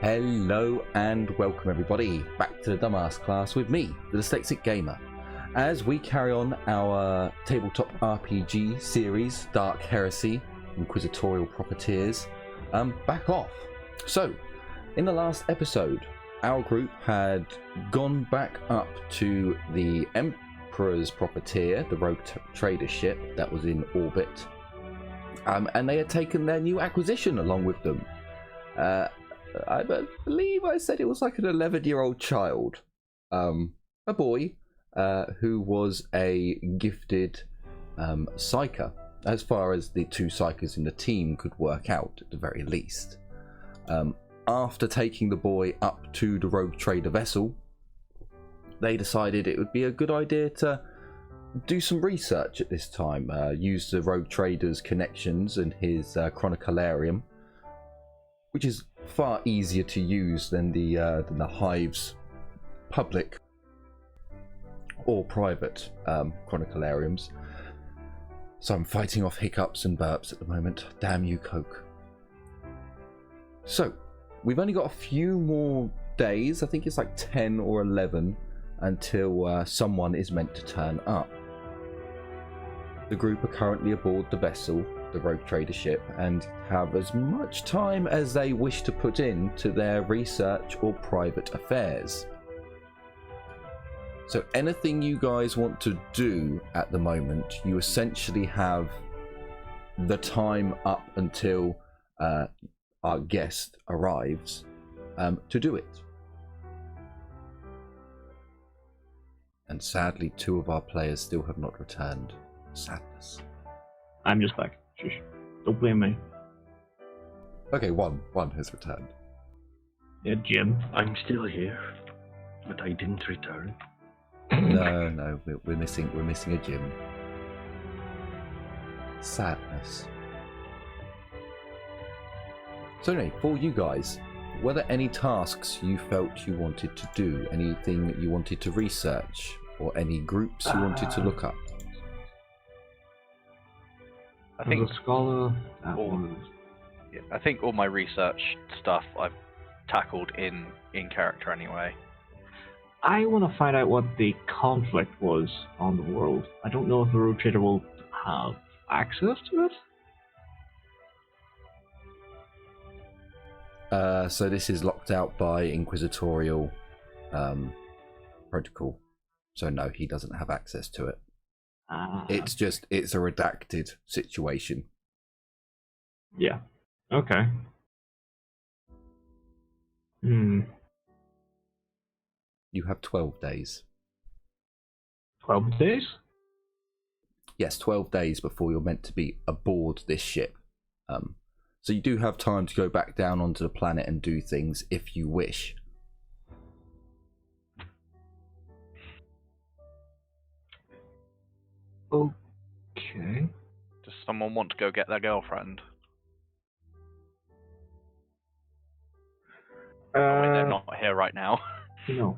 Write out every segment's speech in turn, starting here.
Hello and welcome everybody back to the Dumbass class with me, the Dyslexic Gamer, as we carry on our tabletop RPG series, Dark Heresy, Inquisitorial Profiteers, back off. So, in the last episode, our group had gone back up to the Emperor's Profiteer, the rogue trader ship that was in orbit, and they had taken their new acquisition along with them. I believe I said it was like an 11-year-old child, a boy, who was a gifted psyker, as far as the two psychers in the team could work out at the very least. After taking the boy up to the rogue trader vessel, they decided it would be a good idea to do some research at this time, use the rogue trader's connections and his chronicalarium, which is far easier to use than the Hive's public or private chronicalariums. So I'm fighting off hiccups and burps at the moment. Damn you, Coke. So we've only got a few more days. I think it's like 10 or 11 until someone is meant to turn up. The group are currently aboard the vessel, the rogue trader ship, and have as much time as they wish to put into their research or private affairs. So anything you guys want to do at the moment, you essentially have the time up until our guest arrives to do it. And sadly, 2 of our players still have not returned. Sadness. I'm just back. Shush. Don't blame me. Okay, one has returned. Yeah, Jim. I'm still here, but I didn't return. No, we're missing a Jim. Sadness. So anyway, for you guys, were there any tasks you felt you wanted to do? Anything that you wanted to research? Or any groups you wanted to look up? I think a scholar. I think all my research stuff I've tackled in character anyway. I want to find out what the conflict was on the world. I don't know if the rogue trader will have access to it. So this is locked out by Inquisitorial protocol. So no, he doesn't have access to it. It's a redacted situation. Yeah. Okay. You have 12 days. 12 days? Yes, 12 days before you're meant to be aboard this ship. So you do have time to go back down onto the planet and do things if you wish. Okay. Does someone want to go get their girlfriend? They're not here right now. No.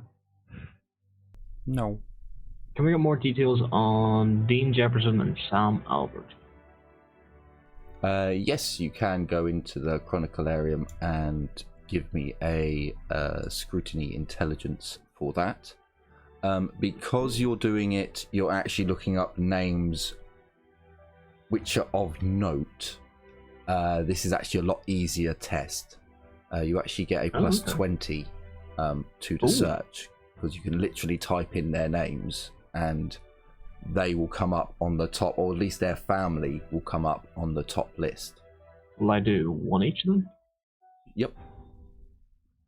No. Can we get more details on Dean Jefferson and Sam Albert? Yes, you can go into the chronicalarium and give me a scrutiny intelligence for that. Because you're doing it, you're actually looking up names which are of note. This is actually a lot easier test. You actually get a plus 20 to the search, because you can literally type in their names and they will come up on the top, or at least their family will come up on the top list. Will I do one each then? Yep.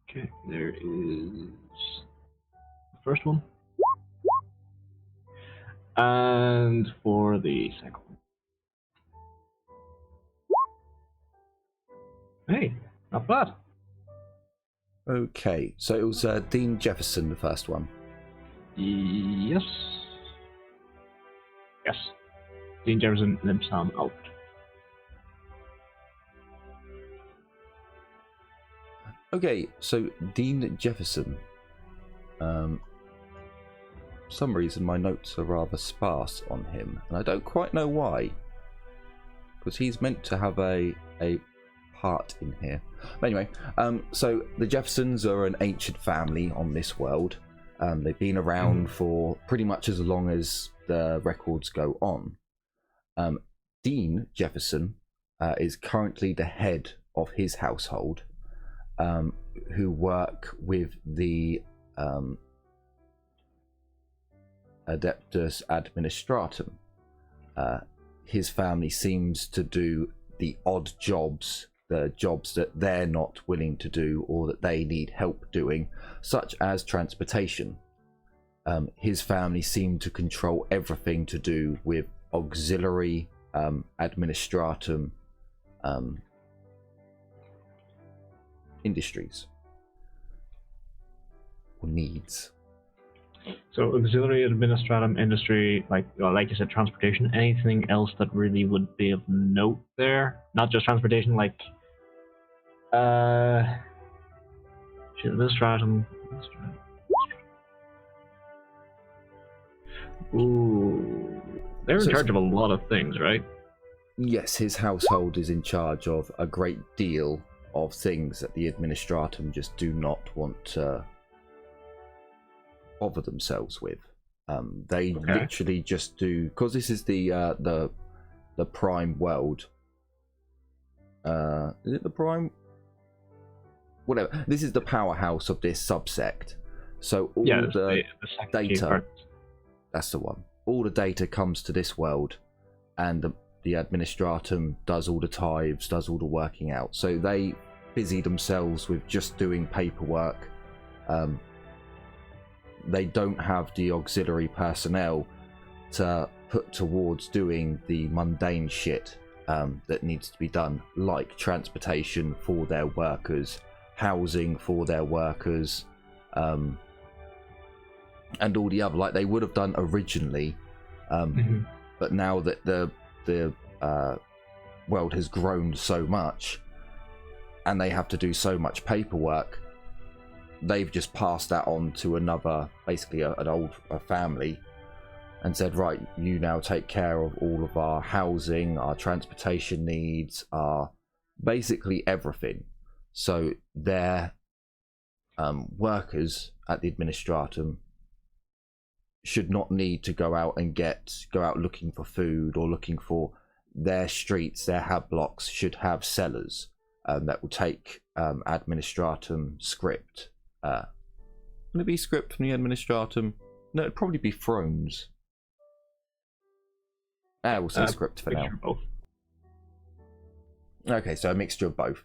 Okay, there is the first one. And for the second one. Hey, not bad. Okay, so it was Dean Jefferson, the first one. Yes. Yes. Dean Jefferson and Sam Albert. Okay, so Dean Jefferson. For some reason my notes are rather sparse on him, and I don't quite know why. Because he's meant to have a part in here. But anyway, so the Jeffersons are an ancient family on this world. They've been around for pretty much as long as the records go on. Dean Jefferson is currently the head of his household, who work with the Adeptus Administratum. His family seems to do the odd jobs, the jobs that they're not willing to do or that they need help doing, such as transportation. His family seem to control everything to do with auxiliary administratum industries or needs. So auxiliary administratum industry, like you said, transportation. Anything else that really would be of note there? Not just transportation, like administratum. Ooh, they're in charge of a lot of things, right? Yes, his household is in charge of a great deal of things that the administratum just do not want to bother themselves with. They literally just do, because this is the prime world. Is it the prime? Whatever. This is the powerhouse of this subsect. So all the data, that's the one. All the data comes to this world, and the administratum does all the tithes, does all the working out. So they busy themselves with just doing paperwork. They don't have the auxiliary personnel to put towards doing the mundane shit that needs to be done, like transportation for their workers, housing for their workers, and all the other, like they would have done originally. But now that the world has grown so much and they have to do so much paperwork, they've just passed that on to another, basically a family, and said, right, you now take care of all of our housing, our transportation needs, our basically everything. So their workers at the administratum should not need to go out looking for food or looking for their streets. Their hab blocks should have sellers that will take administratum script. Will it be script from the administratum? No, it'd probably be thrones. We'll say script for now. Both. Okay, so a mixture of both.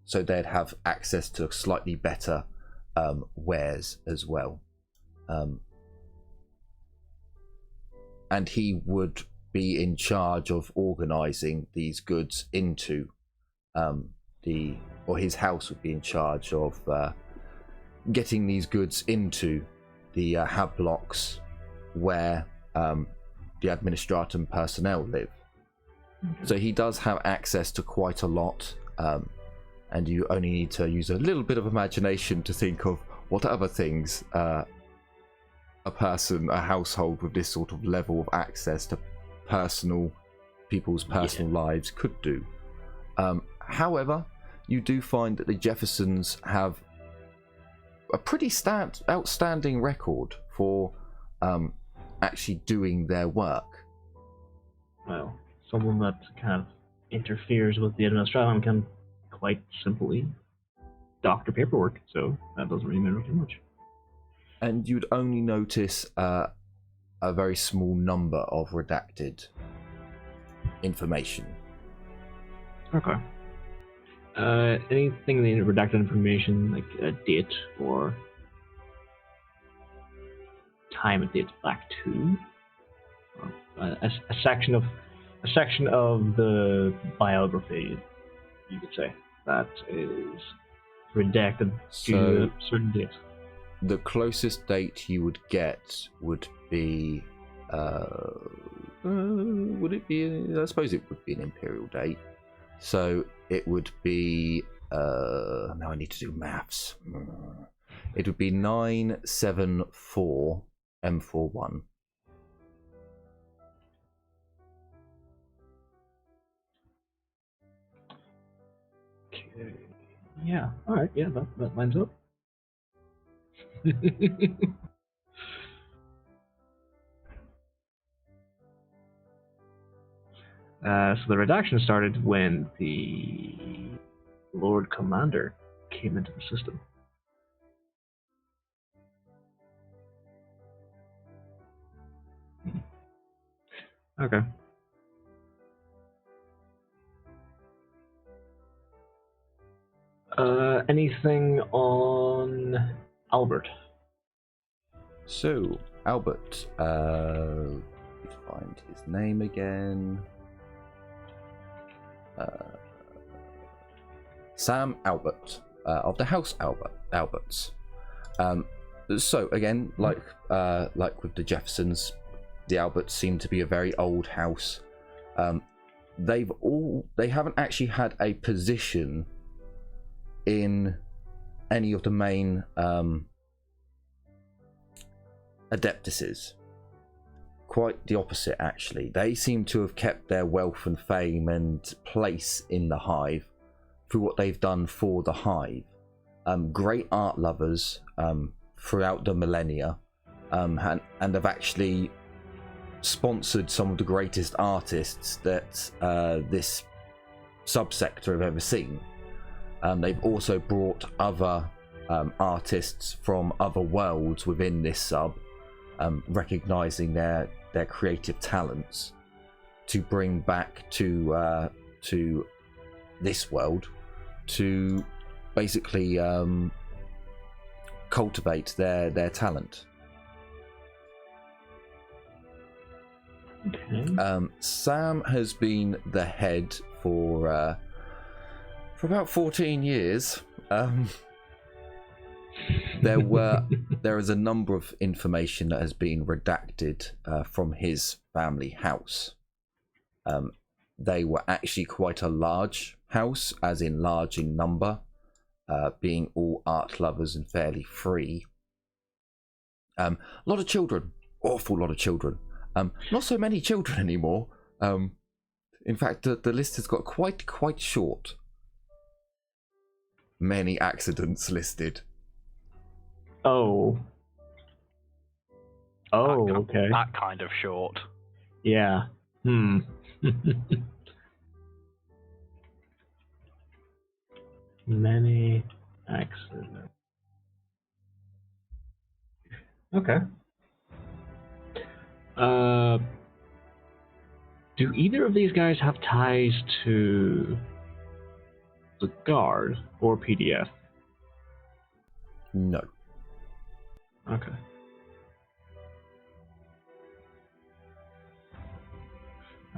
So they'd have access to slightly better wares as well. And he would be in charge of organizing these goods into or his house would be in charge of getting these goods into the hab blocks where the administratum personnel live. So he does have access to quite a lot, and you only need to use a little bit of imagination to think of what other things a household with this sort of level of access to people's personal lives could do. However, you do find that the Jeffersons have a pretty outstanding record for actually doing their work. Well, someone that kind of interferes with the administration can quite simply doctor paperwork, so that doesn't really matter too much. And you'd only notice a very small number of redacted information. Okay. Anything in the redacted information, like a date or time it dates back to, or a section of the biography, you could say, that is redacted due to a certain date. The closest date you would get would be, would it be? I suppose it would be an imperial date. So it would be. Now I need to do maths. It would be 974 M41. Yeah. All right. Yeah, that lines up. So the redaction started when the Lord Commander came into the system. Okay. Anything on Albert? So, Albert, let's find his name again. Sam Albert, of the House Alberts. So again, like with the Jeffersons, the Alberts seem to be a very old house. They haven't actually had a position in any of the main adeptuses. Quite the opposite, actually. They seem to have kept their wealth and fame and place in the Hive through what they've done for the Hive. Great art lovers throughout the millennia, and have actually sponsored some of the greatest artists that this subsector have ever seen. They've also brought other artists from other worlds within this sub, recognizing their creative talents, to bring back to this world to basically cultivate their talent. Okay. Sam has been the head for about 14 years. There is a number of information that has been redacted from his family house. They were actually quite a large house, as in large in number, being all art lovers and fairly free. A lot of children, awful lot of children. Not so many children anymore. In fact, the list has got quite short. Many accidents listed. Oh. Oh, okay. That kind of short. Yeah. Many accidents. Okay. Do either of these guys have ties to the Guard or PDF? No. Okay.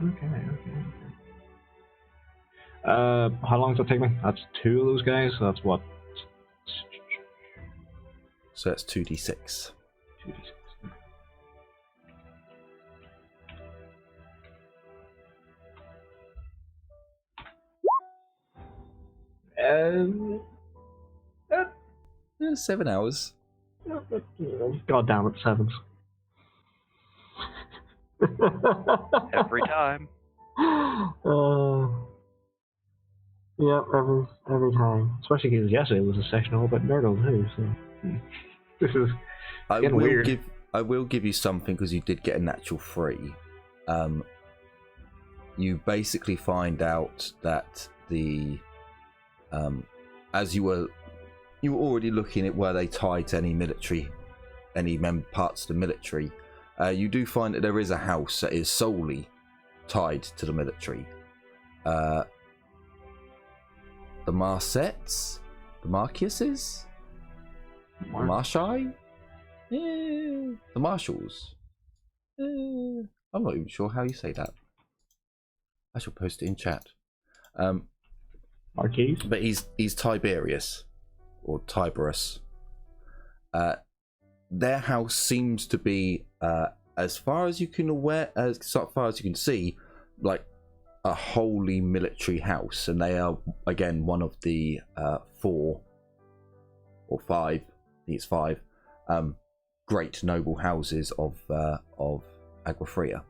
Okay. How long does it take me? That's 2 of those guys, so that's what? So that's 2d6. 2d6. Uh, 7 hours. God damn it, 7s. Every time. Yeah, every time. Especially because yesterday was a session all about Nerdle too, so this is getting weird. I will give you something, because you did get a natural 3. You basically find out that the as you were already looking at where they tied to any military, parts of the military. You do find that there is a house that is solely tied to the military. The Marsettes? The Marquises? The Marshai? The Marshals? I'm not even sure how you say that. I shall post it in chat. Marquise? But he's Tiberius, or Tiberius. Their house seems to be, as far as you can see, like a wholly military house, and they are again one of the 4 or 5, I think it's 5, great noble houses of Agua Fria.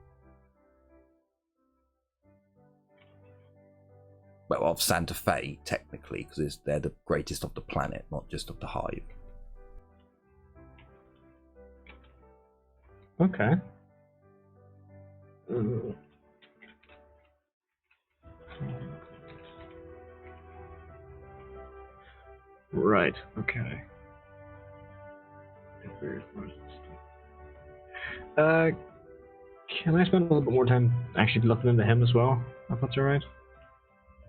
well, of Santa Fe, technically, because they're the greatest of the planet, not just of the hive. Okay. Right, okay. Can I spend a little bit more time actually looking into him as well, if that's alright?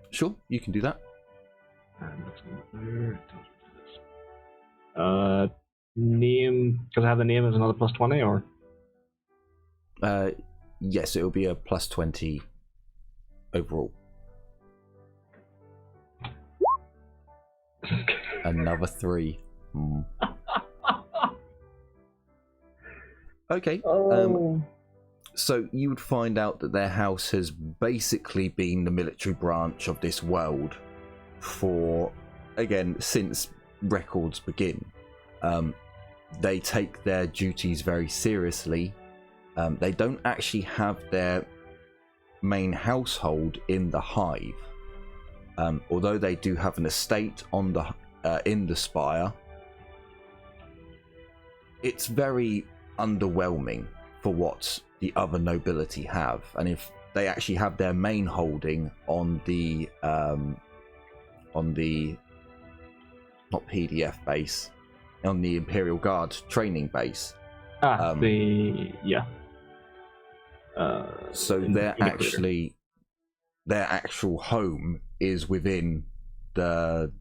Sure, you can do that. Name, because I have the name as another plus 20, or? Yes, it will be a plus 20 overall. Another 3. Okay. So you would find out that their house has basically been the military branch of this world for, again, since records begin. They take their duties very seriously. They don't actually have their main household in the hive, although they do have an estate on the in the spire. It's very underwhelming for what the other nobility have, and if they actually have their main holding on the not PDF base, on the Imperial Guard training base. So their actual home is within the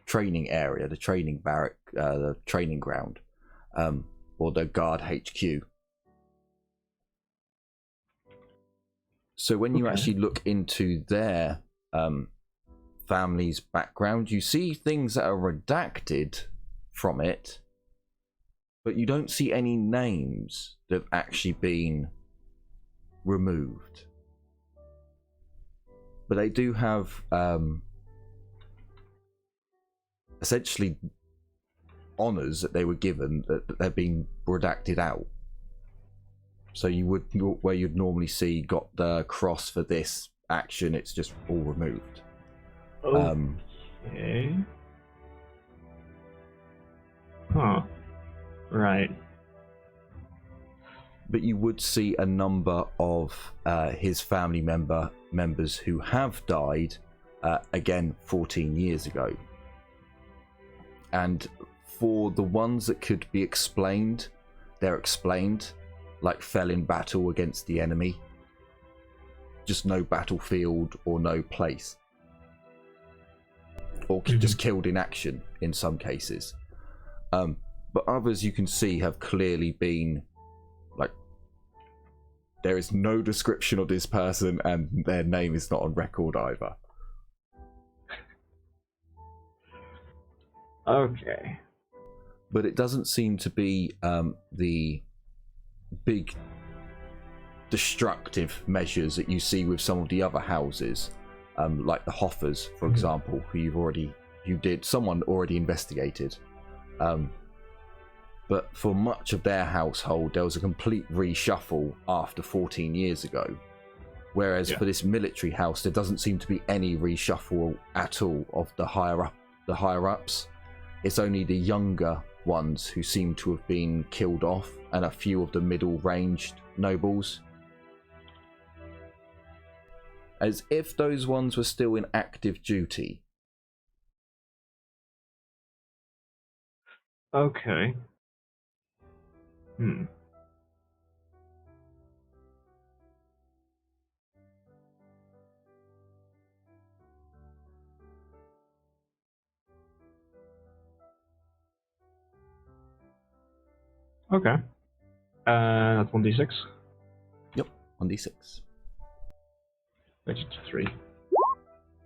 training area, the training barrack, the training ground, or the guard HQ. So when you actually look into their family's background, you see things that are redacted from it, but you don't see any names that have actually been removed. But they do have essentially honors that they were given that they're being redacted out. So you would, where you'd normally see got the cross for this action, it's just all removed. Okay. Huh. Right. But you would see a number of his family members who have died, again, 14 years ago. And for the ones that could be explained, they're explained, like fell in battle against the enemy. Just no battlefield or no place. Or just killed in action in some cases. But others you can see have clearly been, like, there is no description of this person and their name is not on record either. Okay. But it doesn't seem to be the big destructive measures that you see with some of the other houses, like the Hoffers, for example, someone already investigated. But for much of their household, there was a complete reshuffle after 14 years ago. Whereas for this military house, there doesn't seem to be any reshuffle at all of the higher ups. It's only the younger ones who seem to have been killed off, and a few of the middle-ranged nobles. As if those ones were still in active duty. Okay. Okay. That's 1d6. Yep, 1d6. Which is 3.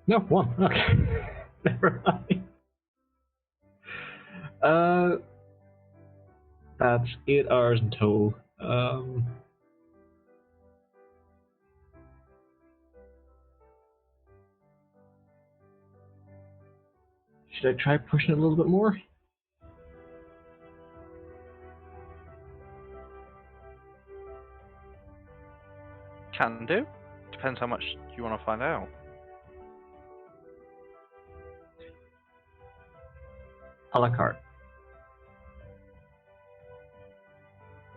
No, 1. Okay. Never mind. That's 8 hours in total. Should I try pushing it a little bit more? Can do. Depends how much you want to find out. A la carte.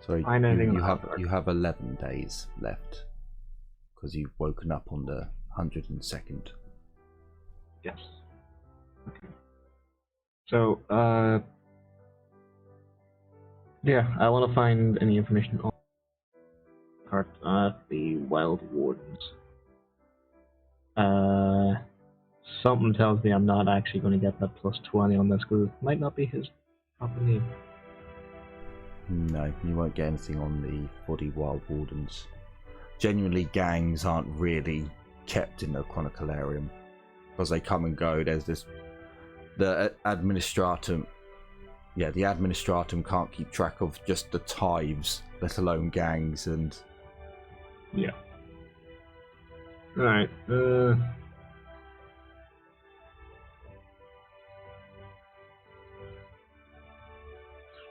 So Find anything on you a la have carte. you have 11 days left because you've woken up on the 102nd. Yes. Okay. So, yeah, I want to find any information on the cart at the Wild Wardens. Something tells me I'm not actually going to get that plus 20 on this because it might not be his proper name. No, you won't get anything on the body Wild Wardens. Genuinely, gangs aren't really kept in the Chronicalarium because they come and go. There's the administratum. Yeah, the administratum can't keep track of just the tithes, let alone gangs. And Yeah. Alright,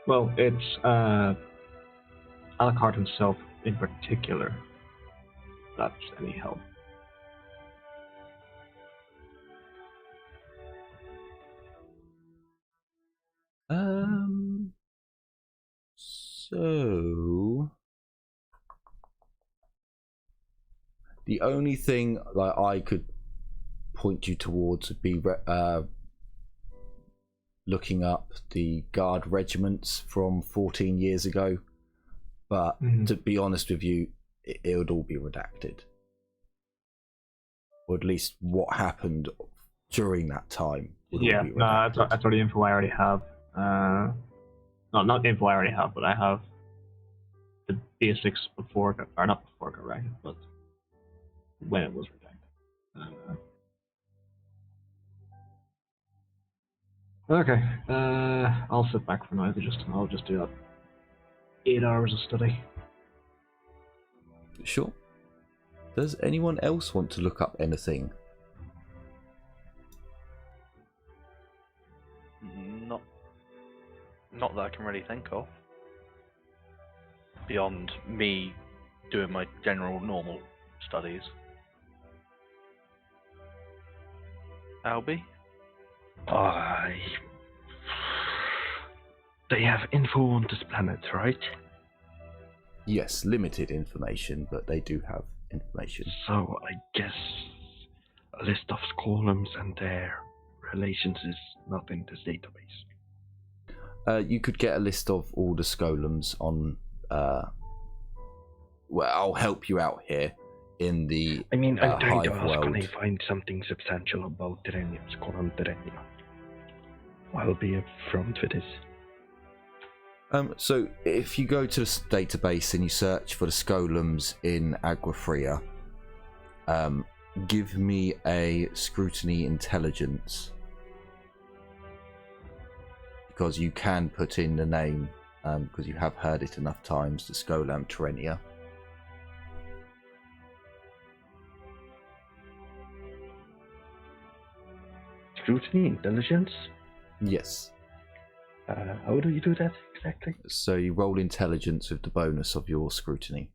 well, it's Alucard himself in particular. That's any help. So the only thing that I could point you towards would be looking up the guard regiments from 14 years ago, but to be honest with you, it would all be redacted, or at least what happened during that time would all Yeah, be no, redacted. that's already info I already have. Not info I already have, but I have the basics before it got, or not before it got redacted, but when it was redacted. Okay, I'll sit back for now. I'll just do that 8 hours of study. Sure. Does anyone else want to look up anything? Not that I can really think of. Beyond me doing my general normal studies. Albie? They have info on this planet, right? Yes, limited information, but they do have information. So I guess a list of columns and their relations is not in this database. You could get a list of all the scolums on. Well, I'll help you out here in the. I mean, I'm trying to Hive ask, world. can I find something substantial about Terrenium's column Terrenia? I'll be upfront with this. So if you go to this database and you search for the scolums in Agrafria, give me a scrutiny intelligence, because you can put in the name, because you have heard it enough times, the Scolam Terrenia. Scrutiny, intelligence? Yes. How do you do that exactly? So you roll intelligence with the bonus of your scrutiny.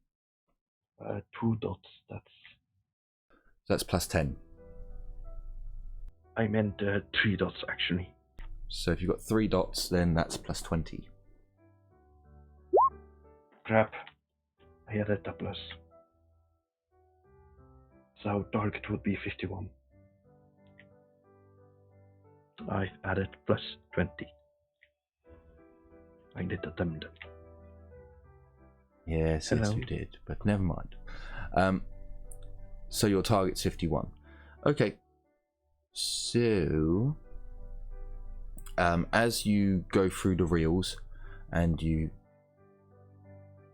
2 dots, That's plus 10. I meant 3 dots actually. So if you've got 3 dots, then that's plus 20. Crap. I added a plus. So target would be 51. I added plus 20. I did attempt it. Yes, Hello. yes, you did, but never mind. So your target's 51. Okay. So, as you go through the reels, and you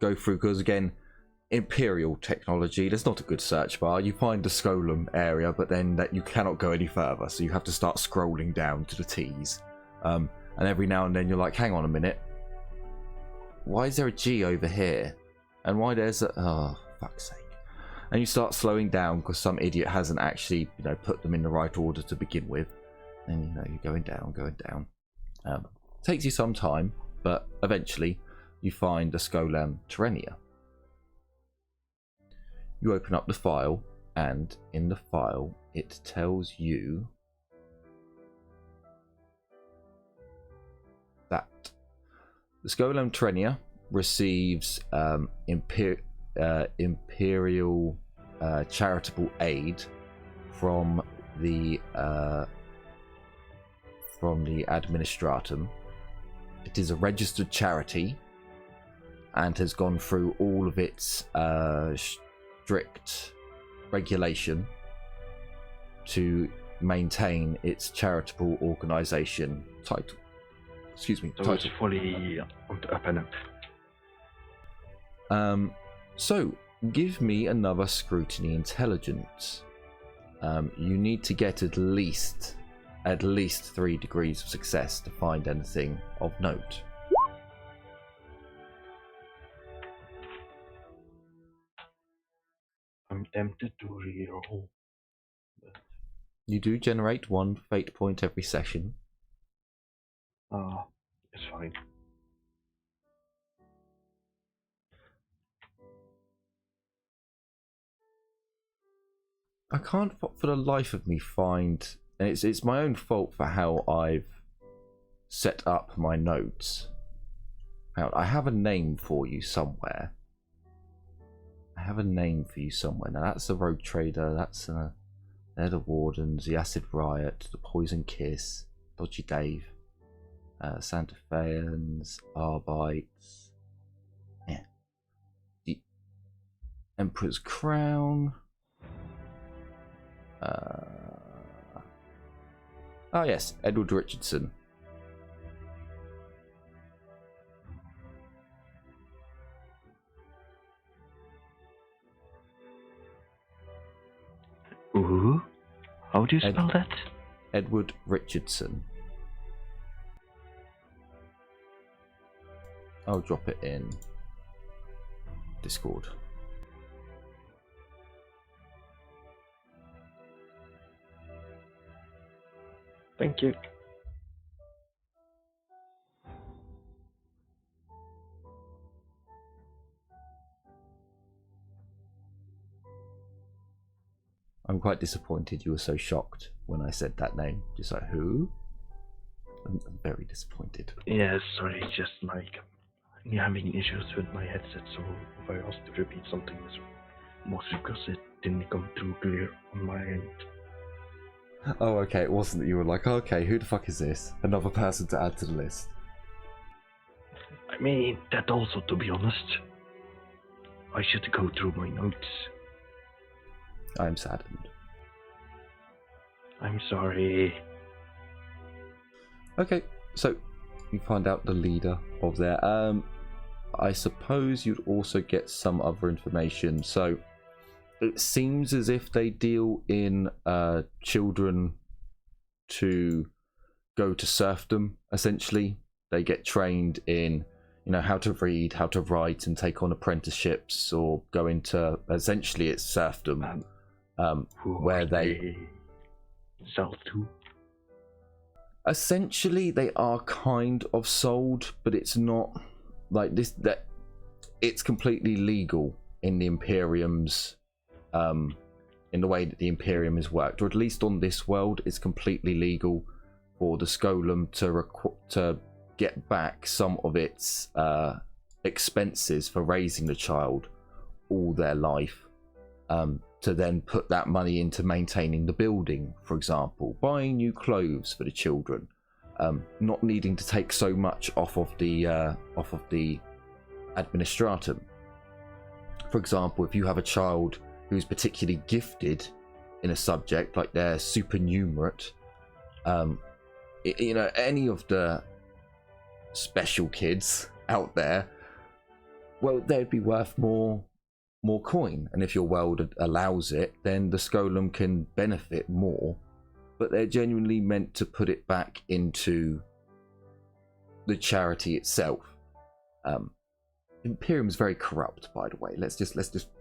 go through, because again, Imperial technology, there's not a good search bar. You find the Scolum area, but then that you cannot go any further, so you have to start scrolling down to the T's. And every now and then you're like, hang on a minute. Why is there a G over here? And why there's a... Oh, fuck's sake. And you start slowing down because some idiot hasn't actually, put them in the right order to begin with. And, you're going down. Takes you some time, but eventually you find the Scolam Terrenia. You open up the file, and in the file it tells you the Scolum Trenia receives imperial charitable aid from the Administratum. It is a registered charity and has gone through all of its strict regulation to maintain its charitable organization title. Excuse me, So title. it's fully on the up and up. So give me another scrutiny intelligence. You need to get at least 3 degrees of success to find anything of note. I'm tempted to reroll. You do generate 1 fate point every session. It's fine. I can't for the life of me find, and it's my own fault for how I've set up my notes. I have a name for you somewhere. Now that's the Rogue Trader, they're the Wardens, the Acid Riot, the Poison Kiss, Dodgy Dave, Santa Feans, Arbites, the Emperor's Crown. Yes, Edward Richardson. Ooh, how do you spell that? Edward Richardson. I'll drop it in Discord. Thank you. I'm quite disappointed you were so shocked when I said that name. Just like, who? I'm very disappointed. Yeah, sorry, just like I'm having issues with my headset, so if I ask to repeat something, it's mostly because it didn't come through clear on my end. Oh, okay. It wasn't that you were like, okay, who the fuck is this? Another person to add to the list. I mean, that also, to be honest. I should go through my notes. I'm saddened. I'm sorry. Okay, so you find out the leader of there. I suppose you'd also get some other information. So it seems as if they deal in children to go to serfdom. Essentially, they get trained in, how to read, how to write, and take on apprenticeships, or go into, essentially it's serfdom, where they sell to. Essentially, they are kind of sold, but it's not like this. That it's completely legal in the Imperium's, in the way that the Imperium is worked, or at least on this world, it's completely legal for the Scolum to get back some of its expenses for raising the child all their life, to then put that money into maintaining the building, for example, buying new clothes for the children, not needing to take so much off of the Administratum. For example, if you have a child who's particularly gifted in a subject, like they're supernumerate, any of the special kids out there, well, they'd be worth more coin, and if your world allows it, then the Scolum can benefit more, but they're genuinely meant to put it back into the charity itself. Imperium's very corrupt, by the way. Let's just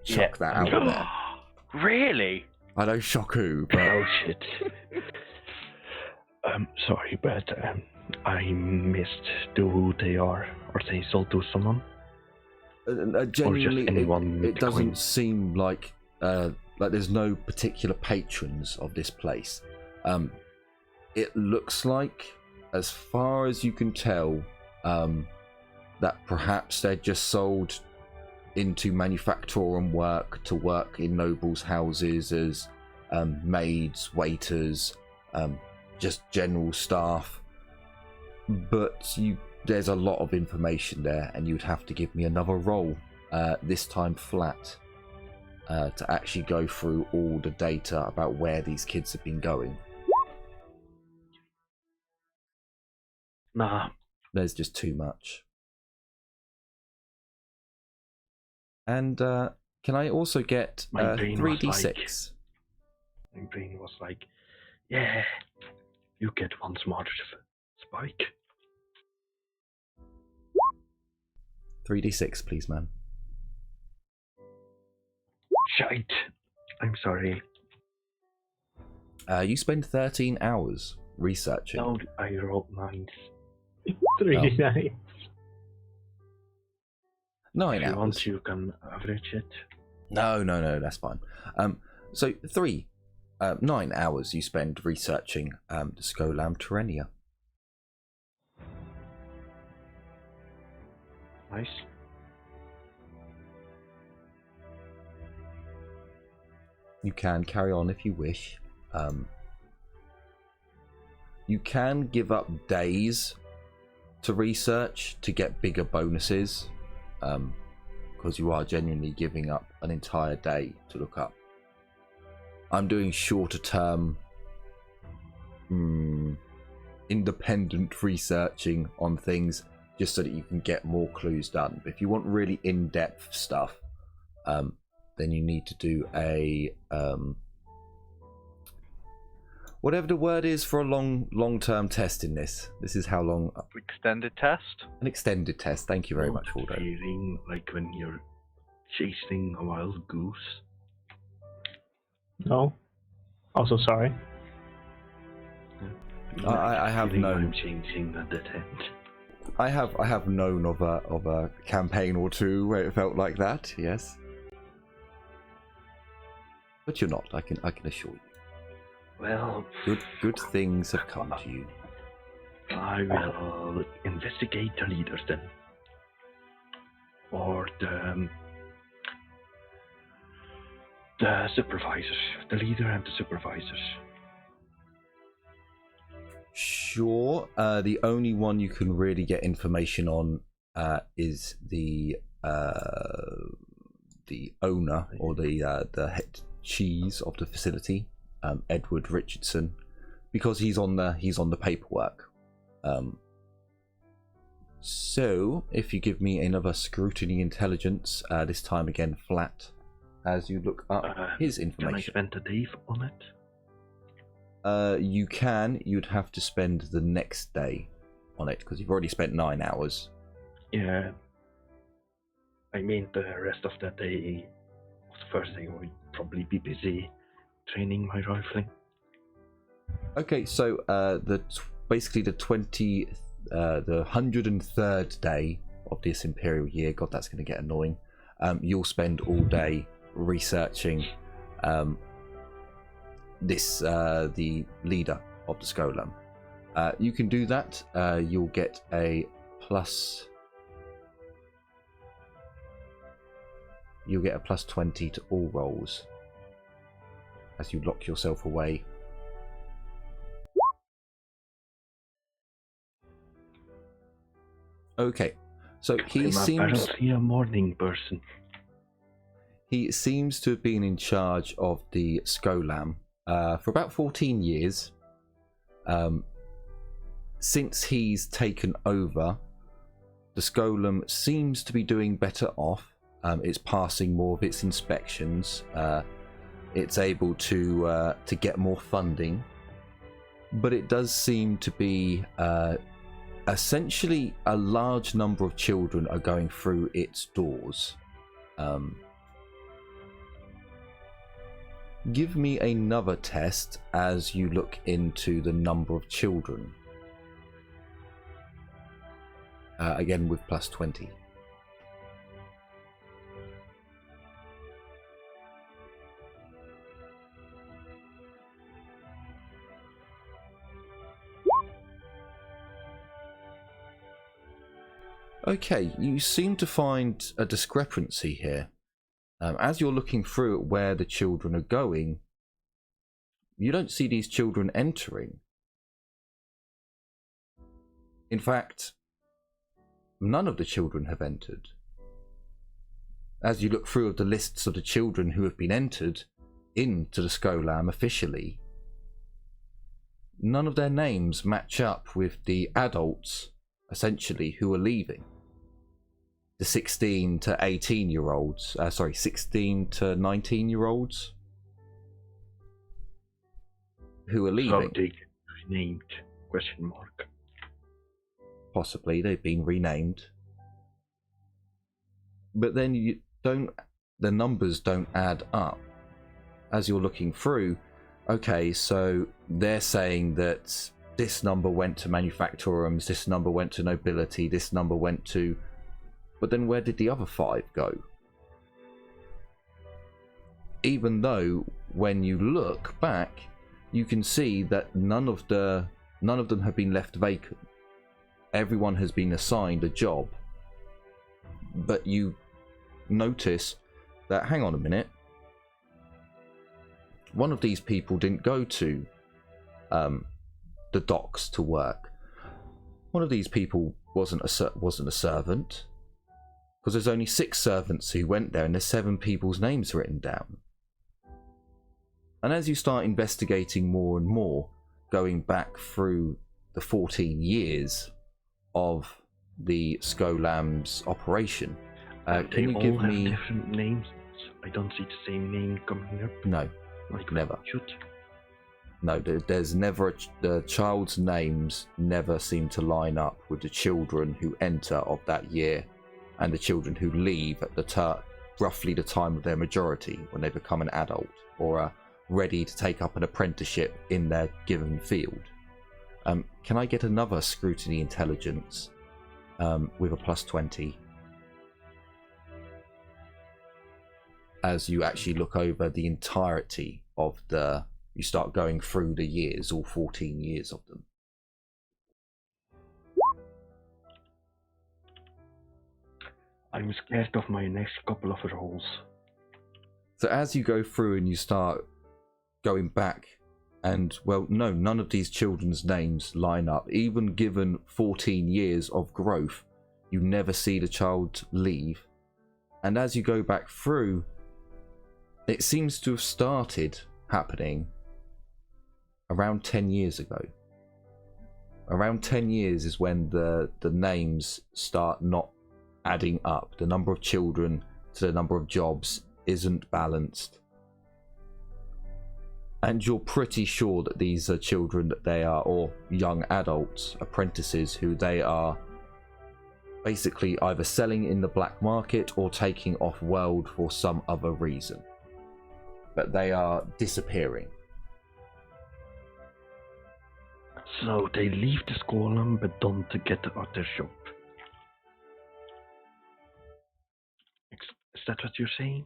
chuck that out there. Really? I know, shock who, but Oh shit. Sorry, but I missed who they are. Are they sold to someone? genuinely, anyone it to doesn't claim. seem like there's no particular patrons of this place. It looks like, as far as you can tell, that perhaps they're just sold into manufacturing work to work in nobles' houses as maids, waiters, just general staff. But there's a lot of information there, and you'd have to give me another roll, this time flat, to actually go through all the data about where these kids have been going. Nah. There's just too much. And can I also get My brain was 3d6? My brain was like, yeah, you get one smart spike. 3d6, please, man. Shite. I'm sorry. You spend 13 hours researching. No, I rolled 9s. 3D9. 9 If you hours. want, you can average it. No, that's fine. So 9 hours you spend researching the Scolam Terrenia. Nice. You can carry on if you wish. You can give up days to research to get bigger bonuses, because you are genuinely giving up an entire day to look up. I'm doing shorter term independent researching on things just so that you can get more clues done. But if you want really in-depth stuff, then you need to do a whatever the word is for a long-term test in this. This is how long. Extended test? An extended test. Thank you very much, Not Waldo. feeling like when you're chasing a wild goose. No. Also sorry. I have Feeling known. I'm changing at the tent. I have known of a campaign or two where it felt like that. Yes. But you're not. I can assure you. Well, Good things have come to you. I will investigate the leaders then. Or the supervisors. The leader and the supervisors. Sure. The only one you can really get information on is the owner or the head cheese of the facility, Edward Richardson, because he's on the paperwork. So if you give me another scrutiny intelligence, this time again flat, as you look up his Can I information. spend a day on it? You can. You'd have to spend the next day on it because you've already spent 9 hours. Yeah. I mean, the rest of that day, the first day, would probably be busy training my rifling. Okay, so basically the 103rd day of this Imperial year. God, that's going to get annoying. You'll spend all day researching the leader of the Scolam. You can do that. You'll get a plus. You'll get a plus 20 to all rolls as you lock yourself away. Okay, so he seems. Apparently a morning person. He seems to have been in charge of the Scolam for about 14 years. Since he's taken over, the Scolam seems to be doing better off. It's passing more of its inspections. It's able to get more funding, but it does seem to be essentially a large number of children are going through its doors. Give me another test as you look into the number of children. Again with plus 20. Okay, you seem to find a discrepancy here. As you're looking through at where the children are going, you don't see these children entering. In fact, none of the children have entered. As you look through the lists of the children who have been entered into the Skolam officially, none of their names match up with the adults, essentially, who are leaving. The 16 to 18-year-olds, 16 to 19-year-olds who are leaving. So they renamed, question mark. Possibly, they've been renamed. But then the numbers don't add up. As you're looking through, okay, so they're saying that this number went to manufactorums, this number went to nobility, this number went to... But then where did the other 5 go? Even though when you look back, you can see that none of them have been left vacant. Everyone has been assigned a job. But you notice that, hang on a minute, one of these people didn't go to the docks to work. One of these people wasn't a servant, because there's only 6 servants who went there and there's 7 people's names written down. And as you start investigating more and more, going back through the 14 years of the Skolam's operation, can you give me... different names? I don't see the same name coming up. No, Like never. Should. No, there's never... The child's names never seem to line up with the children who enter of that year and the children who leave at the roughly the time of their majority, when they become an adult or are ready to take up an apprenticeship in their given field. Can I get another scrutiny intelligence with a +20? As you actually look over the entirety of you start going through the years, all 14 years of them. I'm scared of my next couple of rolls. So as you go through and you start going back, and well, no, none of these children's names line up. Even given 14 years of growth, you never see the child leave. And as you go back through, it seems to have started happening around 10 years ago. Around 10 years is when the names start not adding up. The number of children to the number of jobs isn't balanced. And you're pretty sure that these are children that they are, or young adults, apprentices, who they are basically either selling in the black market or taking off world for some other reason. But they are disappearing. So they leave the Skolam but don't get the other job. Is that what you're saying?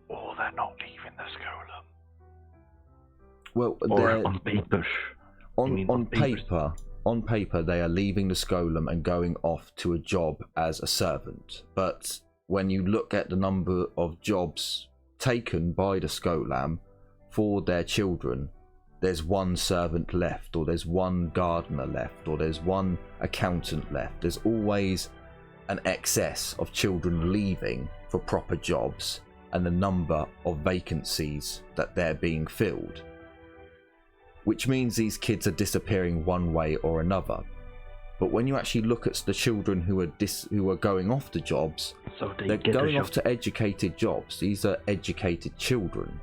Or they're not leaving the Skolam. Well, Or on paper? On paper, they are leaving the Skolam and going off to a job as a servant. But when you look at the number of jobs taken by the Skolam for their children, there's 1 servant left, or there's 1 gardener left, or there's 1 accountant left. There's always an excess of children leaving for proper jobs and the number of vacancies that they're being filled. Which means these kids are disappearing one way or another. But when you actually look at the children who are going off to jobs, So they're going off to educated jobs. These are educated children.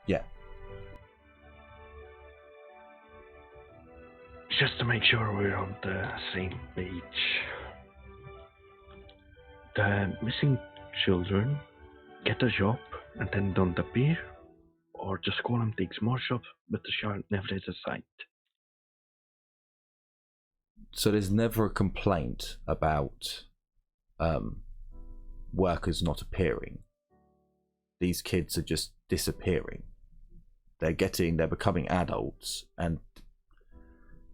Yeah. Just to make sure we're on the same page. The missing children get a job and then don't appear, or the Skolam takes more jobs but the child never is assigned. So there's never a complaint about workers not appearing. These kids are just disappearing. They're becoming adults, and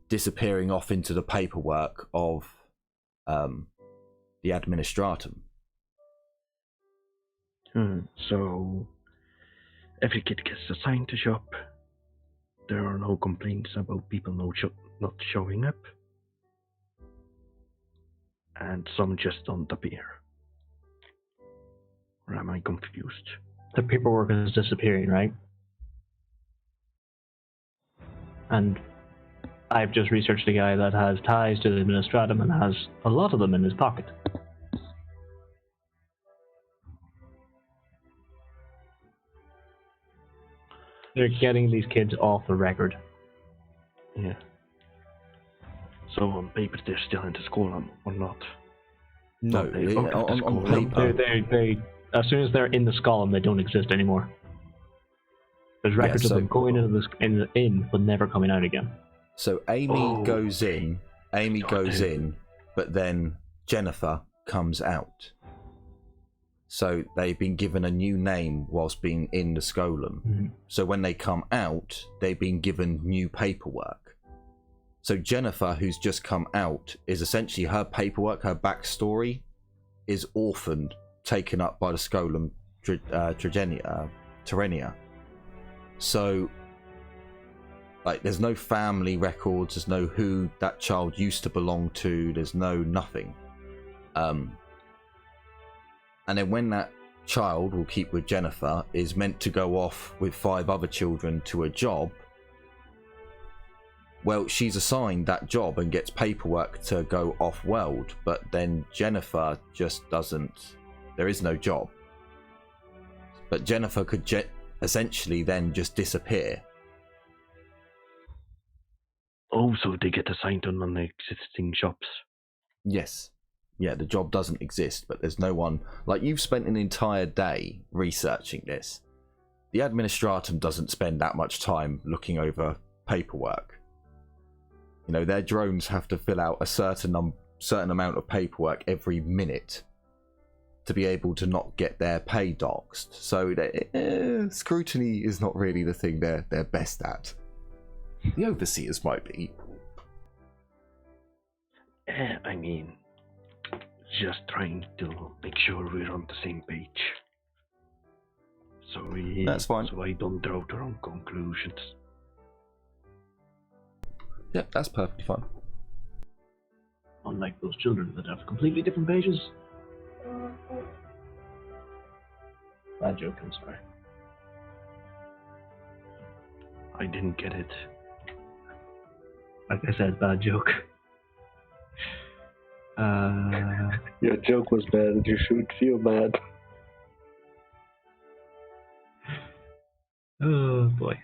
disappearing off into the paperwork of the administratum. So every kid gets assigned to shop. There are no complaints about people not showing up. And some just don't appear. Or am I confused? The paperwork is disappearing, right? And I've just researched a guy that has ties to the Administratum and has a lot of them in his pocket. They're getting these kids off the record. Yeah. So on paper they're still in the school or not? No, on paper. They as soon as they're in the Skull, they don't exist anymore. There's records of them going into the but never coming out again. So Amy goes in, but then Jennifer comes out. So they've been given a new name whilst being in the Skolum. Mm-hmm. So when they come out, they've been given new paperwork. So Jennifer, who's just come out, is essentially her paperwork, her backstory is orphaned, taken up by the Skolum Terrenia. So, like, there's no family records, there's no who that child used to belong to, there's no nothing. And then when that child, we'll keep with Jennifer, is meant to go off with 5 other children to a job, well, she's assigned that job and gets paperwork to go off-world, but then Jennifer just doesn't... There is no job. But Jennifer could essentially then just disappear. Oh, so they get assigned to non-existing shops. Yes. Yeah, the job doesn't exist, but there's no one... Like, you've spent an entire day researching this. The Administratum doesn't spend that much time looking over paperwork. You know, their drones have to fill out a certain amount of paperwork every minute to be able to not get their pay doxed. So scrutiny is not really the thing they're best at. The overseers might be. I mean, just trying to make sure we're on the same page. That's fine. So I don't draw the wrong conclusions. Yep, that's perfectly fine. Unlike those children that have completely different pages. Bad joke, I'm sorry. I didn't get it. Like I said, bad joke. Your joke was bad and you should feel bad. Oh boy.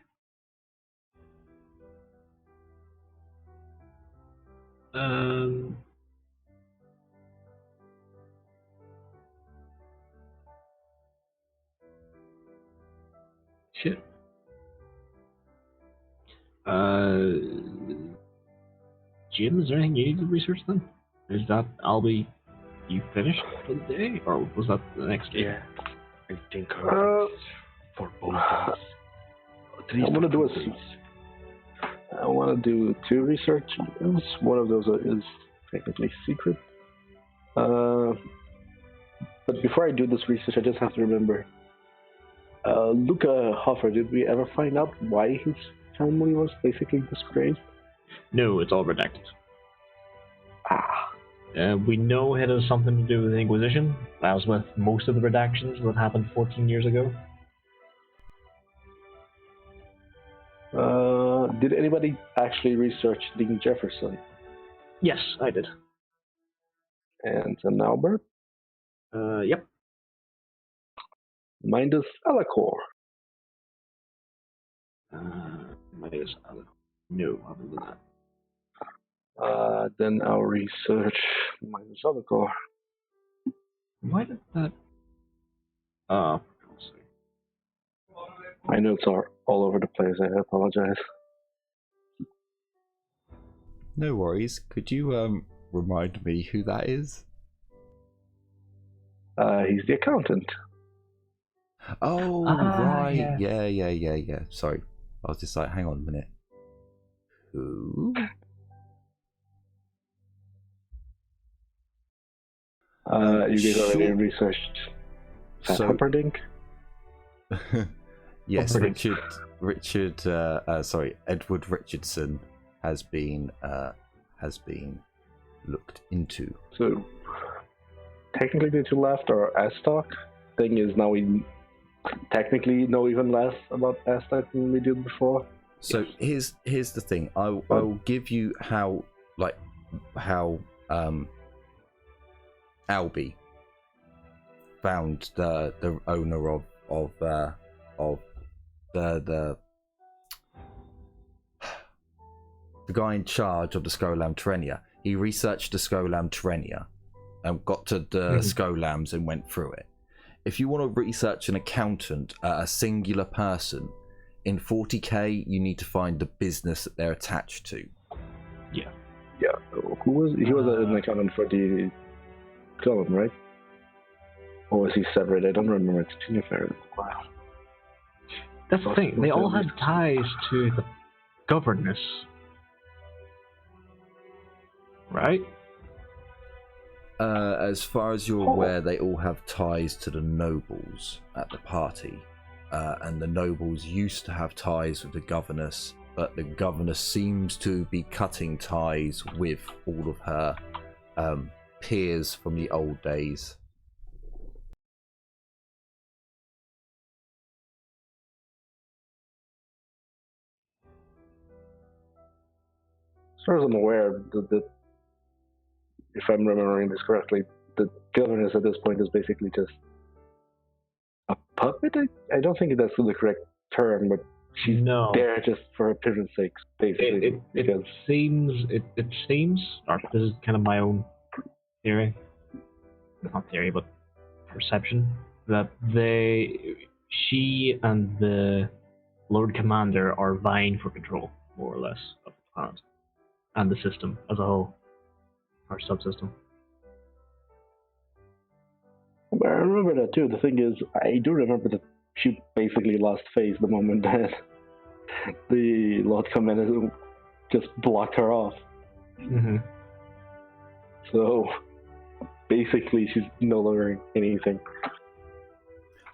Shit. Jim, is there anything you need to research then? Is that you finished for the day, or was that the next day? Yeah, I think for both of us. I want to do 2 research. One of those is technically secret. But before I do this research, I just have to remember. Luca Hoffer, did we ever find out why his family was basically disgraced? No, it's all redacted. Ah. We know it has something to do with the Inquisition, as with most of the redactions that happened 14 years ago. Did anybody actually research Dean Jefferson? Yes, I did. And Albert? Yep. Mindus Alacor. Mindus Alacor. No, I haven't done that. Then I'll research Mindus Alacor. Why did that... Oh, for God's sake. My notes are all over the place, I apologize. No worries. Could you remind me who that is? He's the accountant. Oh, right. Yeah. Sorry. I was just like, hang on a minute. Who? You guys already Sure. researched So- Humperdinck? Yes, Humperdinck. Edward Richardson has been looked into. So, technically the two left are Aztok. Thing is, now we technically know even less about Aztok than we did before. So here's the thing. I will give you how Albie found the owner of the guy in charge of the Skolam Terrenia. He researched the Skolam Terrenia and got to the Skolams and went through it. If you want to research an accountant, a singular person, in 40k, you need to find the business that they're attached to. Yeah. Who was he? Was an accountant for the Golem, right? Or was he separate? I don't remember. It's been a while. That's the thing. They all had ties to the governess, right? As far as you're aware, they all have ties to the nobles at the party. And the nobles used to have ties with the governess, but the governess seems to be cutting ties with all of her peers from the old days. As far as I'm aware, if I'm remembering this correctly, the governess at this point is basically just a puppet. I don't think that's the correct term, but she's there just for appearance sake, basically. It seems, or this is kind of my own theory, not theory, but perception, that she and the Lord Commander are vying for control, more or less, of the planet and the system as a whole, or subsystem. I remember that too. The thing is, I do remember that she basically lost face the moment that the Lord Commander just blocked her off. Mm-hmm. So basically, she's no longer anything.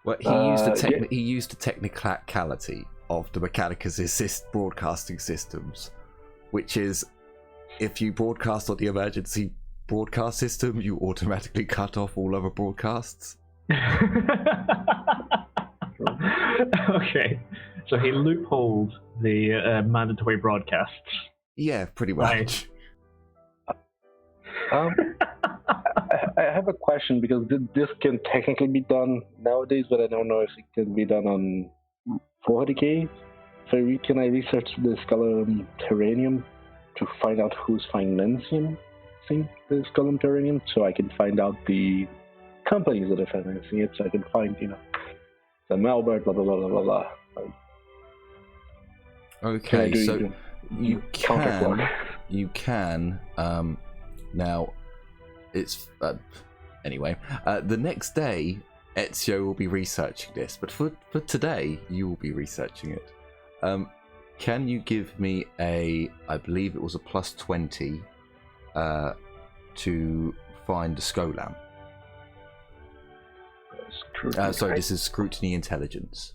Well, he used the technicality of the Mechanicus broadcasting systems, which is if you broadcast on the emergency broadcast system, you automatically cut off all other broadcasts. Okay, so he loopholed the mandatory broadcasts. Yeah, pretty much. Right. I have a question, because this can technically be done nowadays, but I don't know if it can be done on 40k. So can I research the Skolam Terranium to find out who's financing the Skolam Terranium, so I can find out the companies that are financing it, so I can find, the Malbert, blah, blah, blah, blah, blah, blah. Okay, so you can, now, it's, anyway, the next day, Ezio will be researching this, but for today, you will be researching it. Can you give me I believe it was a plus 20 to find the Skolam? Sorry, this is scrutiny intelligence.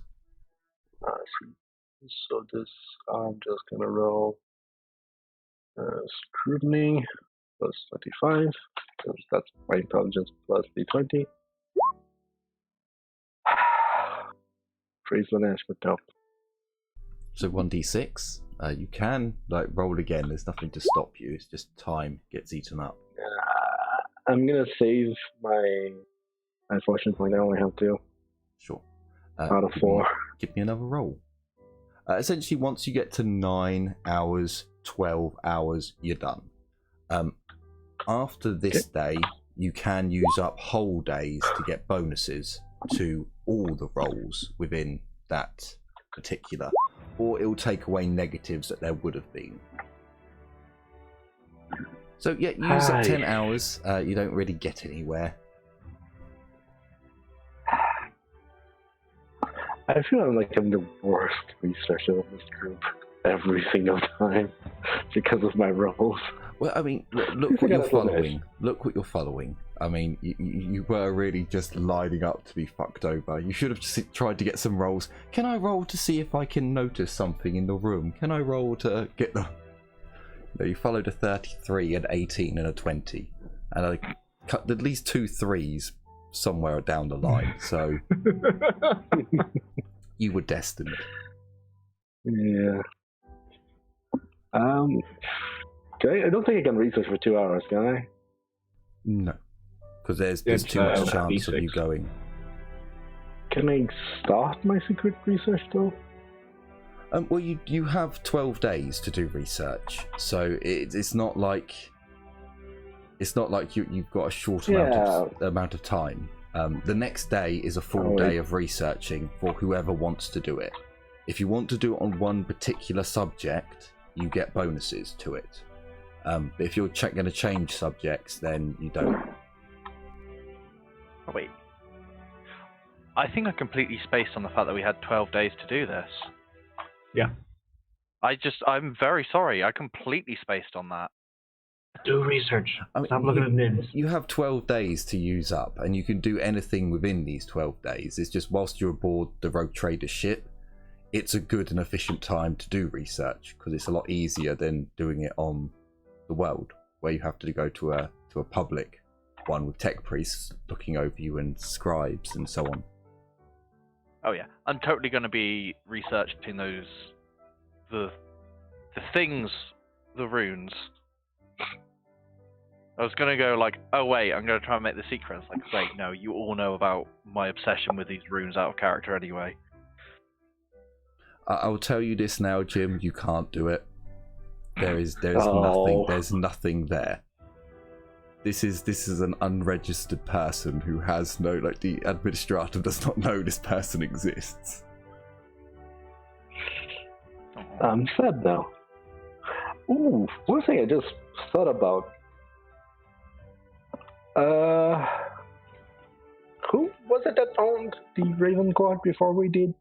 So this, I'm just gonna roll scrutiny plus 25, because that's my intelligence plus d20. Praise the Nash, but no. So 1d6. You can roll again. There's nothing to stop you. It's just time gets eaten up. I'm gonna save my. Unfortunately, I only have 2. Sure. Out of 4. Give me another roll. Essentially, once you get to 9 hours, 12 hours, you're done. After this day, you can use up whole days to get bonuses to all the rolls within that particular, or it will take away negatives that there would have been. So yeah, use up 10 hours. You don't really get anywhere. I feel like I'm the worst researcher of this group. every single time because of my rolls. Well, I mean, look what you're following. Look what you're following. I mean, you were really just lining up to be fucked over. You should have just tried to get some rolls. Can I roll to see if I can notice something in the room? Can I roll to get the... No, you followed a 33, an 18, and a 20. And I cut at least 2 3s somewhere down the line. So you were destined. Yeah. I don't think I can research for 2 hours, can I? No, because there's too much chance of you going. Can I start my secret research though? Well, you have 12 days to do research, so it's not like you've got a short amount of time. The next day is a full day of researching for whoever wants to do it. If you want to do it on one particular subject, you get bonuses to it. But if you're going to change subjects, then you don't. Oh, wait. I think I completely spaced on the fact that we had 12 days to do this. Yeah. I'm very sorry. I completely spaced on that. Do research. I mean, Stop looking at names. You have 12 days to use up, and you can do anything within these 12 days. It's just whilst you're aboard the Rogue Trader ship, it's a good and efficient time to do research, because it's a lot easier than doing it on the world, where you have to go to a public one with tech priests looking over you and scribes and so on. Oh yeah, I'm totally going to be researching the things, the runes. I was going to go like, oh wait, I'm going to try and make the secrets. Like, wait, no, you all know about my obsession with these runes out of character anyway. I will tell you this now, Jim. You can't do it. There's nothing. There's nothing there. This is an unregistered person who has no, like, the administrator does not know this person exists. I'm sad now. Ooh, one thing I just thought about. Who was it that owned the Raven Court before we did?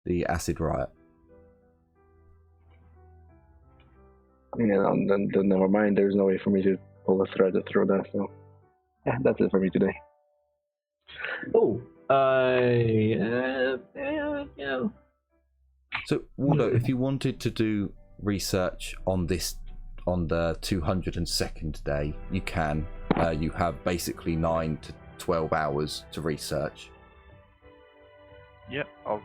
The Acid Riot. Yeah, then never mind. There's no way for me to pull a thread through that. So, yeah, that's it for me today. Oh, yeah. So, Waldo, if you wanted to do research on the 202nd day, you can. You have basically 9 to 12 hours to research. Yep, I'll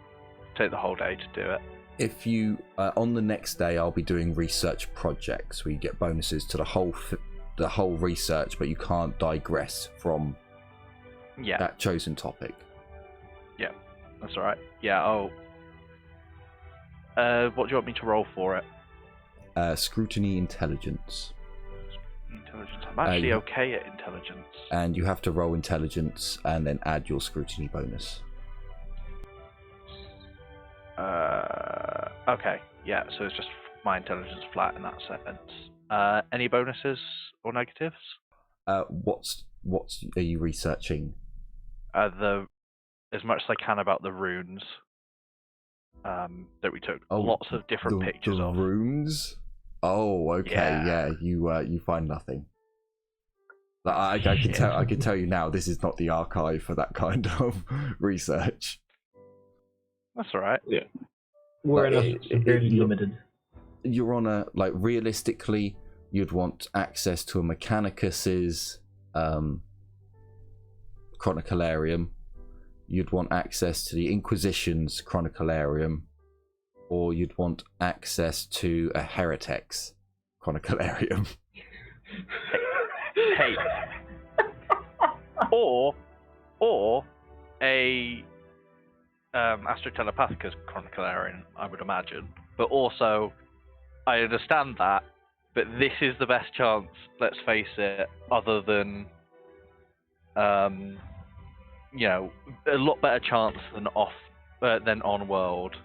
take the whole day to do it. If you on the next day, I'll be doing research projects where you get bonuses to the whole research, but you can't digress from that chosen topic. Yeah, that's all right. Yeah, I'll. What do you want me to roll for it? Scrutiny intelligence. Intelligence. I'm actually okay at intelligence. And you have to roll intelligence and then add your scrutiny bonus. Okay, yeah, so it's just my intelligence flat in that sense. Any bonuses or negatives? What are you researching? As much as I can about the runes that we took lots of different pictures of. Runes? Oh, okay, yeah. You find nothing. I can tell you now, this is not the archive for that kind of research. That's all right. Yeah. We're very limited. You're on a, like, realistically, you'd want access to a Mechanicus's Chronicalarium. You'd want access to the Inquisition's Chronicalarium. Or you'd want access to a Heretic's Chronicalarium. Hey. Or a Astrotelepathica's Chronicalarium, I would imagine. But also, I understand that, but this is the best chance, let's face it, other than, a lot better chance than on world.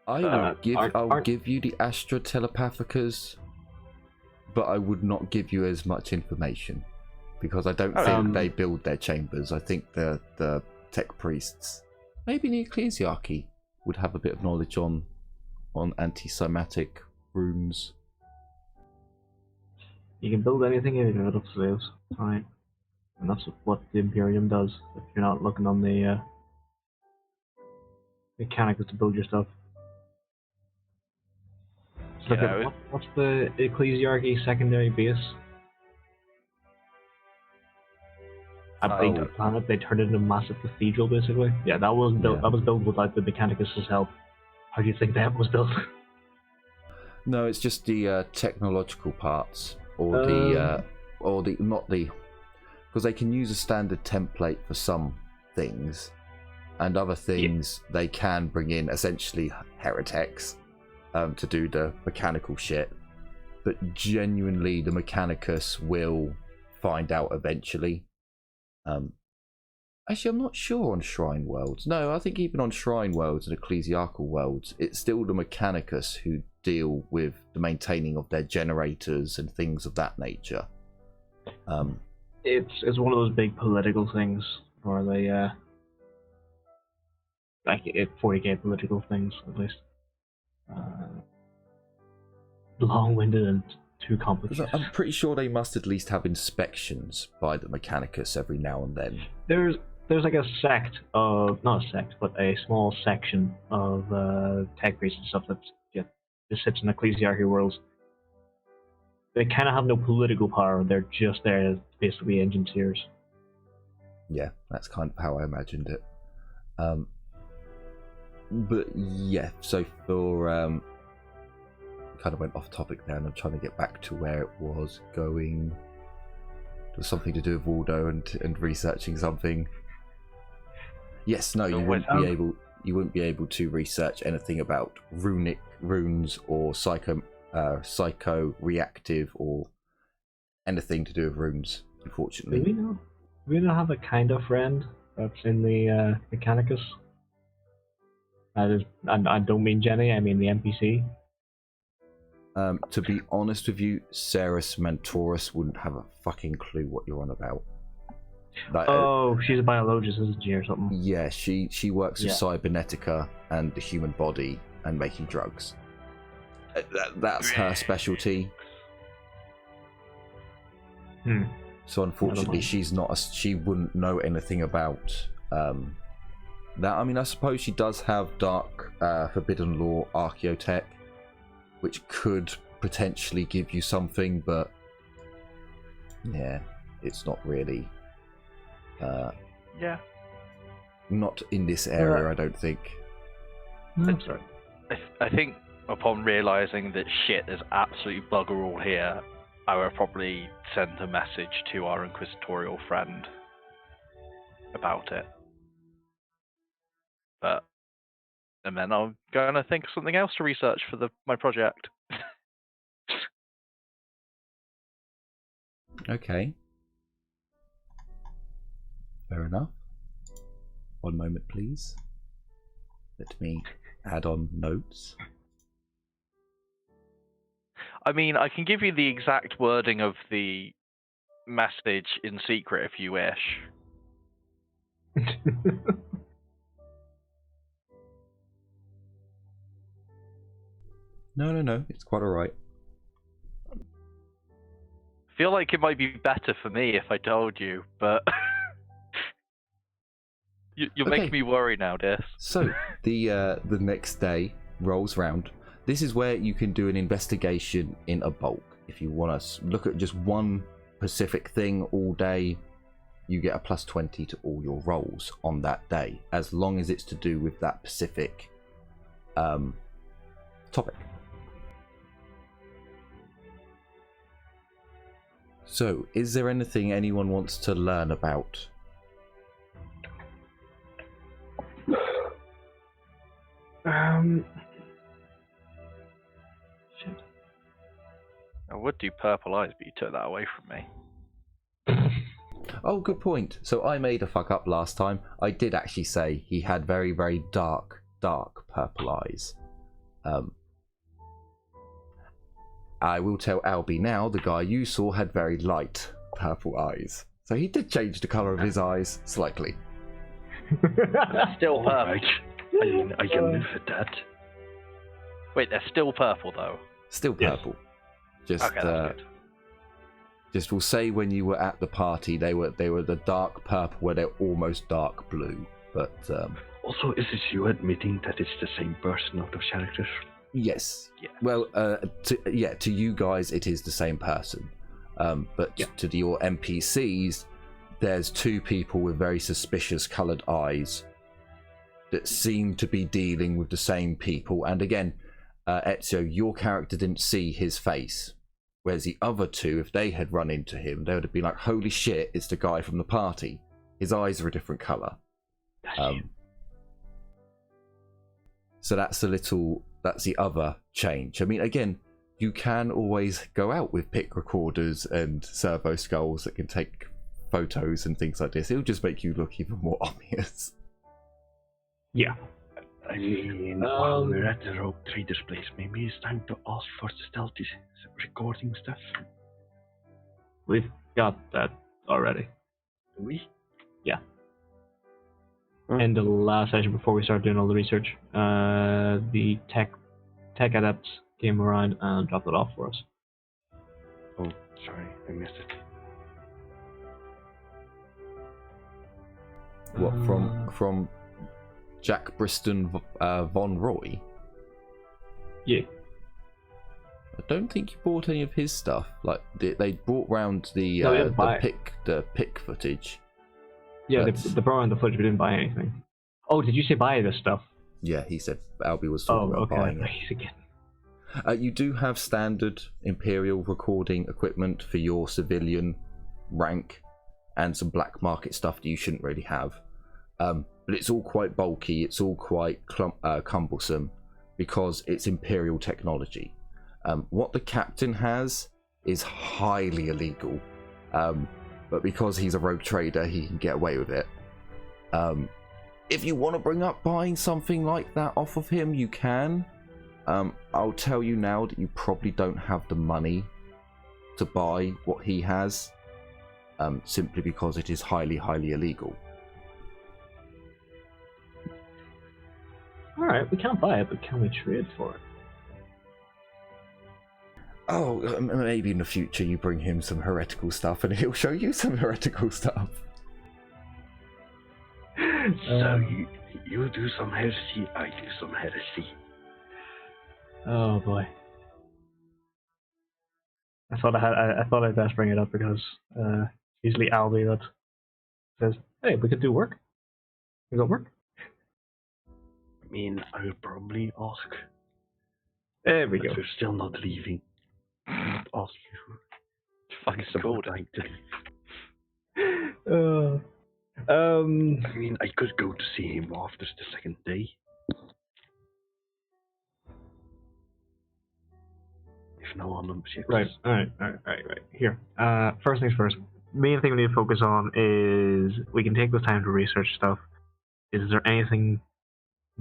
I'll give you the Astrotelepathica's, but I would not give you as much information, because I don't think they build their chambers. I think the tech priests, maybe the Ecclesiarchy, would have a bit of knowledge on on anti-Semitic runes. You can build anything if you have enough slaves. Fine. And that's what the Imperium does. If you're not looking on the mechanics to build your stuff. So look Yeah, at what's the Ecclesiarchy secondary base? A big planet. They turned it into a massive cathedral, basically. Yeah, that was built. Yeah. That was built without the Mechanicus' help. How do you think that was built? No, it's just the technological parts, or not the, because they can use a standard template for some things, and other things they can bring in essentially heretics to do the mechanical shit. But genuinely, the Mechanicus will find out eventually. Actually, I'm not sure on Shrine Worlds. No, I think even on Shrine Worlds and Ecclesiarchal Worlds, it's still the Mechanicus who deal with the maintaining of their generators and things of that nature. It's one of those big political things, or they like 40k political things at least. Long-winded and too complicated. I'm pretty sure they must at least have inspections by the Mechanicus every now and then. There's like a sect of, not a sect, but a small section of tech priests and stuff that just sits in Ecclesiarchy worlds. They kind of have no political power. They're just there to basically be engineers. Yeah, that's kind of how I imagined it. But yeah, so for kind of went off topic there, and I'm trying to get back to where it was going. There was something to do with Waldo and researching something. Yes, no, you wouldn't be able to research anything about runic runes or psycho reactive or anything to do with runes, unfortunately. Do we not have a kind of friend that's in the Mechanicus? I don't mean Jenny, I mean the NPC. To be honest with you, Ceres Mentorus wouldn't have a fucking clue what you're on about. Like, she's a biologist, isn't she, or something? Yeah, she works with cybernetica and the human body and making drugs. That's her specialty. So unfortunately, she wouldn't know anything about that. I mean, I suppose she does have dark forbidden law archaeotech, which could potentially give you something, but yeah, it's not really. Not in this area, I don't think. I'm sorry. I think upon realizing that shit is absolutely bugger all here, I will probably send a message to our Inquisitorial friend about it. And then I'm going to think of something else to research for my project. Okay. Fair enough. One moment, please. Let me add on notes. I mean, I can give you the exact wording of the message in secret if you wish. No, it's quite alright. I feel like it might be better for me if I told you, but you're making me worry now, Dis. So the next day rolls round. This is where you can do an investigation in a bulk. If you want to look at just one specific thing all day, you get a plus 20 to all your rolls on that day, as long as it's to do with that specific topic. So, is there anything anyone wants to learn about? Shit. I would do purple eyes, but you took that away from me. Oh, good point. So I made a fuck up last time. I did actually say he had very, very dark purple eyes. I will tell Albie now, the guy you saw had very light purple eyes. So he did change the colour of his eyes slightly. Still purple. I mean, I can live with that. Wait, they're still purple though. Still Yes. purple. Just Okay, that's good. just we'll say when you were at the party, they were the dark purple where they're almost dark blue. But Also, is this you admitting that it's the same person of those characters? yes. Yeah. Well, to you guys, it is the same person. But to your NPCs, there's two people with very suspicious coloured eyes that seem to be dealing with the same people. And again, Ezio, your character didn't see his face, whereas the other two, if they had run into him, they would have been like, "Holy shit, it's the guy from the party. His eyes are a different colour." So that's the other change. I mean, again, you can always go out with pic recorders and servo skulls that can take photos and things like this. It'll just make you look even more obvious. Yeah. I mean, while we're at the Rogue Trader's place, maybe it's time to ask for the stealthy recording stuff. We've got that already. Do we? Yeah. Hmm. In the last session before we started doing all the research, the tech adepts came around and dropped it off for us. Oh, sorry, I missed it. What, from Jack Briston Von Roy? Yeah. I don't think you bought any of his stuff. Like they brought round the No, we didn't buy it. the pic footage. Yeah, That's- they brought in the footage, we didn't buy anything. Oh, did you say buy this stuff? Yeah, he said Albie was talking about buying it. He's again. You do have standard Imperial recording equipment for your civilian rank and some black market stuff that you shouldn't really have. But it's all quite bulky, it's all quite cumbersome because it's Imperial technology. What the captain has is highly illegal, but because he's a rogue trader, he can get away with it. If you want to bring up buying something like that off of him, you can. I'll tell you now that you probably don't have the money to buy what he has, simply because it is highly, highly illegal. Alright, we can't buy it, but can we trade for it? Oh, maybe in the future you bring him some heretical stuff and he'll show you some heretical stuff. So you do some heresy, I do some heresy. Oh boy. I thought I'd best bring it up because usually Albie that says, "Hey, we could do work. We got work." I mean, I would probably ask. There we But go. we're still not leaving. Ask you. Fucking It's called about it. time to leave. I mean, I could go to see him after the second day. If no one objects. Right. Alright. Here. First things first. Main thing we need to focus on is we can take this time to research stuff. Is there anything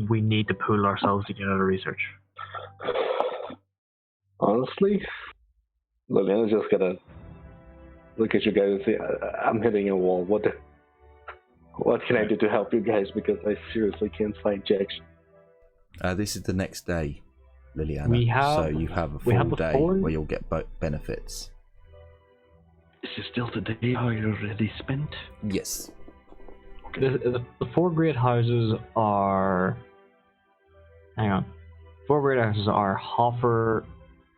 we need to pull ourselves to get out of research? Honestly, Liliana's just gonna look at you guys and say, "I'm hitting a wall. What can I do to help you guys? Because I seriously can't find Jackson." This is the next day, Liliana. We have- so you have a we have full the day four- where you'll get benefits. Is this still the day I already spent? Yes. The four great houses are. Hang on. Four great houses are Hoffer,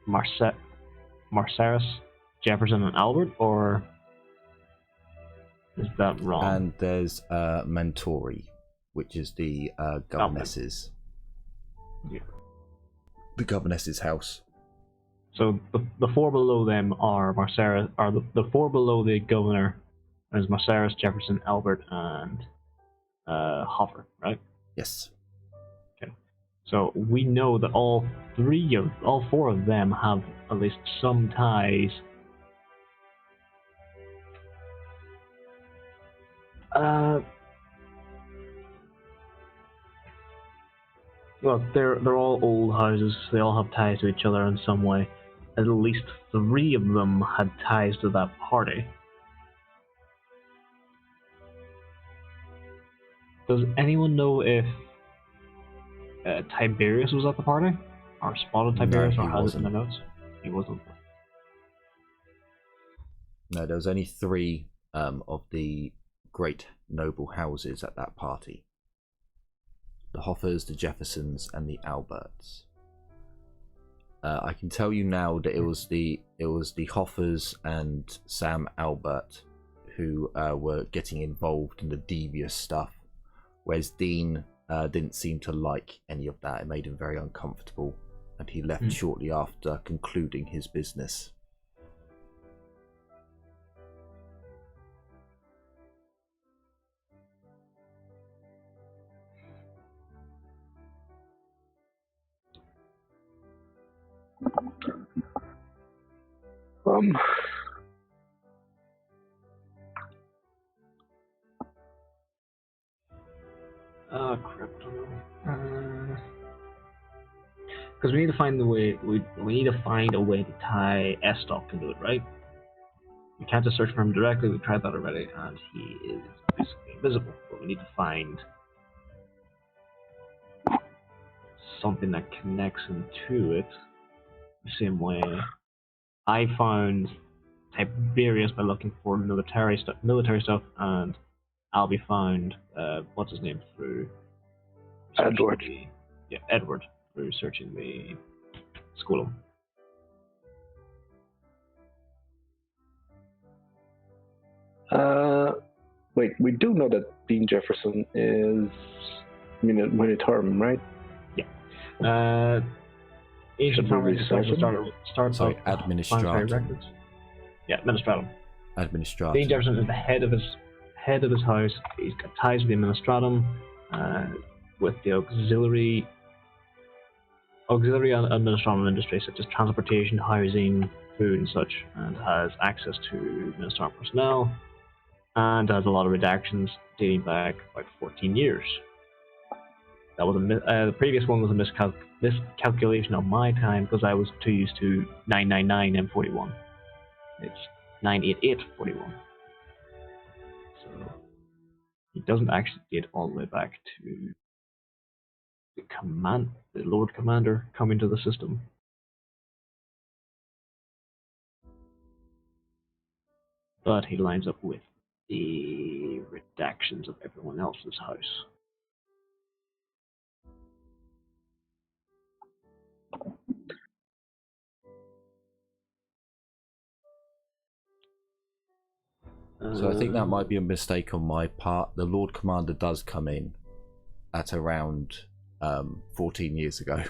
Marceris, Jefferson, and Albert, or is that wrong? And there's Mentori, which is the governess's. Yeah. The governess's house. So the four below them are Marceris, are the four below the governor is Marceris, Jefferson, Albert, and Hoffer, right? Yes. So we know that all four of them have at least some ties. Well, they're all old houses. They all have ties to each other in some way. At least three of them had ties to that party. Does anyone know if Tiberius was at the party? or spotted No, Tiberius, or he has it in the wasn't. notes? He wasn't. No, there was only 3 of the great noble houses at that party: the Hoffers, the Jeffersons, and the Alberts. I can tell you now that it was the Hoffers and Sam Albert who were getting involved in the devious stuff, whereas Dean didn't seem to like any of that. It made him very uncomfortable, and he left shortly after concluding his business. Crypto. Because we need to find the way. We need to find a way to tie S-Stock into it, right? We can't just search for him directly. We've tried that already, and he is basically invisible. But we need to find something that connects him to it. The same way I found Tiberius by looking for military stuff, and Albie found what's his name through Edward. Edward, through searching the school. Wait, we do know that Dean Jefferson is Minotaurm, right? Yeah. Ancient Should we Foundation research starts Sorry, up planetary Administratum. records. Yeah, Administratum. Dean Administratum. Jefferson is the head of his house. He's got ties with the Administratum, with the auxiliary Administratum industry, such as transportation, housing, food, and such, and has access to Administratum personnel, and has a lot of redactions dating back about 14 years. That was the previous one was a miscalculation of my time because I was too used to 999 M41. It's 98841. So it doesn't actually date all the way back to the Lord Commander coming to the system. But he lines up with the redactions of everyone else's house. So I think that might be a mistake on my part. The Lord Commander does come in at around 14 years ago.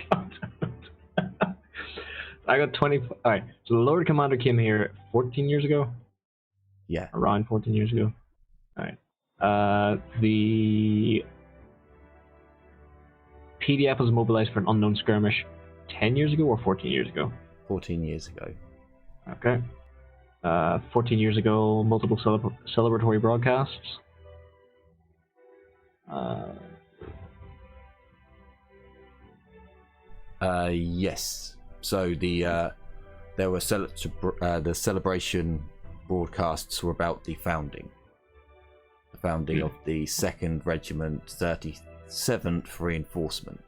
God. I got 20. Alright, so the Lord Commander came here 14 years ago? Yeah. Around 14 years ago. Alright. The PDF was mobilized for an unknown skirmish 10 years ago or 14 years ago? 14 years ago. Okay. 14 years ago, multiple celebratory broadcasts. Yes. So there were the celebration broadcasts were about the founding of the 2nd Regiment 37th Reinforcement.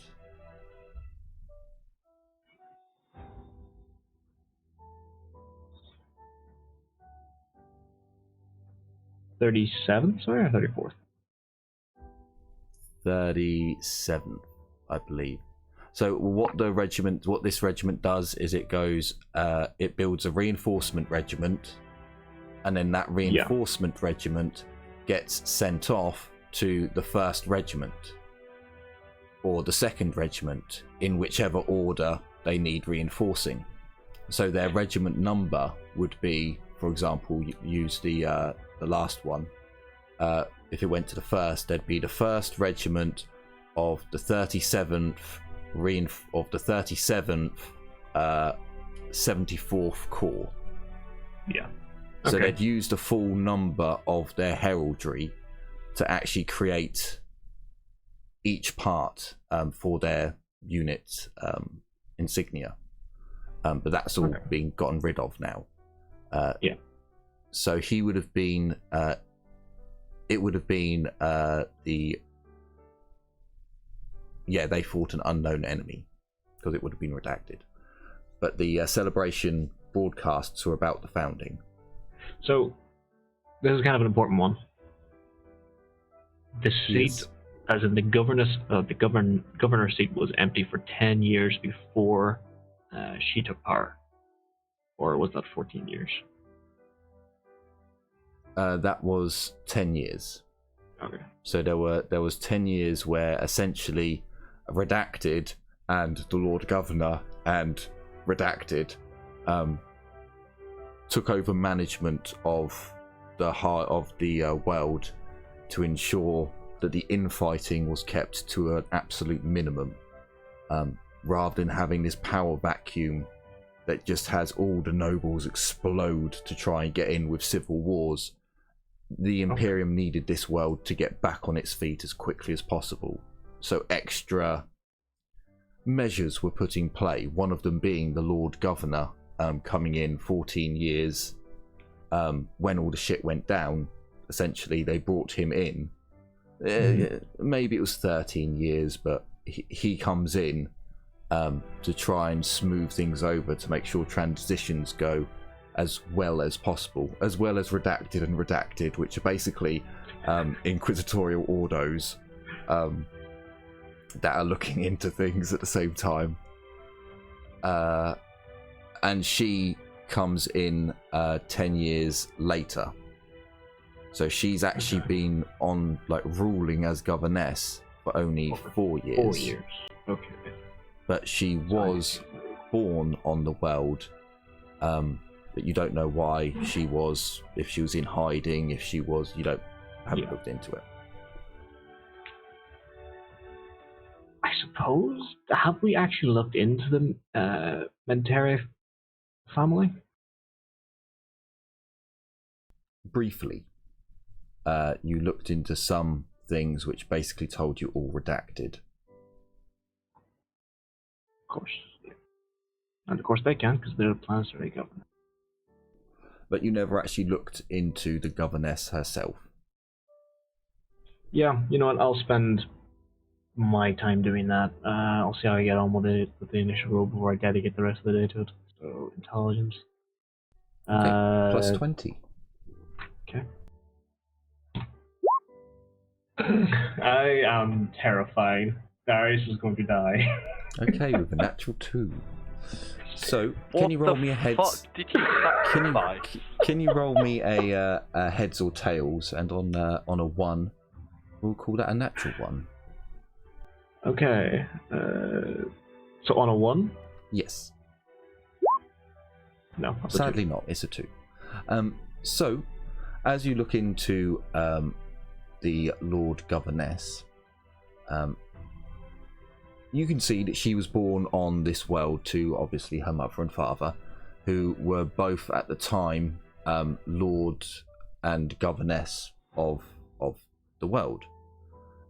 '37th, sorry, or 34th? 37th, I believe. So what this regiment does is it builds a reinforcement regiment, and then that reinforcement regiment gets sent off to the 1st Regiment or the 2nd Regiment in whichever order they need reinforcing. So their regiment number would be, for example, use the last one. If it went to the 1st, there'd be the 1st Regiment of the 37th of the 37th 74th Corps. Yeah. So Okay. they'd use the full number of their heraldry to actually create each part for their unit insignia. But that's all being gotten rid of now. Yeah. So he would have been. It would have been the they fought an unknown enemy because it would have been redacted. But the celebration broadcasts were about the founding. So, this is kind of an important one. The seat, Yes. as in the governor seat, was empty for 10 years before she took power. Or was that 14 years? That was 10 years. Okay. So there was 10 years where essentially redacted and the Lord Governor and redacted took over management of the heart of the world to ensure that the infighting was kept to an absolute minimum, rather than having this power vacuum that just has all the nobles explode to try and get in with civil wars. The Imperium needed this world to get back on its feet as quickly as possible. So extra measures were put in play, one of them being the Lord Governor coming in 14 years when all the shit went down. Essentially, they brought him in. Maybe it was 13 years, but he comes in to try and smooth things over to make sure transitions go as well as possible, as well as redacted and redacted, which are basically inquisitorial ordos that are looking into things at the same time. And she comes in 10 years later. So she's actually been on, like, ruling as governess for only 4 years. 4 years. Okay. But she was born on the world. But you don't know why she was, if she was in hiding, if she was, you haven't looked into it. I suppose, have we actually looked into the Menteri family? Briefly, you looked into some things which basically told you all redacted. Of course. Yeah. And of course they can, because they're the planetary governor. But you never actually looked into the governess herself. Yeah, you know what, I'll spend my time doing that. I'll see how I get on with the initial role before I dedicate the rest of the day to it. So, intelligence. Okay, plus 20. Okay. I am terrified. Darius is going to die. Okay, with a natural 2. So, can you roll me a heads? Fuck did you sacrifice? Can you roll me a heads or tails? And on a 1, we'll call that a natural 1. Okay. So on a 1? Yes. No. Sadly not. It's a 2. So, as you look into the Lord Governess, you can see that she was born on this world to, obviously, her mother and father, who were both at the time Lord and Governess of the world.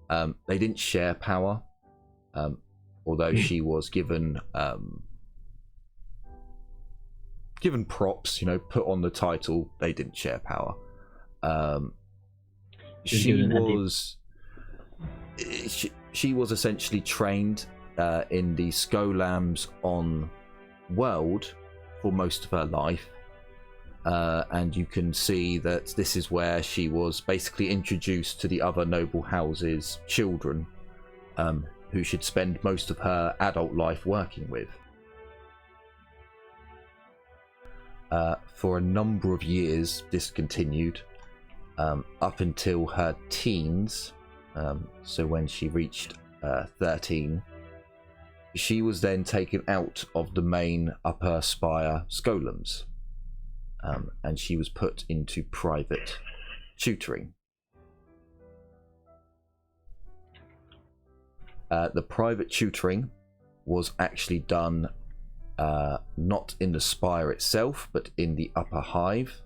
They didn't share power, although she was given props, put on the title. They didn't share power. She was essentially trained in the Skolams on world for most of her life, and you can see that this is where she was basically introduced to the other noble houses' children, who should spend most of her adult life working with. For a number of years this continued, up until her teens. So when she reached 13, she was then taken out of the main upper spire Skolams, and she was put into private tutoring. The private tutoring was actually done not in the spire itself, but in the upper hive,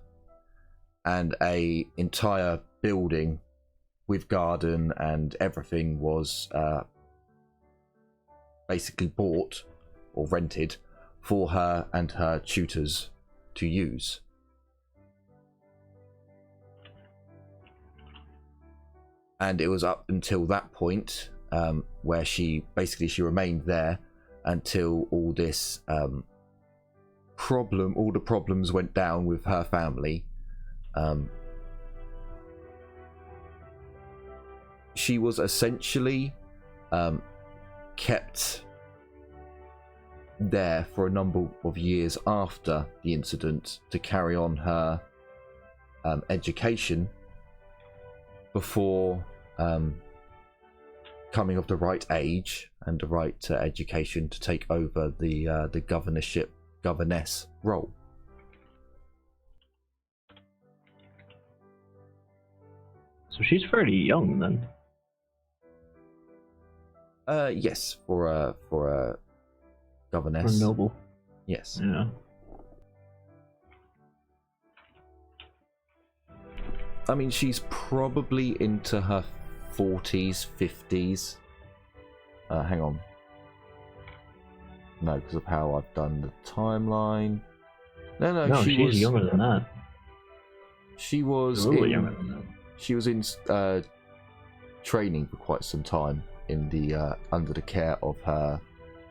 and a entire building with garden and everything was basically bought or rented for her and her tutors to use. And it was up until that point where she remained there until all this all the problems went down with her family. She was essentially kept there for a number of years after the incident to carry on her education before coming of the right age and the right education to take over the governess role. So she's fairly young then. Yes, for a governess. Or noble. Yes. Yeah. I mean, she's probably into her 40s, 50s. Hang on. No, because of how I've done the timeline. No, she's younger than that. She was A little younger than that. She was in training for quite some time in the under the care of her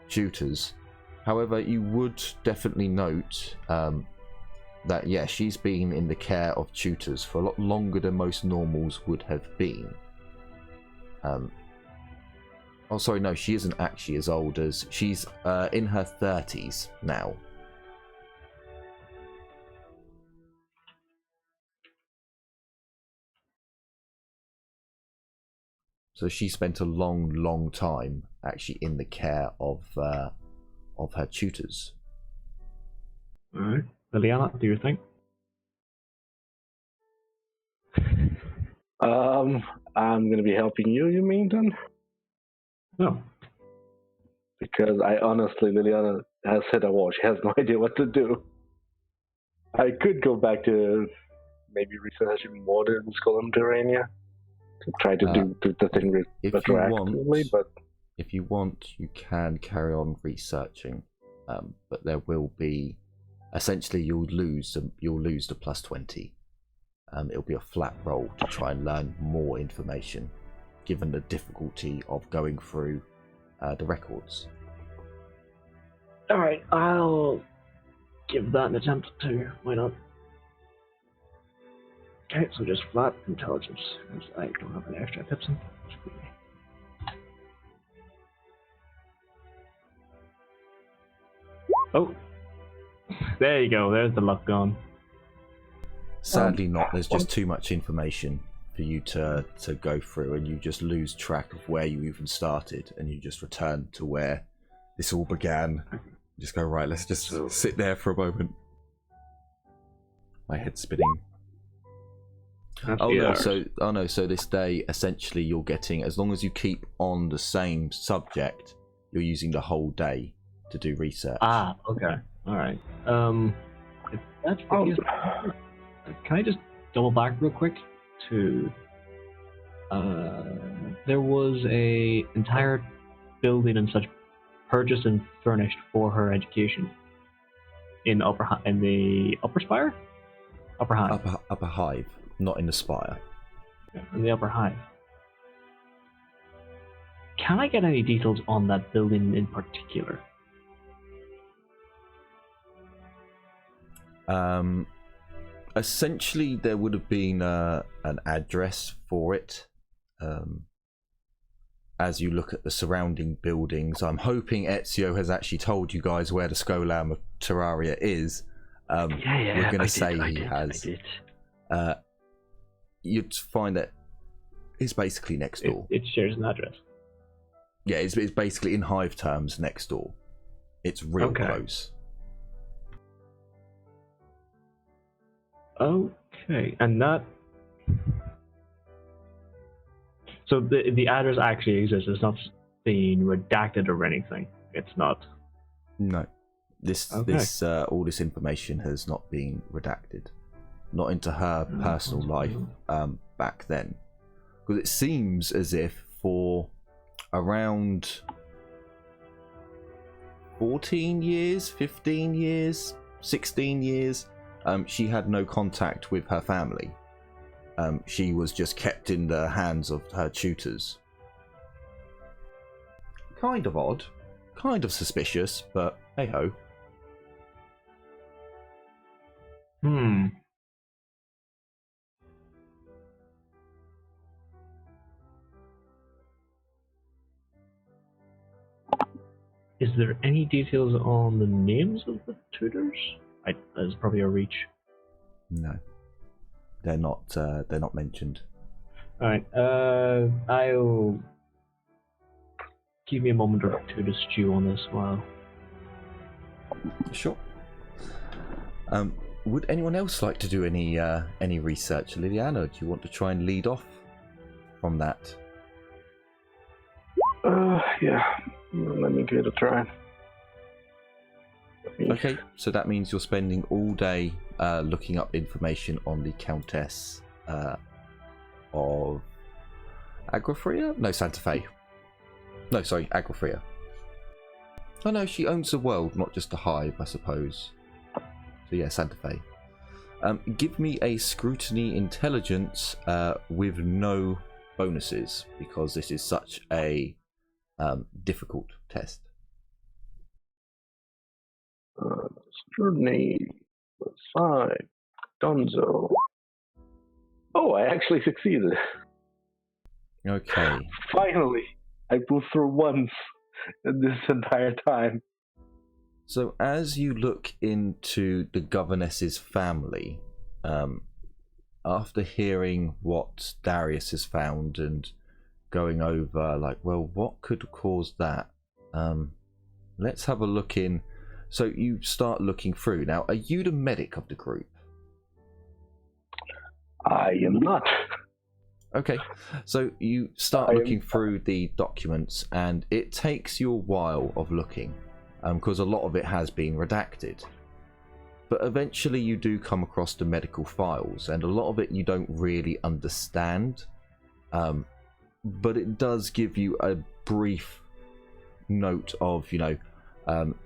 tutors. However, you would definitely note that she's been in the care of tutors for a lot longer than most normals would have been. Oh, sorry, no, she isn't actually as old as she's in her 30s now. So she spent a long time actually in the care of her tutors. All right, Liliana, do you think? I'm gonna be helping you. You mean then? No. Because I honestly, Liliana has hit a wall. She has no idea what to do. I could go back to maybe researching more than Scolumterania to try to do the thing retroactively, but if you want, you can carry on researching, but there will be essentially you'll lose the plus 20. It'll be a flat roll to try and learn more information, given the difficulty of going through the records. All right, I'll give that an attempt too. Why not? Okay, so just flat intelligence, because I don't have any extra tips in. Oh, there you go. There's the luck gone. Sadly not. There's just too much information for you to go through, and you just lose track of where you even started, and you just return to where this all began. Just go, right, let's just sit there for a moment. My head's spinning. So this day, essentially, you're getting, as long as you keep on the same subject, you're using the whole day to do research. Ah, okay. All right. If that's the case, can I just double back real quick to there was a entire building and such purchased and furnished for her education in the upper spire, upper hive, upper hive, not in the spire. Yeah, in the upper hive. Can I get any details on that building in particular? Essentially, there would have been an address for it. As you look at the surrounding buildings, I'm hoping Ezio has actually told you guys where the Scholam of Terraria is. We're going to say he has. You'd find that it's basically next door. It shares an address. Yeah, it's basically in hive terms next door. It's real close. Okay, and that. So the address actually exists. It's not being redacted or anything. It's not. No, this all this information has not been redacted, not into her personal life back then, because it seems as if for around 14 years, 15 years, 16 years, she had no contact with her family. She was just kept in the hands of her tutors. kind of odd, kind of suspicious, but hey ho. Is there any details on the names of the tutors? That's probably a reach. No, they're not. They're not mentioned. All right. I'll give me a moment or two to stew on this while. Sure. Would anyone else like to do any research, Liliana? Do you want to try and lead off from that? Yeah. Let me give it a try. Okay, so that means you're spending all day looking up information on the Countess of Agrafria? No, Santa Fe. No, sorry, Agrafria. Oh no, she owns the world, not just a hive, I suppose. So yeah, Santa Fe. Give me a scrutiny intelligence with no bonuses, because this is such a difficult test. Scrutiny was 5. Dunzo. Oh, I actually succeeded. Okay. Finally, I moved through once in this entire time. So as you look into the governess's family, after hearing what Darius has found and going over, like, well, what could cause that? Let's have a look in. So you start looking through. Now, are you the medic of the group? I am not. Okay, so you start looking through the documents, and it takes you a while of looking, because a lot of it has been redacted. But eventually you do come across the medical files, and a lot of it you don't really understand. But it does give you a brief note of,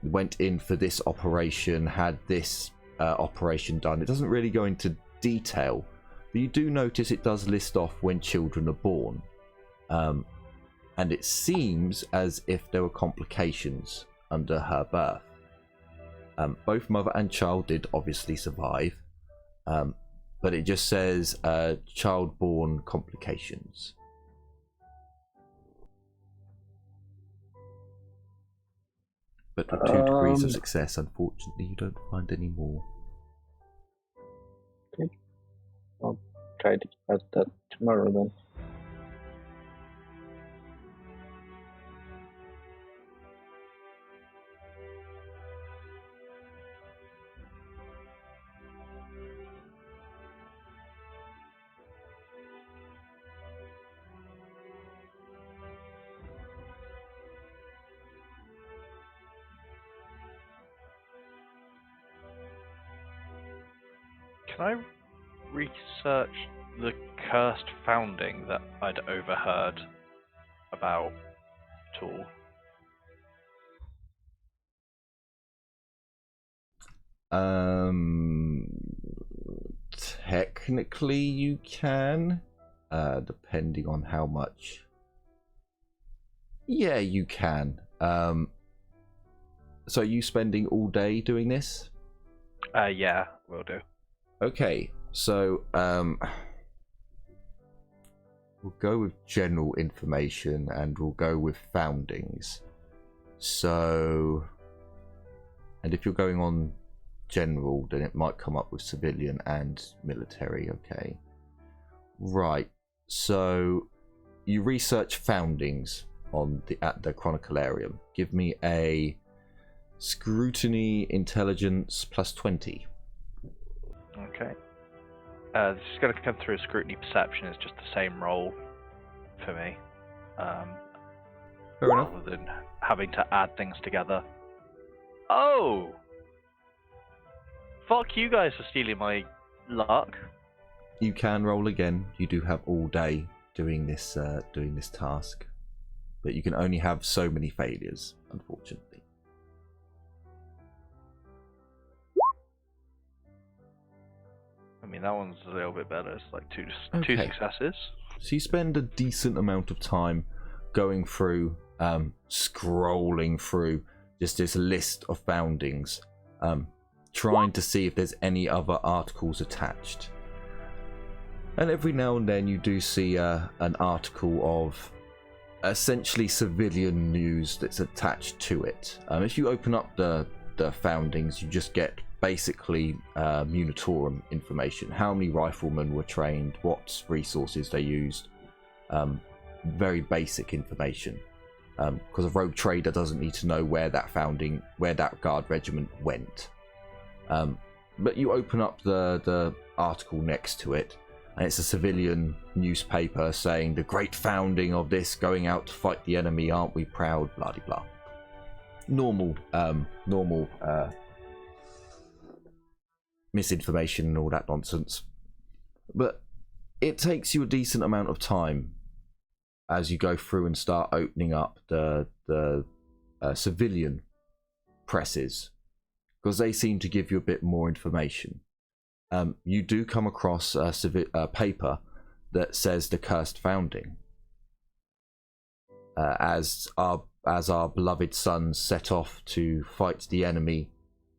went in for this operation, had this operation done. It doesn't really go into detail, but you do notice it does list off when children are born. And it seems as if there were complications under her birth. Both mother and child did obviously survive, but it just says child-born complications. But with 2 degrees of success, unfortunately, you don't find any more. Okay. I'll try to get that tomorrow then. Can I research the cursed founding that I'd overheard about at all? Technically you can, depending on how much. Yeah, you can. So are you spending all day doing this? Yeah, will do. Okay, so we'll go with general information and we'll go with foundings. So, and if you're going on general, then it might come up with civilian and military. Okay, right. So you research foundings on at the Chronicalarium. Give me a scrutiny intelligence plus 20. Okay. This is going to come through a scrutiny perception. It's just the same roll for me. Fair enough. Rather than having to add things together. Oh! Fuck you guys for stealing my luck. You can roll again. You do have all day doing this task, but you can only have so many failures, unfortunately. I mean, that one's a little bit better. It's like two Okay. successes. So you spend a decent amount of time going through scrolling through just this list of foundings, trying to see if there's any other articles attached. And every now and then you do see an article of essentially civilian news that's attached to it. If you open up the foundings, you just get basically Munitorum information. How many riflemen were trained, what resources they used, very basic information. Because a rogue trader doesn't need to know where that guard regiment went. But you open up the article next to it, and it's a civilian newspaper saying the great founding of this, going out to fight the enemy, aren't we proud, blah de blah. Normal misinformation and all that nonsense. But it takes you a decent amount of time as you go through and start opening up the civilian presses, because they seem to give you a bit more information. You do come across a paper that says the cursed founding. As our beloved sons set off to fight the enemy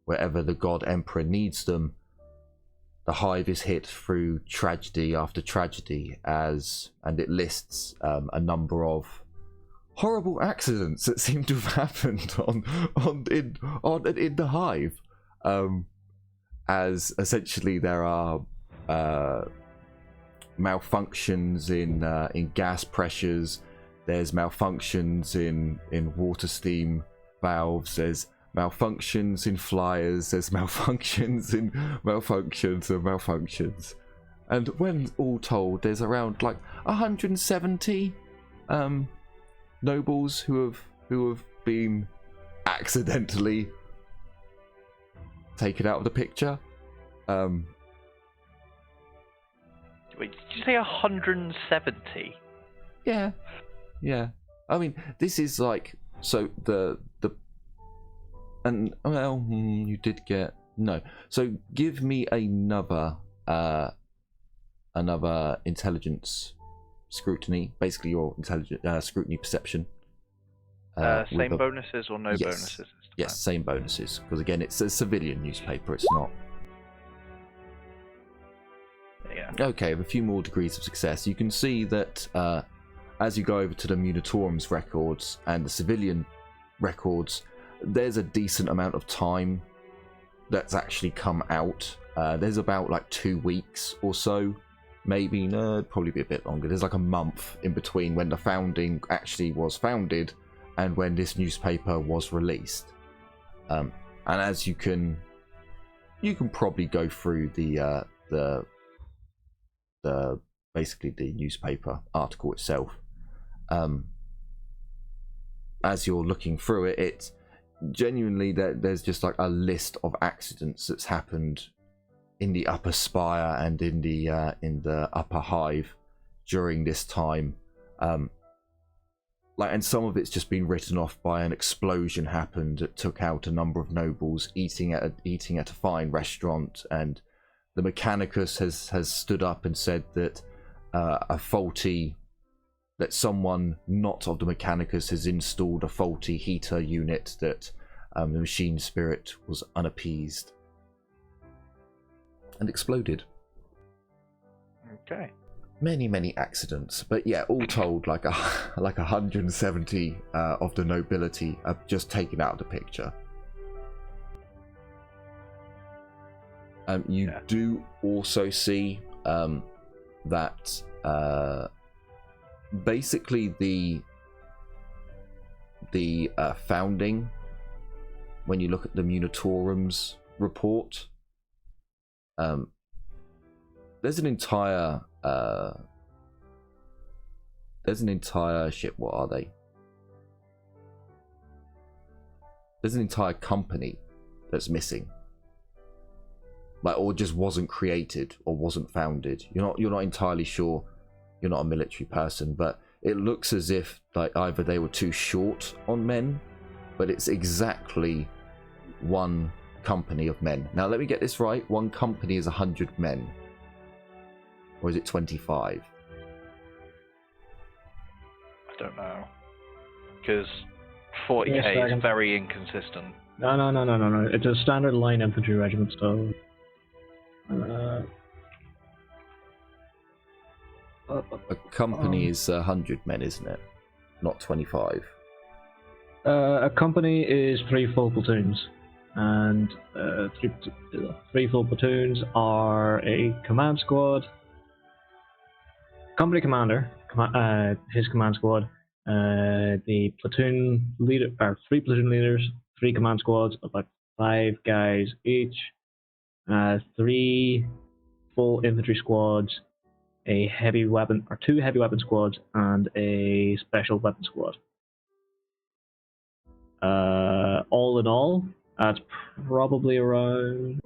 wherever the god emperor needs them, the hive is hit through tragedy after tragedy, and it lists a number of horrible accidents that seem to have happened in the hive. As essentially there are malfunctions in gas pressures, there's malfunctions in water steam valves, there's malfunctions in flyers, there's malfunctions in malfunctions. And when all told, there's around like 170 nobles who have been accidentally taken out of the picture. Wait, did you say 170? Yeah. I mean, this is like, so you did get no. So give me another intelligence scrutiny, basically your intelligence scrutiny perception. Same bonuses or no yes. bonuses? This time? Yes, same bonuses, because again, it's a civilian newspaper. It's not. Yeah. Okay, with a few more degrees of success, you can see that as you go over to the Munitorum's records and the civilian records, there's a decent amount of time that's actually come out. There's about like 2 weeks or so, maybe, no, probably be a bit longer. There's like a month in between when the founding actually was founded and when this newspaper was released. And as you can probably go through the basically the newspaper article itself. As you're looking through it, it's genuinely there's just like a list of accidents that's happened in the upper spire and in the upper hive during this time. And some of it's just been written off by an explosion happened that took out a number of nobles eating at a fine restaurant, and the Mechanicus has stood up and said that that someone not of the Mechanicus has installed a faulty heater unit, that the machine spirit was unappeased and exploded. Okay. Many accidents, but yeah, all told, like 170 of the nobility are just taken out of the picture. You do also see that basically the founding, when you look at the Munitorum's report, there's an entire shit, what are they? There's an entire company that's missing. Or just wasn't created or wasn't founded. You're not entirely sure. You're not a military person, but it looks as if like either they were too short on men, but it's exactly one company of men. Now let me get this right. One company is 100 men. Or is it 25? I don't know. Because 40k Yes, is Dragon. very inconsistent. No. It's a standard line infantry regiment, so. A company is 100 men, isn't it? Not 25. A company is 3 full platoons, and three full platoons are a command squad, company commander, his command squad, the platoon leader, or 3 platoon leaders, 3 command squads, about 5 guys each, 3 full infantry squads, a heavy weapon, or 2 heavy weapon squads, and a special weapon squad. All in all, that's probably around.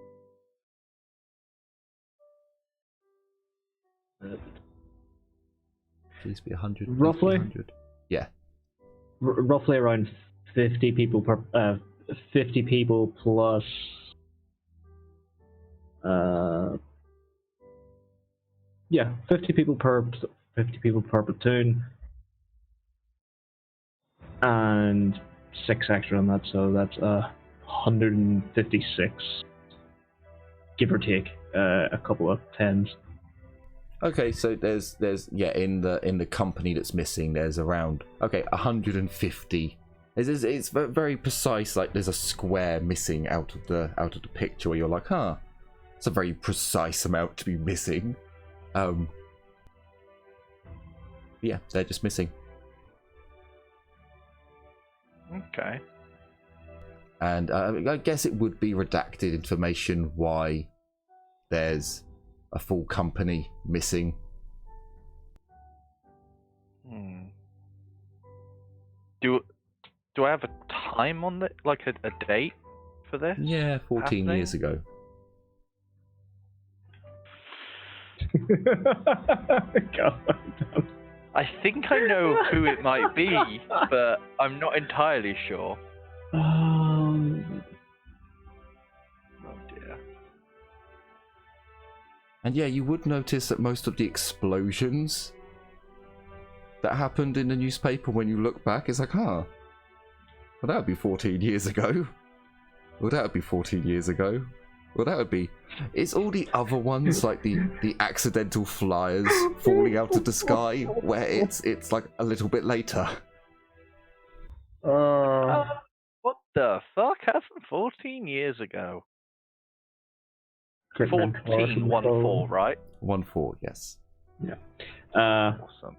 Please be 100. Roughly? 100. Yeah. Roughly around 50 people per 50 people plus yeah, 50 people per platoon, and 6 extra on that, so that's 156, give or take a couple of tens. Okay, so there's in the company that's missing, there's around 150. It's very precise. Like there's a square missing out of the picture where you're like, it's a very precise amount to be missing. Yeah, they're just missing. Okay. And I guess it would be redacted information why there's a full company missing. Do I have a time on it, like a date for this? Yeah, 14 years ago. God. I think I know who it might be, but I'm not entirely sure. Oh dear. And yeah, you would notice that most of the explosions that happened in the newspaper, when you look back, it's like, well, that would be 14 years ago. Well, that would be 14 years ago. Well, that would be... It's all the other ones, like the accidental flyers falling out of the sky, where it's like a little bit later. What the fuck happened 14 years ago? 14, 1-4, right? 1-4, yes. Yeah. Awesome.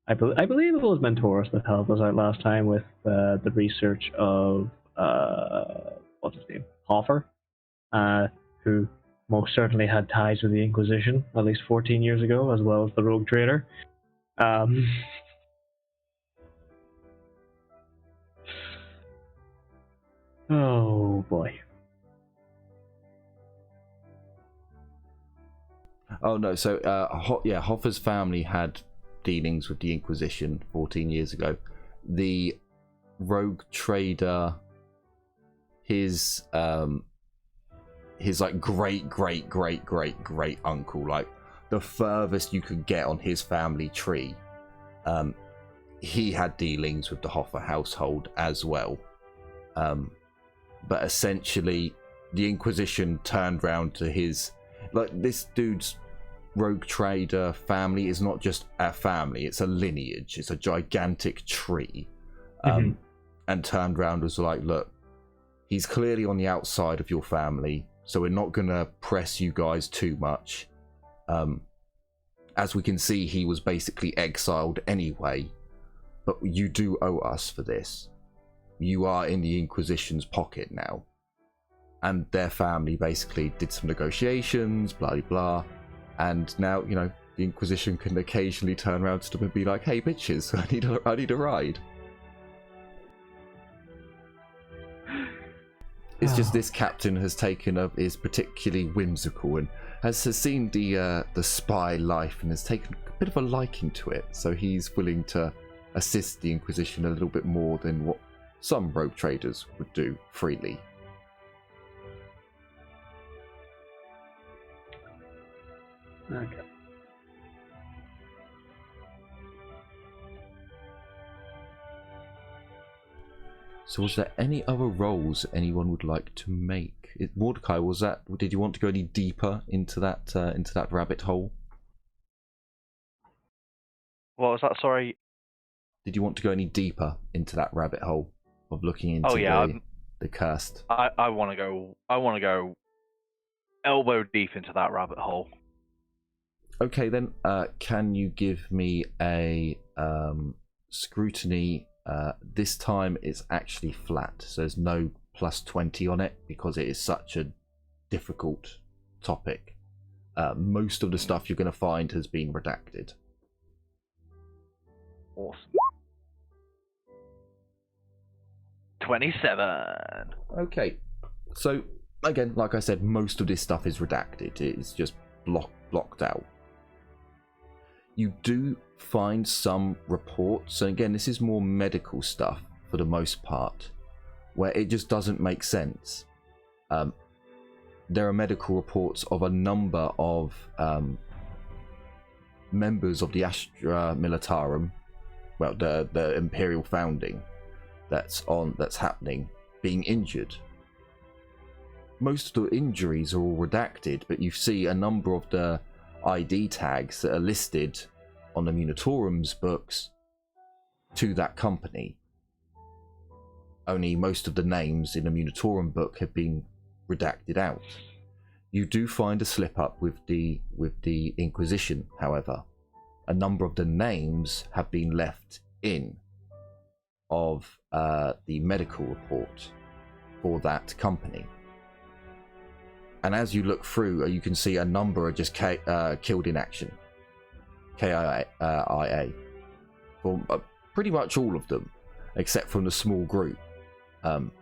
I believe it was Mentorus that helped us out last time with the research of what's his name, Hoffer, who most certainly had ties with the Inquisition at least 14 years ago, as well as the Rogue Trader. Oh boy. Oh no, so Hoffer's family had dealings with the Inquisition 14 years ago. The Rogue Trader, his like great uncle, like the furthest you could get on his family tree, he had dealings with the Hoffer household as well. But essentially the Inquisition turned round to his, like, this dude's Rogue Trader family is not just a family, it's a lineage, it's a gigantic tree. And turned round was like, look, he's clearly on the outside of your family, so we're not gonna press you guys too much. As we can see, he was basically exiled anyway, but you do owe us for this. You are in the Inquisition's pocket now. And their family basically did some negotiations, blah blah blah, and now, you know, the Inquisition can occasionally turn around to them and be like, hey bitches, I need a ride. It's just this captain has is particularly whimsical and has seen the spy life and has taken a bit of a liking to it, so he's willing to assist the Inquisition a little bit more than what some rogue traders would do freely. Okay. So was there any other roles anyone would like to make? Mordecai, did you want to go any deeper into that rabbit hole? What was that? Sorry. Did you want to go any deeper into that rabbit hole of looking into the cursed? I want to go elbow deep into that rabbit hole. Okay, then can you give me a scrutiny? This time it's actually flat, so there's no +20 on it because it is such a difficult topic. Most of the stuff you're going to find has been redacted. Awesome. 27. Okay, so again, like I said, most of this stuff is redacted. It's just blocked out. You do find some reports, and again, this is more medical stuff for the most part, where it just doesn't make sense. There are medical reports of a number of members of the Astra Militarum, well, the Imperial founding that's happening, being injured. Most of the injuries are all redacted, but you see a number of the ID tags that are listed on the Munitorum's books to that company. Only most of the names in the Munitorum book have been redacted out. You do find a slip up with the Inquisition, however. A number of the names have been left in of the medical report for that company. And as you look through, you can see a number are just killed in action. KIA. For pretty much all of them, except from the small group.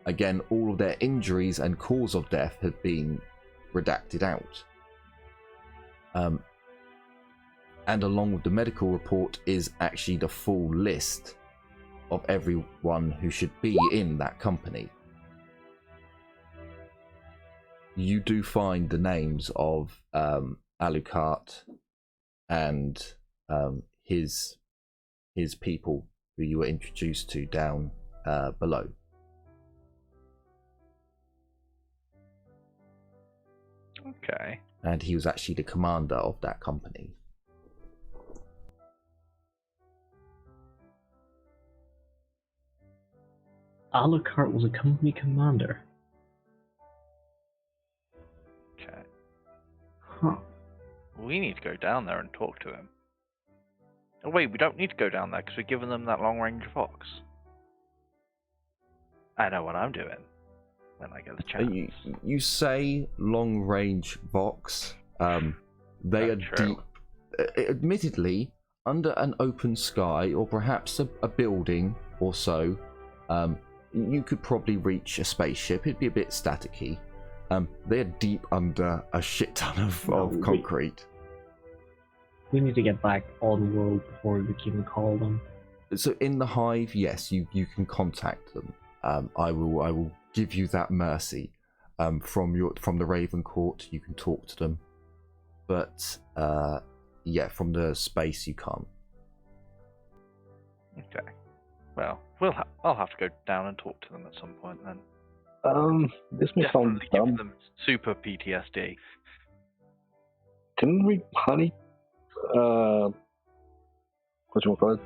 Again, all of their injuries and cause of death have been redacted out. And along with the medical report is actually the full list of everyone who should be in that company. You do find the names of Alucard and his people who you were introduced to down below. Okay. And he was actually the commander of that company. Alucard was a company commander. Okay. Huh. We need to go down there and talk to him. Oh wait, we don't need to go down there because we're giving them that long-range Vox. I know what I'm doing when I get the chance. You say long-range Vox. They That's are true. deep, admittedly, under an open sky or perhaps a building or so. You could probably reach a spaceship. It'd be a bit staticky. They're deep under a shit ton of concrete. We need to get back on world before we can call them. So in the hive, yes, you can contact them. I will give you that mercy. From the Raven Court, you can talk to them, but yeah, from the space you can't. Okay. Well, I'll have to go down and talk to them at some point then. This may sound Definitely give dumb. them super PTSD. Can we honey? Whatchamacallit?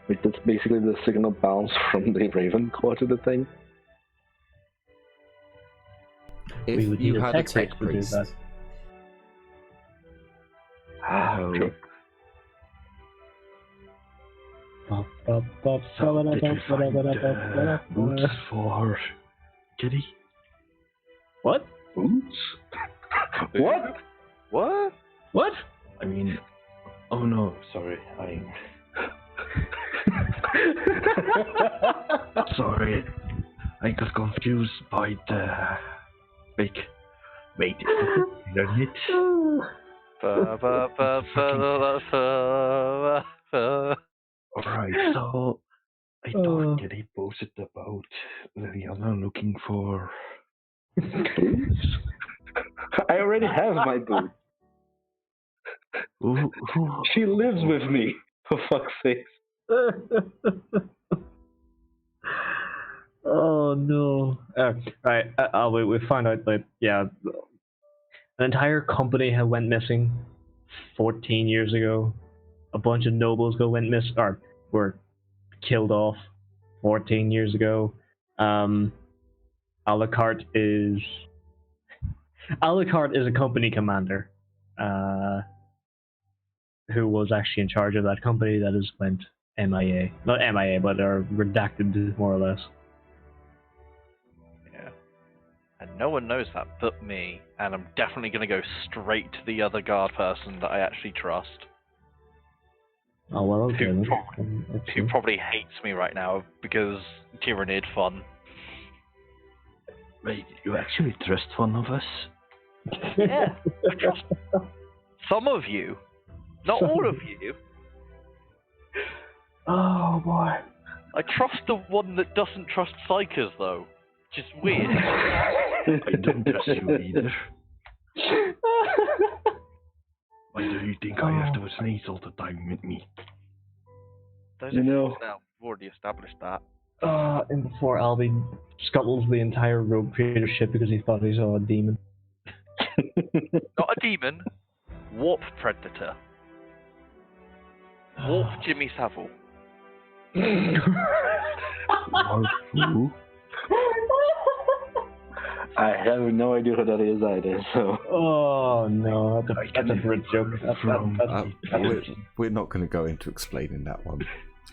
Like, that's basically the signal bounce from the Raven core to the thing. If We would you need a had a tech priest tech to do priest, that. How True. did you find boots for Kitty? What? Boots? What? What? What? I mean, oh no, sorry, sorry, I got confused by the wait, learn it. Alright, so I thought Kitty posted about Liliana looking for Boots? I already have my boots. who She lives with me, for fuck's sake. Oh no! Right, we found out that an entire company had went missing 14 years ago. A bunch of nobles went missing or were killed off 14 years ago. Alucard is a company commander, who was actually in charge of that company that has went MIA. Not MIA, but are redacted more or less. Yeah. And no one knows that but me, and I'm definitely going to go straight to the other guard person that I actually trust. Oh well, okay. Who probably hates me right now because Tyranid fun. Wait, you actually trust one of us? Yeah, I trust some of you, not all of you. Oh boy. I trust the one that doesn't trust psychers though, which is weird. I don't trust you either. Why do you think I have to sneeze all the time with me? Those You are know- things now. We've already established that. And before Albie scuttles the entire rogue trader ship because he thought he saw a demon. Not a demon, warp predator. Warp Jimmy Savile. Who? I have no idea who that is either, so. Oh no, that's a Brit joke. We're not going to go into explaining that one.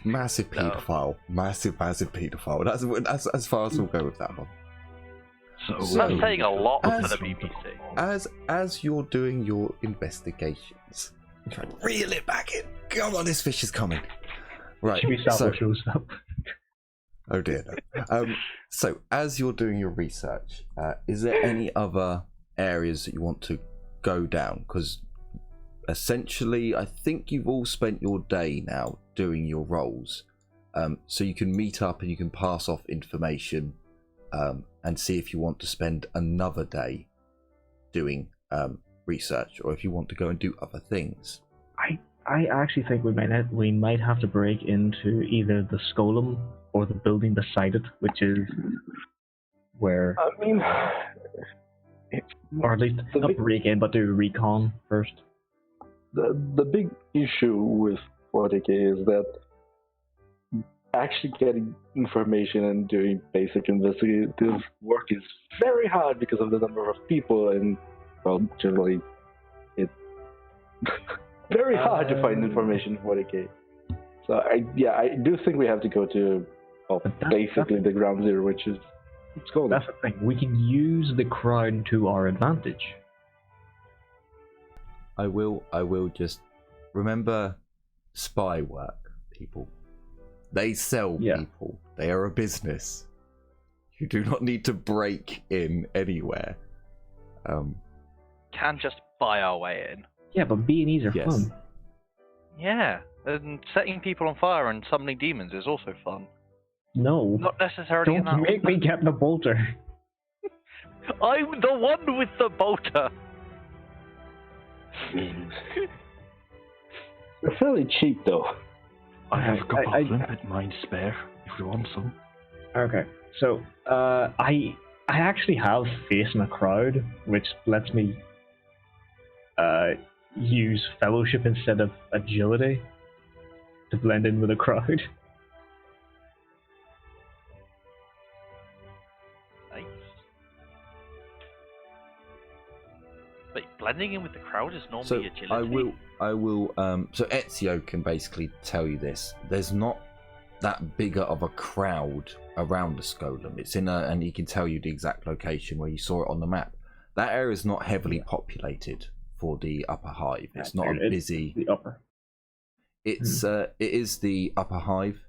Massive paedophile. Massive paedophile. That's as far as we'll go with that one. So, That's saying a lot for as- the BBC. As you're doing your investigations, try to reel it back in. Come on, this fish is coming. Right. Jimmy Savile shows up. Oh dear. No. So as you're doing your research, is there any other areas that you want to go down? Because essentially, I think you've all spent your day now doing your roles, so you can meet up and you can pass off information, and see if you want to spend another day doing research, or if you want to go and do other things. I actually think we might have to break into either the Skolum or the building beside it, which is where, I mean, or at least the not big- break in, but do recon first. the big issue with 40k is that actually getting information and doing basic investigative work is very hard because of the number of people and, well, generally, it's very hard to find information in 40k. So I do think we have to go to, well, But that's- basically the ground zero, which is Skull. That's the thing. We can use the crowd to our advantage. I will just remember spy work, people. They sell people. They are a business. You do not need to break in anywhere. Can just buy our way in. Yeah, but B&Es are Yes. fun. Yeah, and setting people on fire and summoning demons is also fun. No. Not necessarily in Don't that make me get the bolter. I'm the one with the bolter. They're fairly cheap, though. I have a couple I- of them at mine spare, if you want some. Okay, so I actually have face in a crowd, which lets me use fellowship instead of agility to blend in with a crowd. Nice. But blending in with the crowd is normally So agility. I will. So Ezio can basically tell you this. There's not that bigger of a crowd around the Skolum. It's in and he can tell you the exact location where you saw it on the map. That area is not heavily populated for the Upper Hive. It's not a busy. The upper. It is the Upper Hive,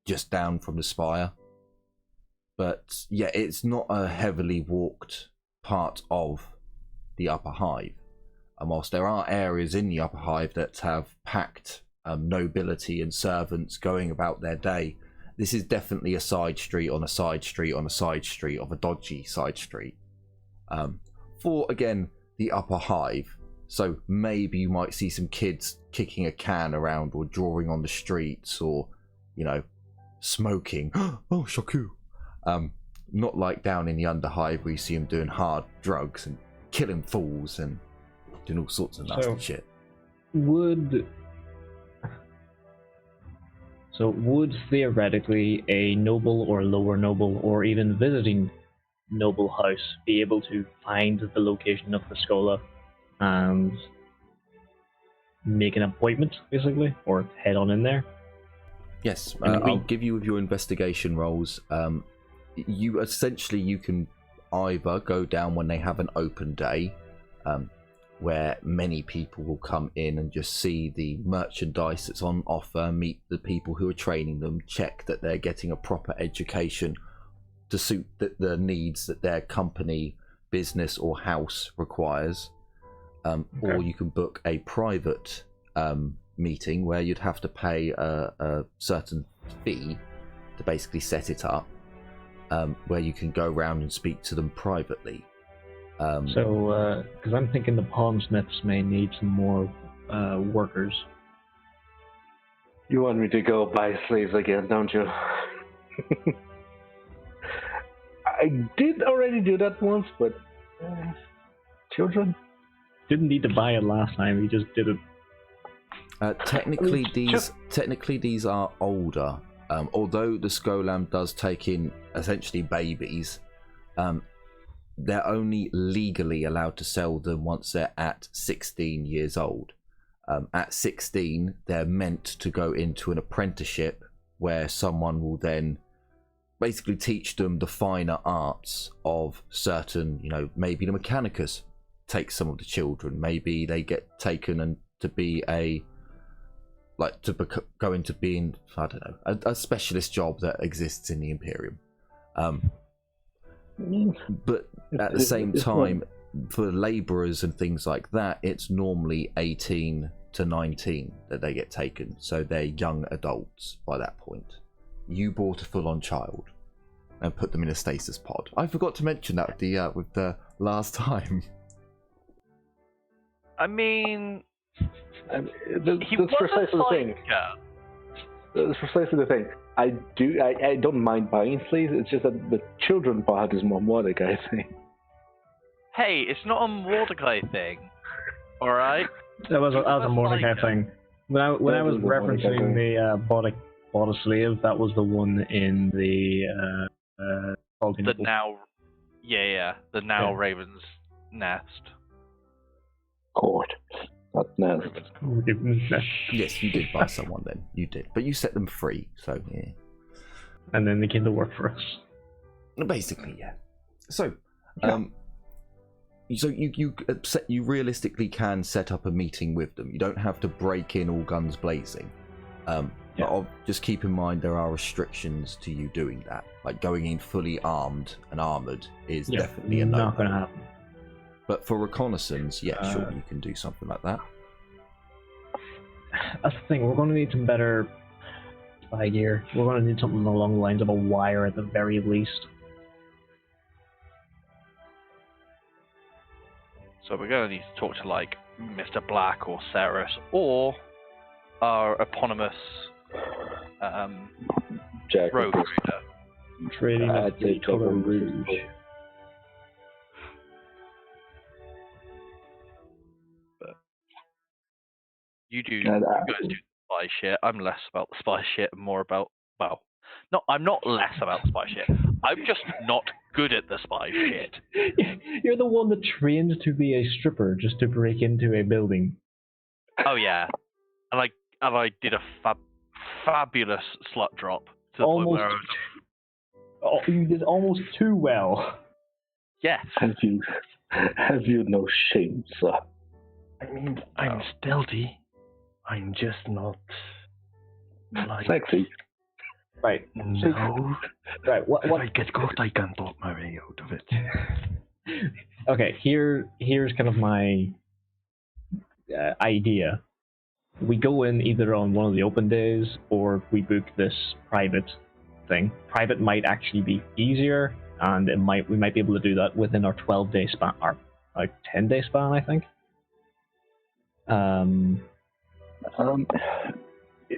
just down from the spire. But yeah, it's not a heavily walked part of the Upper Hive. And whilst there are areas in the Upper Hive that have packed nobility and servants going about their day, this is definitely a side street on a side street on a side street of a dodgy side street. For again, the Upper Hive. So maybe you might see some kids kicking a can around or drawing on the streets, or, you know, smoking. Oh, Shaku. Not like down in the Underhive where you see them doing hard drugs and killing fools and doing all sorts of nasty shit. Would theoretically a noble or lower noble or even visiting noble house be able to find the location of the Schola and make an appointment, basically, or head on in there? Yes, I'll give you with your investigation rolls. You can either go down when they have an open day, where many people will come in and just see the merchandise that's on offer, meet the people who are training them, check that they're getting a proper education to suit the needs that their company, business or house requires. Or you can book a private meeting where you'd have to pay a certain fee to basically set it up, where you can go around and speak to them privately. Because I'm thinking the pawn-smiths may need some more workers. You want me to go buy slaves again, don't you? I did already do that once, but children? Didn't need to buy it last time, he just did it. Technically, these are older. Although the Skolam does take in essentially babies, they're only legally allowed to sell them once they're at 16 years old. At 16, they're meant to go into an apprenticeship where someone will then basically teach them the finer arts of certain, maybe the Mechanicus takes some of the children, maybe they get taken and to be go into being, I don't know, a specialist job that exists in the Imperium. But at the same time, for labourers and things like that, it's normally 18 to 19 that they get taken, so they're young adults by that point. You bought a full-on child and put them in a stasis pod. I forgot to mention that with the last time. I mean, That's he was precisely the thing. That's precisely the thing. I don't mind buying slaves. It's just that the children part is more Mordecai thing. Hey, it's not a Mordecai thing. All right. That was a Mordecai thing. When I was referencing the bought a slave, that was the one in the the now Raven's Nest. Court. Not nest. Yes, you did buy someone then. You did. But you set them free, so yeah. And then they came to work for us. Basically, yeah. So, so you realistically can set up a meeting with them. You don't have to break in all guns blazing. But just keep in mind there are restrictions to you doing that. Like going in fully armed and armoured is definitely a no. Not going to happen. But for reconnaissance, sure, you can do something like that. That's the thing, we're going to need some better spy gear. We're going to need something along the lines of a wire at the very least. So we're going to need to talk to, like, Mr. Black or Ceres, or our eponymous road trader. Trading at the Color Rouge. You guys do the spy shit. I'm less about the spy shit and more about, I'm not less about the spy shit. I'm just not good at the spy shit. You're the one that trained to be a stripper just to break into a building. Oh yeah, and I did a fabulous slut drop to the point where I was... you did almost too well. Yes. Have you no shame, sir? I mean, I'm stealthy. I'm just not like sexy. Right. No. Right. What? If I get caught, I can talk my way out of it. Okay. Here's kind of my idea. We go in either on one of the open days, or we book this private thing. Private might actually be easier, and we might be able to do that within our 12-day span, or like 10-day span, I think.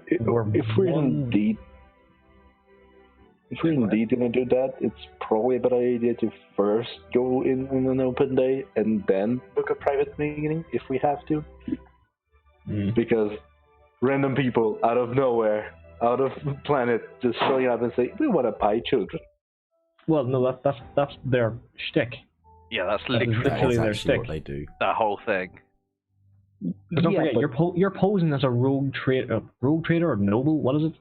If we're indeed If we're indeed gonna do that, it's probably a better idea to first go in on an open day and then book a private meeting if we have to. Because random people out of nowhere, out of the planet, just showing up and say, "We want to buy children." Well, no, that's their shtick. Yeah, that's That is literally literally their actually stick. what they do. that whole thing. But don't forget, you're posing as a rogue trader or noble. What is it?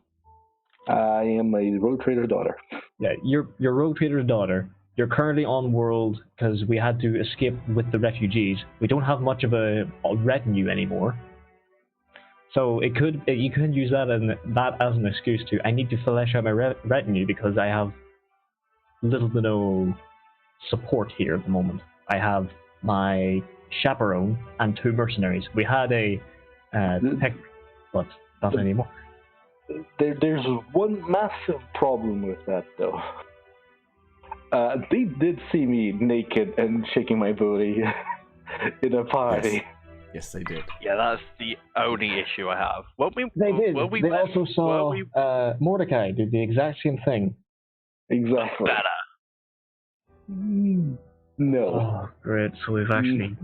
I am a road trader daughter. Yeah, you're rogue trader's daughter. You're currently on world because we had to escape with the refugees. We don't have much of a retinue anymore. So you could use that as an excuse to, I need to flesh out my retinue because I have little to no support here at the moment. I have my chaperone and 2 mercenaries. We had a tech, but not anymore. There's one massive problem with that, though. They did see me naked and shaking my booty in a party. Yes, they did. Yeah, that's the only issue I have. They did. They also saw Mordecai do the exact same thing. Exactly. Better. No. Oh, great. So we've actually...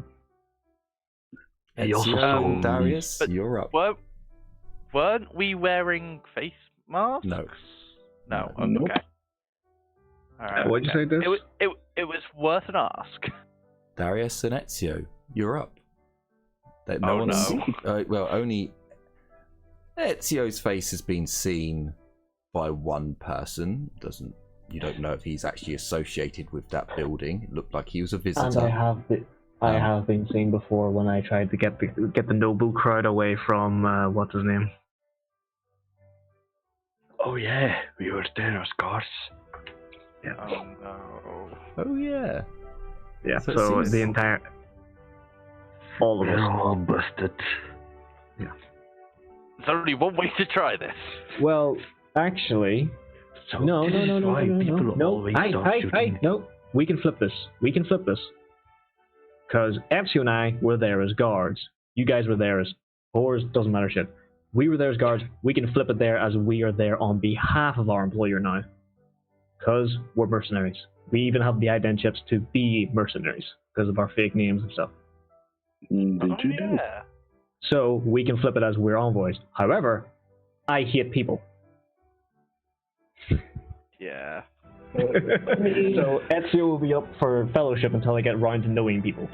He also Ezio, saw Darius, but you're up. Weren't we wearing face masks? No. No. Nope. Okay. All right. What'd you say, this? It was worth an ask. Darius and Ezio, you're up. That Oh, one's, no. well, only Ezio's face has been seen by one person. You don't know if he's actually associated with that building. It looked like he was a visitor. And I have been seen before when I tried to get the noble crowd away from what's his name. Oh yeah, we were there as guards. Yeah. Oh no. Oh yeah. Yeah. So So, it seems- the entire all of We're us. all busted. There's only one way to try this. Well, actually, So no. this is why people always stop shooting. No. We can flip this. Because Ezio and I were there as guards. You guys were there as whores. Doesn't matter shit. We were there as guards. We can flip it there as we are there on behalf of our employer now. Because we're mercenaries. We even have the identity to be mercenaries because of our fake names and stuff. Did you do? Yeah. So we can flip it as we're envoys. However, I hate people. Yeah. So Ezio will be up for fellowship until I get round to knowing people.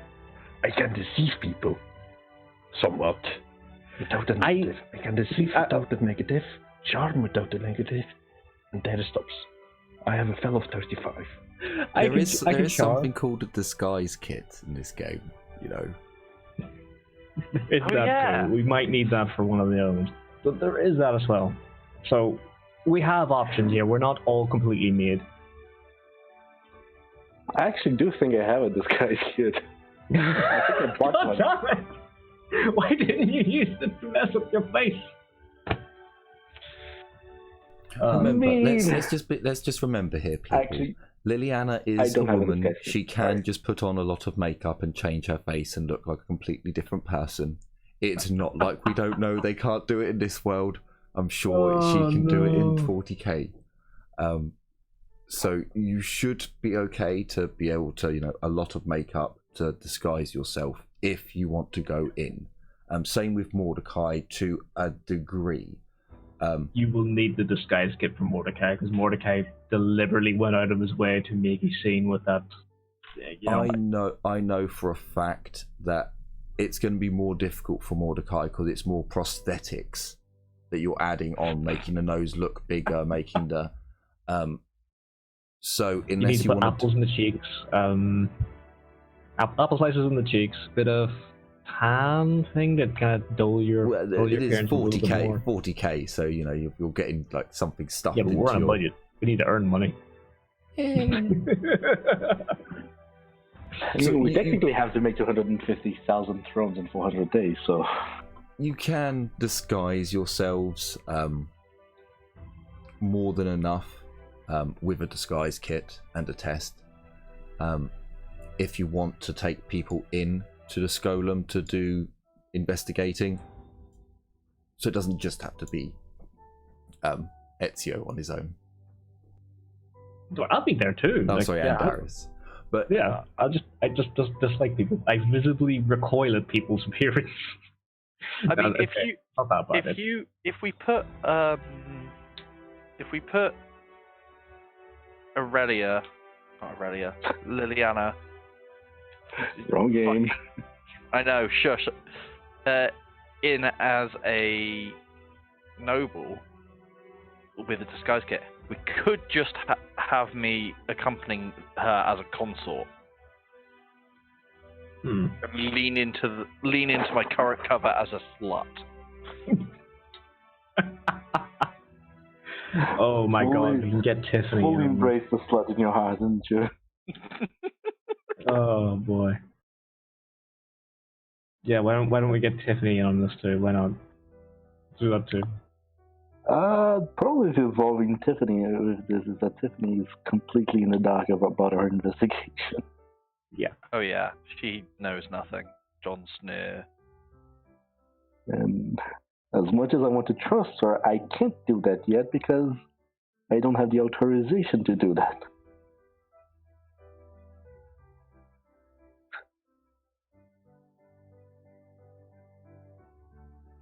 I can deceive people. Somewhat. Without the negative. I can deceive without the negative. Charm without the negative. And there it stops. I have a fellow of 35. There is something called a disguise kit in this game, you know. It's Oh, that yeah. cool. We might need that for one of the others. But there is that as well. So we have options here. We're not all completely made. I actually do think I have a disguise kit. I think I bought one. God damn it! Why didn't you use it to mess up your face? Remember, let's just remember here, people. Actually, Liliana I is a don't have a woman. disguise kit, She can sorry. just put on a lot of makeup and change her face and look like a completely different person. It's not like we don't know they can't do it in this world. I'm sure she can do it in 40k. So you should be okay to be able to, a lot of makeup to disguise yourself if you want to go in. Same with Mordecai to a degree. You will need the disguise kit from Mordecai because Mordecai deliberately went out of his way to make a scene with that. I know for a fact that it's going to be more difficult for Mordecai because it's more prosthetics that you're adding on, making the nose look bigger, making the so You need unless to you put want apples in the cheeks, apple slices in the cheeks, bit of tan thing that kind of dull your. well, dull your it is appearance a little bit 40k, more. 40k, so you're getting like something stuffed Yeah, but into we're on a your. budget. We need to earn money. I mean, we technically have to make 250,000 thrones in 400 days, so... You can disguise yourselves more than enough with a disguise kit and a test. If you want to take people in to the Skolum to do investigating, so it doesn't just have to be Ezio on his own. I'll be there too. Oh, Like, sorry, yeah, and Darius. But yeah, I just dislike people. I visibly recoil at people's appearance. I mean, Okay, not that bad. if we put Aurelia, not Aurelia, Liliana. Wrong game. I know, shush. In as a noble with a disguise kit, we could just have me accompanying her as a consort. And lean into my current cover as a slut. Oh my god, we can get Tiffany. Fully embrace the slut in your heart, didn't you? Oh boy. Yeah, why don't we get Tiffany on this too? Why not? Let's do that too. Probably involving Tiffany. This is that Tiffany is completely in the dark about her investigation. Yeah. Oh yeah, she knows nothing. John Sneer. And as much as I want to trust her, I can't do that yet because I don't have the authorization to do that.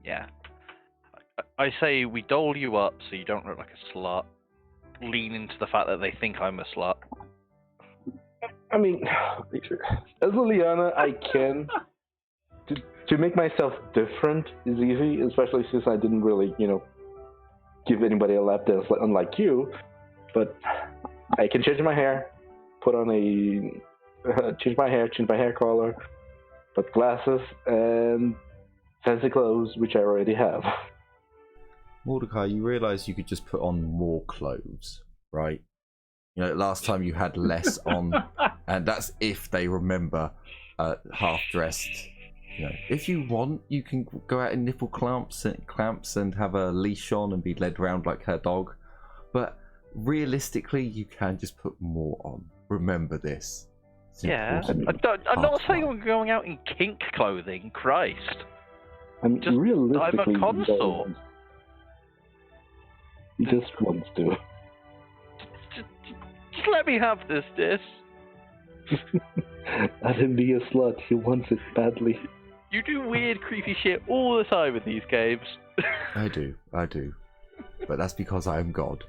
Yeah. I say we dole you up so you don't look like a slut. Lean into the fact that they think I'm a slut. I mean, as Liliana, I can. To make myself different is easy, especially since I didn't really, give anybody a lap dance, unlike you. But I can change my hair, change my hair color, put glasses, and fancy clothes, which I already have. Mordecai, you realise you could just put on more clothes, right? Last time you had less on, and that's if they remember half dressed. If you want, you can go out in nipple clamps and have a leash on and be led around like her dog. But realistically, you can just put more on. Remember this. Yeah, I'm not saying I'm going out in kink clothing. Christ. I mean, just, realistically, I'm a consort. He just wants to. Just let me have this. Let him be a slut. He wants it badly. You do weird, creepy shit all the time with these games. I do. But that's because I am God.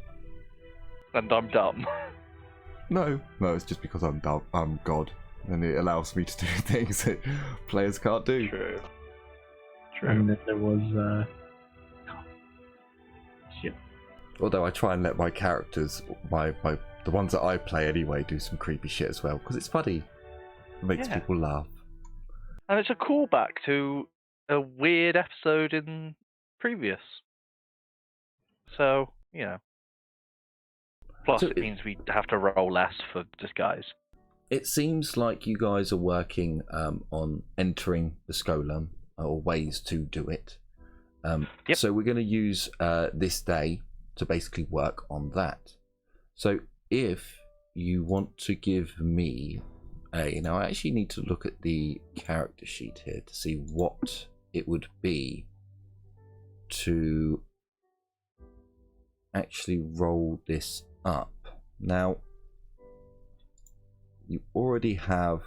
And I'm dumb. No, it's just because I'm dumb. I'm God. And it allows me to do things that players can't do. True. And then there was, shit. Although I try and let my characters, the ones that I play anyway, do some creepy shit as well, because it's funny. It makes people laugh. And it's a callback to a weird episode in previous. So, Plus, it means we have to roll less for disguise. It seems like you guys are working on entering the Skolum, or ways to do it. Yep. So we're going to use this day to basically work on that. So if you want to give me now I actually need to look at the character sheet here to see what it would be to actually roll this up. Now you already have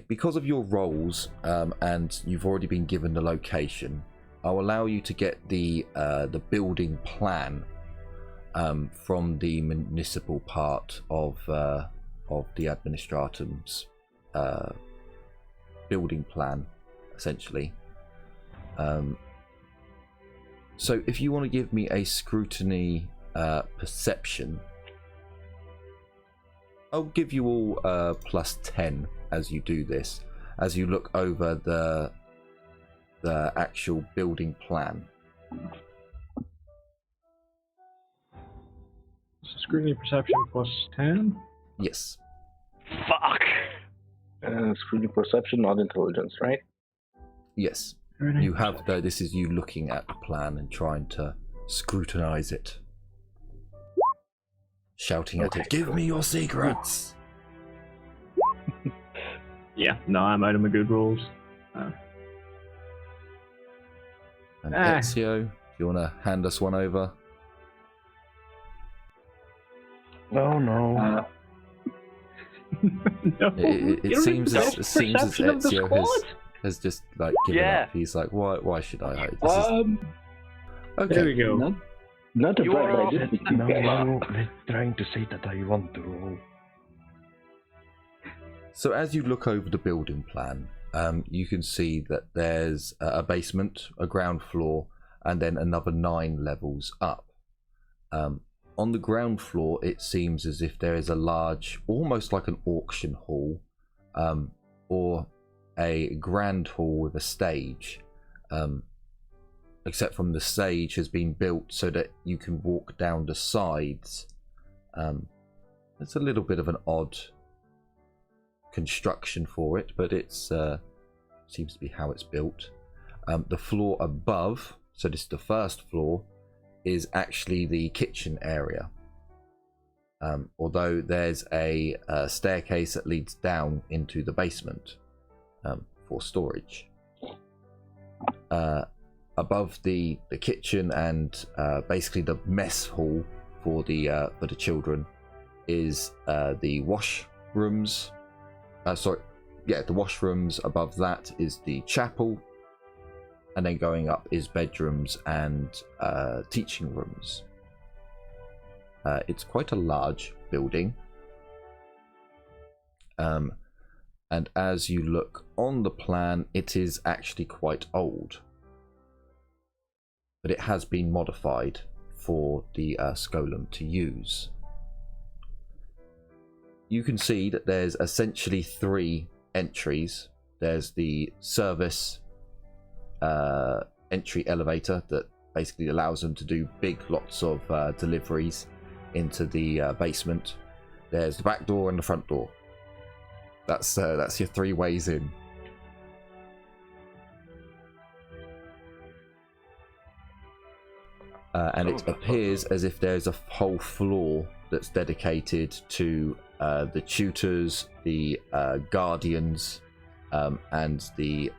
because of your roles and you've already been given the location, I'll allow you to get the building plan from the municipal part of the administratum's building plan, essentially. So if you want to give me a scrutiny perception, I'll give you all plus 10 as you do this, as you look over the actual building plan. Scrutiny perception plus 10? Yes. Fuck! Scrutiny perception, not intelligence, right? Yes. You have this is you looking at the plan and trying to scrutinize it. Shouting at it, give me your secrets! Yeah, no, I'm out of my good rolls. And Ezio, do you want to hand us one over? Oh no. No, It you don't seems have as the it seems as perception of the Ezio squad. has just like given Yeah. up. He's like, why should I hide? This is okay. There we go. Not to You brag, are but I off. did speak to No, you. no, they're trying to say that I want to roll. So as you look over the building plan, you can see that there's a basement, a ground floor, and then another 9 levels up. On the ground floor, it seems as if there is a large, almost like an auction hall, or a grand hall with a stage. Except from the stage has been built so that you can walk down the sides. It's a little bit of an odd construction for it, but it's seems to be how it's built. The floor above, so this is the first floor, is actually the kitchen area. Although there's a staircase that leads down into the basement for storage. Above the kitchen and basically the mess hall for the children is the washrooms. The washrooms. Above that is the chapel, and then going up is bedrooms and teaching rooms. It's quite a large building, and as you look on the plan, it is actually quite old, but it has been modified for the Skolum to use. You can see that there's essentially 3 entries. There's the service entry elevator that basically allows them to do big lots of deliveries into the basement. There's the back door and the front door. That's your 3 ways in. And it appears as if there's a whole floor that's dedicated to the tutors, the guardians, and the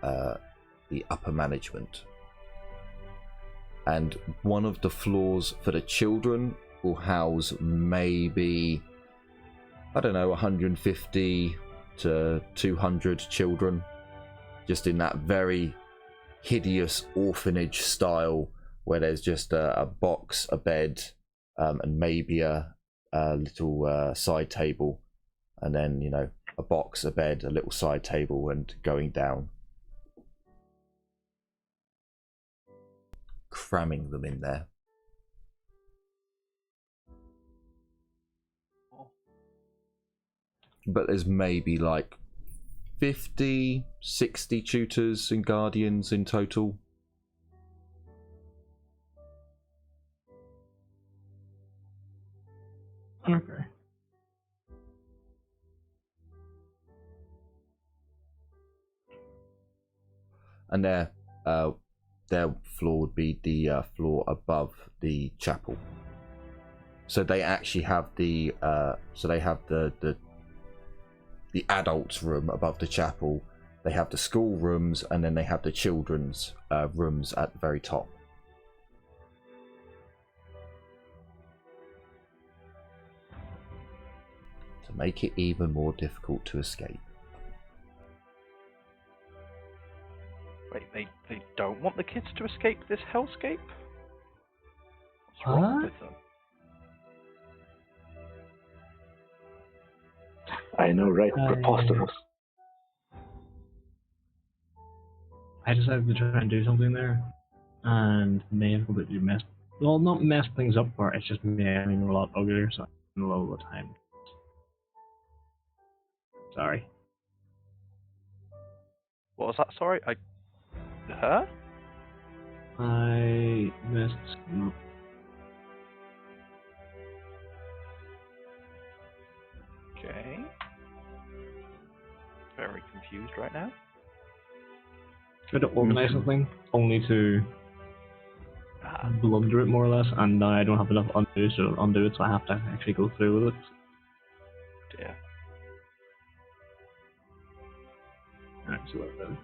upper management. And one of the floors for the children will house maybe, I don't know, 150 to 200 children, just in that very hideous orphanage style, where there's just a box, a bed, and maybe a little side table, and then, you know, a box, a bed, a little side table, and going down, cramming them in there. But there's maybe like 50, 60 tutors and guardians in total. Okay. And their floor would be the floor above the chapel. So they actually have the the adults room above the chapel. They have the school rooms, and then they have the children's rooms at the very top. To make it even more difficult to escape. Wait, they don't want the kids to escape this hellscape? What's wrong with them? I know, right? Preposterous. I decided to try and do something there, and may have completely messed. Well, not messed things up, but it's just me having a lot uglier, so I'm a lot of the time. Sorry. What was that? Sorry, Huh? I messed. Okay. Very confused right now. Tried to organize something, only to blunder it more or less, and now I don't have enough undo, so undo it, so I have to actually go through with it. Dear. Alright, so what then?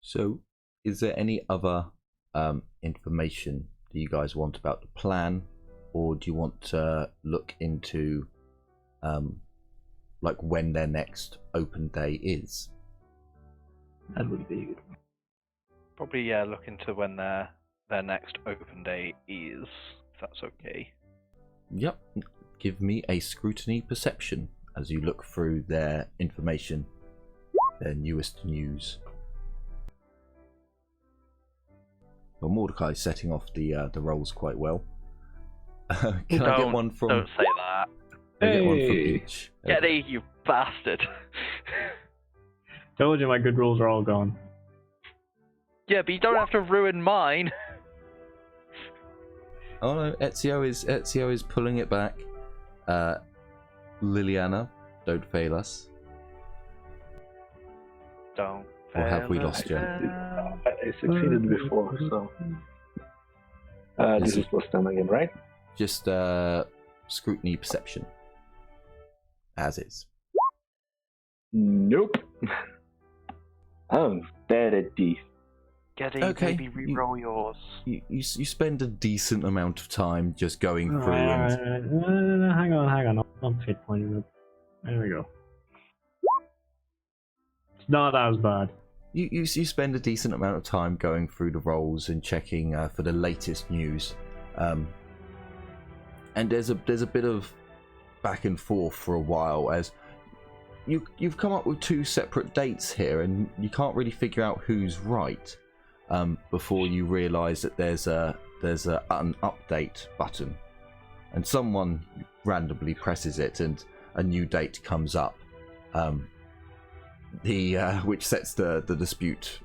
So, is there any other information that you guys want about the plan, or do you want to look into like when their next open day is? That would be good. Probably look into when their next open day is, if that's okay. Yep. Give me a scrutiny perception as you look through their information, their newest news. Well, Mordecai's setting off the rolls quite well. Can I get one from? Don't say that. Can I get one from each? Get these, you bastard. Told you my good rolls are all gone. Yeah, but you don't have to ruin mine. Oh no, Ezio is pulling it back. Liliana, don't fail us. Don't. Or have we lost you? I succeeded before, so this is plus 10 again, right? Just scrutiny perception. As is. Nope. I'm bad at these. Getty, Okay, maybe re-roll yours. You spend a decent amount of time just going through Alright, and no, hang on. I'm fit pointing it. There we go. It's not as bad. you spend a decent amount of time going through the rolls and checking for the latest news. And there's a bit of back and forth for a while as you've come up with two separate dates here, and you can't really figure out who's right before you realise that there's an update button, and someone randomly presses it, and a new date comes up, which sets the dispute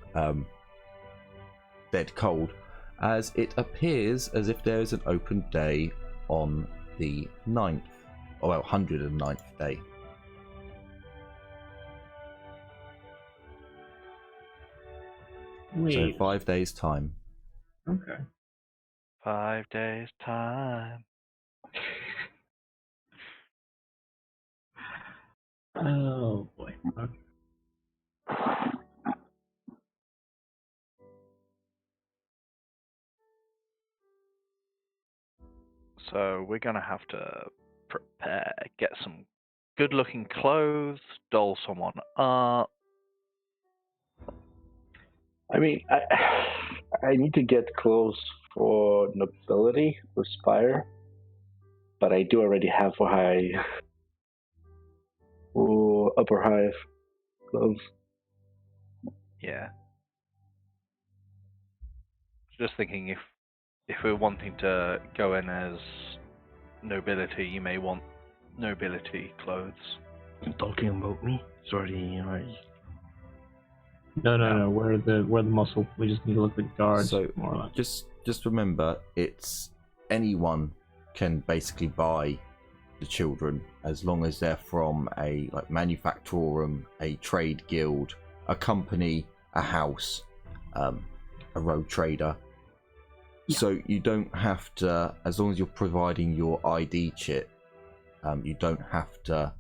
dead cold, as it appears as if there is an open day on the 9th, or well, 109th day. Wait. So 5 days time. Okay. 5 days time. Oh boy. Okay. So we're gonna have to prepare, get some good-looking clothes, doll someone up. I mean, I need to get clothes for nobility, for Spire, but I do already have for upper hive clothes. Yeah. Just thinking if we're wanting to go in as nobility, you may want nobility clothes. You talking about me? Sorry, No. We're the muscle. We just need to look like guards. So more or less. just remember, it's anyone can basically buy the children as long as they're from a like manufactorum, a trade guild, a company, a house, a road trader. Yeah. So you don't have to, as long as you're providing your ID chip, you don't have to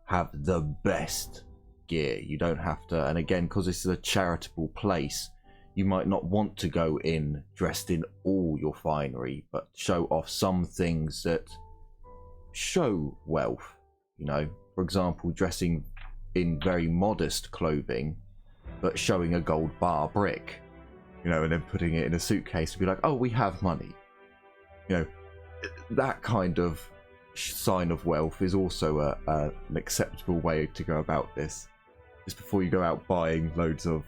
have the best gear. You don't have to, and again, because this is a charitable place, you might not want to go in dressed in all your finery, but show off some things that show wealth. You know, for example, dressing in very modest clothing, but showing a gold bar brick. You know, and then putting it in a suitcase and be like, oh, we have money. You know, that kind of sign of wealth is also an acceptable way to go about this. Just before you go out buying loads of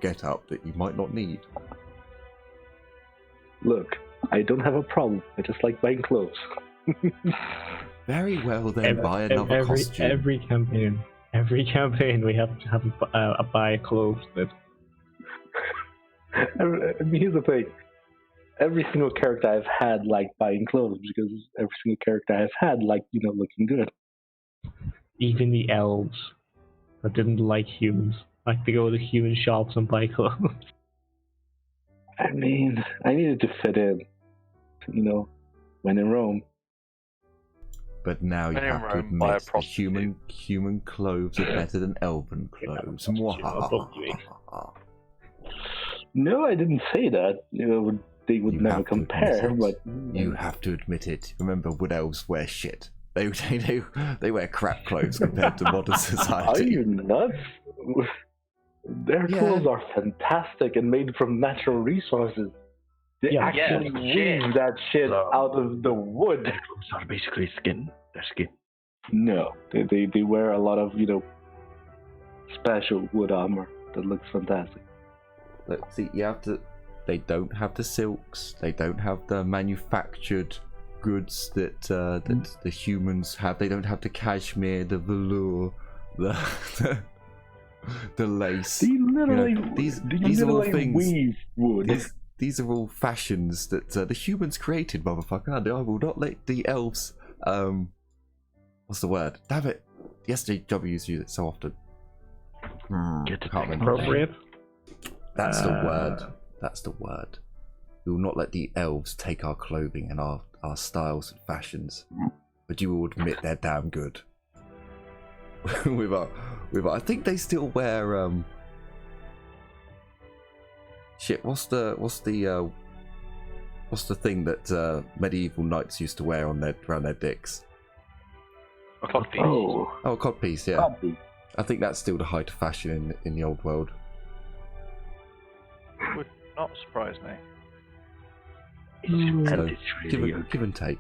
get up that you might not need. Look, I don't have a problem. I just like buying clothes. Very well then, buy another costume. Every campaign we have to have a buy clothes with. I mean, here's the thing. Every single character I've had liked buying clothes because every single character I've had liked, looking good. Even the elves that didn't like humans like to go to human shops and buy clothes. I mean, I needed to fit in, when in Rome. But now you When in have to Rome, buy a admit that prostitute. human clothes are better than elven clothes. prostitute, I'll book you in. No, I didn't say that. They would You never have to compare, admit but it. You have to admit it. Remember, wood elves wear shit. They wear crap clothes compared to modern Are society. you nuts? Their Yeah. tools are fantastic and made from natural resources. They Yeah. actually Yeah, weave that shit So- out of the wood. Their clothes are basically skin. Their skin. No, they wear a lot of special wood armor that looks fantastic. Look, see, you have to. They don't have the silks. They don't have the manufactured goods that the humans have. They don't have the cashmere, the velour, the lace. They literally these are all things. weave wood. These are all fashions that the humans created, motherfucker. And I will not let the elves. What's the word? Damn it! The SJWs use it so often. Get it Can't remember. Appropriate. That's the word. That's the word. We will not let the elves take our clothing and our styles and fashions, but you will admit they're damn good. with our, I think they still wear shit. What's the thing that medieval knights used to wear on around their dicks? A codpiece. Oh, Oh, codpiece. Yeah, copy. I think that's still the height of fashion in the old world. Would not surprise me. And So, it's give really and take.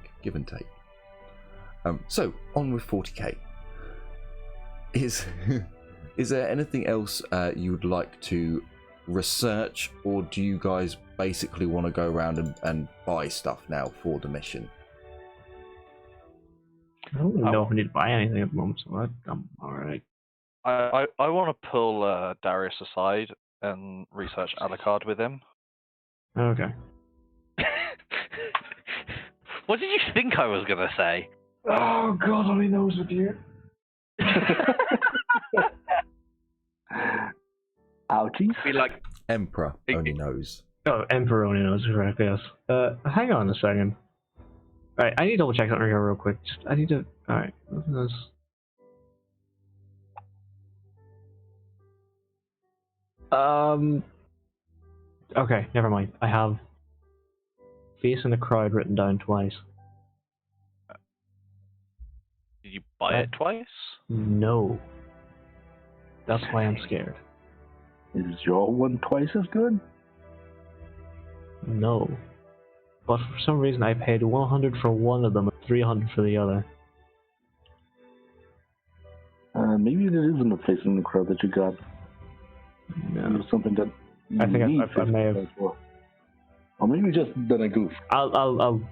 So on with 40k. Is there anything else you would like to research, or do you guys basically want to go around and buy stuff now for the mission? I don't really know if I need to buy anything at the moment, so I'm alright. I want to pull Darius aside and research Alucard with him. Okay. What did you think I was gonna say? Oh God, only knows with you. Ouchies. Be like, Emperor only knows. Oh, Emperor only knows, correct, yes. Hang on a second. Alright, I need to double check something here real quick. I need to... Alright, this. Okay, never mind. I have Face in the Crowd written down twice. did you buy it twice? No. That's why I'm scared. Is your one twice as good? No. But for some reason I paid 100 for one of them and 300 for the other. Maybe there isn't a face in the crowd that you got. No. It's something that you I think need I may have. face for. Or maybe just done a goof.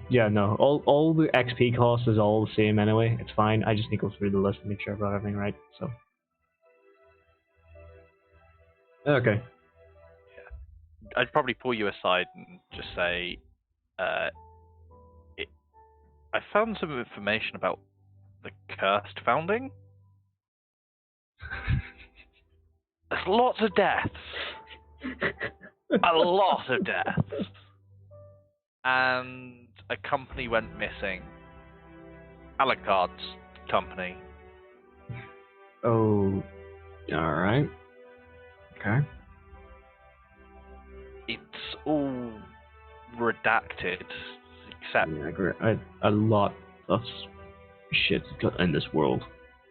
Yeah, no. All the XP cost is all the same anyway. It's fine. I just need to go through the list and make sure I've got everything right. So. Okay. I'd probably pull you aside and just say, I found some information about the cursed founding. There's lots of deaths. A lot of deaths. And a company went missing. Alucard's company. Oh. Alright. Okay. It's all redacted, except Yeah, I agree. A lot of shit in this world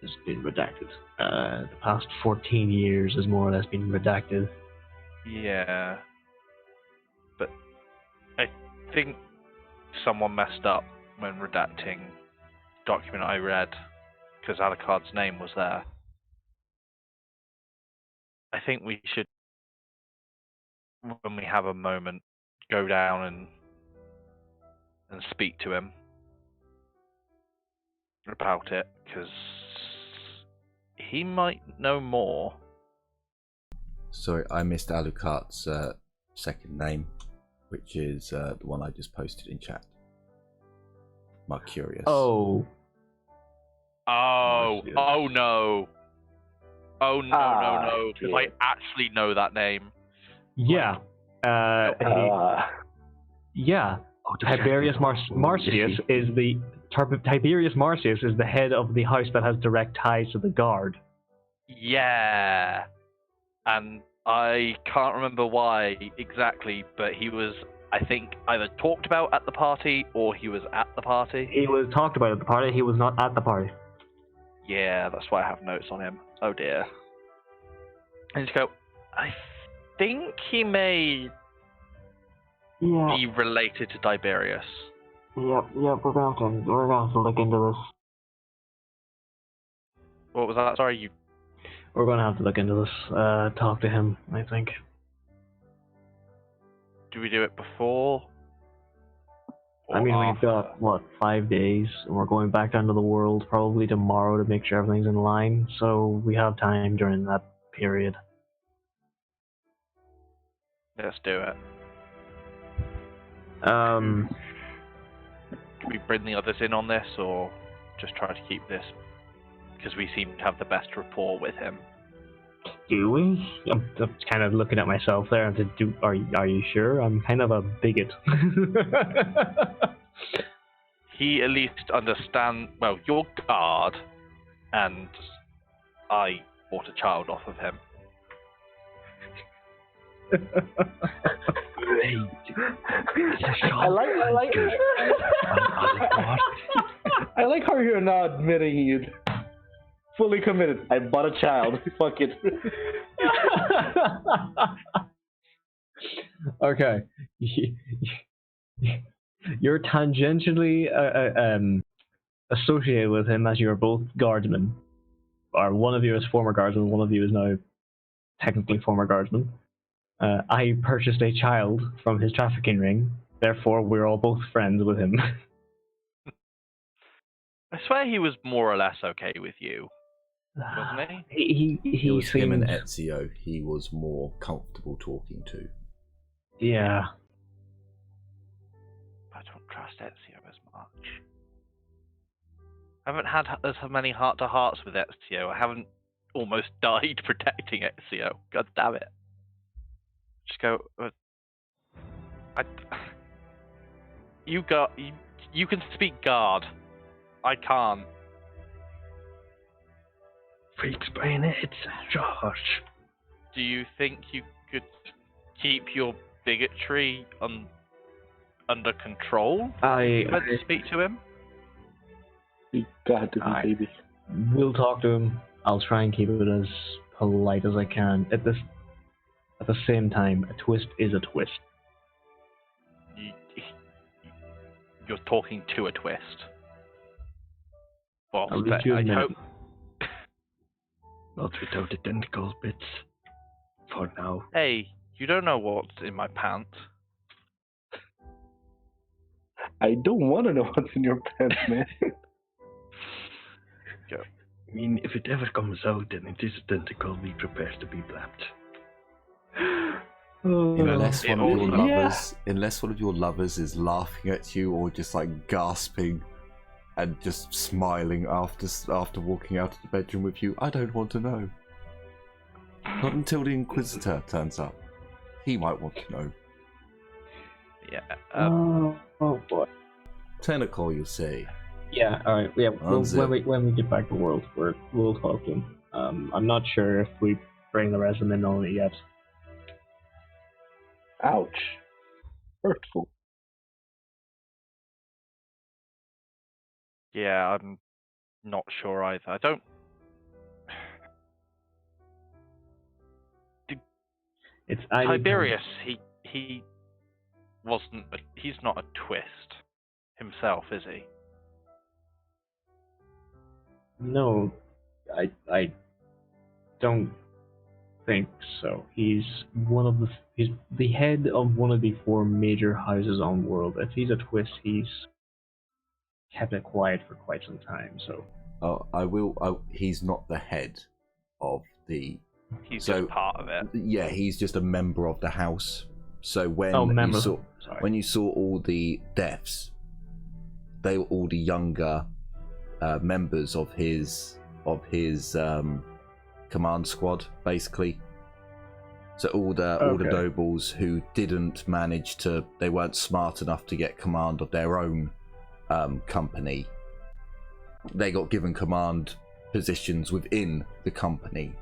has been redacted. The past 14 years has more or less been redacted. yeah. But I think someone messed up when redacting the document I read, because Alucard's name was there. I think we should, when we have a moment, go down and speak to him about it, because he might know more. Sorry, I missed Alucard's second name, which is the one I just posted in chat. Mercurius. Oh. Oh, Yes. oh no. Oh no, no, because I shit. actually know that name. Yeah. Yeah. Oh, Tiberius Marcius is the Tiberius Marcius is the head of the house that has direct ties to the guard. Yeah. And I can't remember why exactly, but he was, I think, either talked about at the party or he was at the party. He was talked about at the party. He was not at the party. Yeah, that's why I have notes on him. Oh dear. And just go, I think he may Yeah. be related to Tiberius. Yep. We're gonna have to look into this. What was that? Sorry, you. We're gonna have to look into this. Talk to him, I think. Do we do it before? I mean, or we've got, after? 5 days, and we're going back down to the world probably tomorrow to make sure everything's in line, so we have time during that period. Let's do it. Um, Do we bring the others in on this, or just try to keep this? Because we seem to have the best rapport with him. do we? I'm kind of looking at myself there and said, are you sure? I'm kind of a bigot. He at least understands. Well, you're guard, and I bought a child off of him. I like how you're not admitting it. Fully committed. I bought a child. Fuck it. Okay. You're tangentially associated with him as you're both guardsmen. Or one of you is former guardsman, one of you is now technically former guardsman. I purchased a child from his trafficking ring, therefore we're all both friends with him. I swear he was more or less okay with you, wasn't he? It was him and seemed- Ezio he was more comfortable talking to. Yeah. I don't trust Ezio as much. I haven't had as many heart-to-hearts with Ezio. I haven't almost died protecting Ezio. God damn it. Just go. You can speak guard. I can't. Freaks bayonets, Josh. Do you think you could keep your bigotry under control? I Let's speak to him. You got to be, Aye. baby. will talk to him. I'll try and keep it as polite as I can. At the same time, a twist is a twist. You're talking to a twist. Well, I'll leave you a I minute. hope. Not without the tentacle bits. For now. Hey, you don't know what's in my pants. I don't want to know what's in your pants, man. I mean, if it ever comes out and it is a tentacle, be prepared to be blapped. Unless one of your also- lovers, unless one of your lovers is laughing at you or just like gasping and just smiling after walking out of the bedroom with you, I don't want to know. Not until the Inquisitor turns up. He might want to know. Yeah. Oh boy. Tentacle, you say. Yeah. All right. Yeah. Unzip. When we get back to world, we'll talk to him. I'm not sure if we bring the rest of them in on it yet. Ouch. Hurtful. Yeah, I'm not sure either. I don't. It's Tiberius, he wasn't. He's not a twist himself, is he? No, I don't think so. He's the head of one of the 4 major houses on world. If he's a twist, he's kept it quiet for quite some time. So He's not the head of the. He's So- just part of it. Yeah, he's just a member of the house. So when member. you saw Sorry. when you saw all the deaths, they were all the younger members of his command squad, basically. So all the Okay. nobles who didn't manage to, they weren't smart enough to get command of their own company. They got given command positions within the company.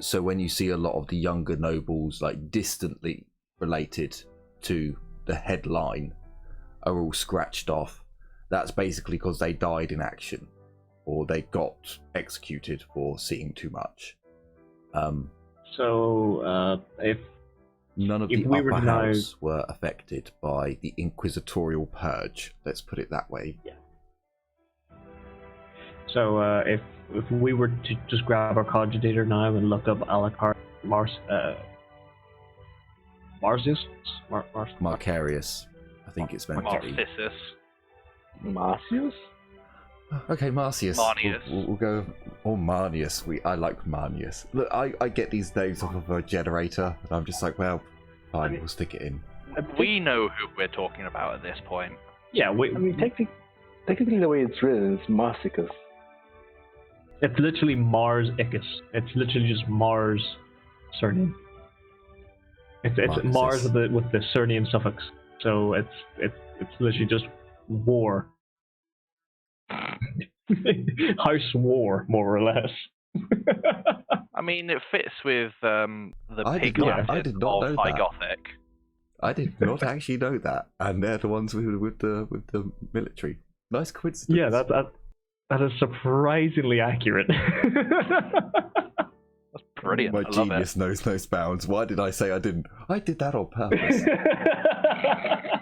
So when you see a lot of the younger nobles, like distantly related to the headline, are all scratched off, that's basically because they died in action, or they got executed for seeing too much. If None of if the we were upper to now- house were affected by the Inquisitorial Purge. Let's put it that way. if we were to just grab our cogitator now and look up Alucard Marcius? Marcarius, I think it's meant to be. Marcissus. Marcius? Okay, Marcius. Marnius. We'll go. Or Marnius. I like Marnius. Look, I get these names off of a generator, and I'm just like, well, fine, we'll stick it in. We know who we're talking about at this point. Yeah, I mean, technically the way it's written is Marsicus. it's literally Mars Icus. It's literally just Mars surname. It's Marcus. Mars with the surname suffix. So it's literally just war. House War, more or less. I mean, it fits with the I did pig not- Latin I did not of know High that. Gothic. I did not actually know that, and they're the ones with the military. Nice coincidence. Yeah, that is surprisingly accurate. That's brilliant. My I love genius knows no bounds. Why did I say I didn't? I did that on purpose. it.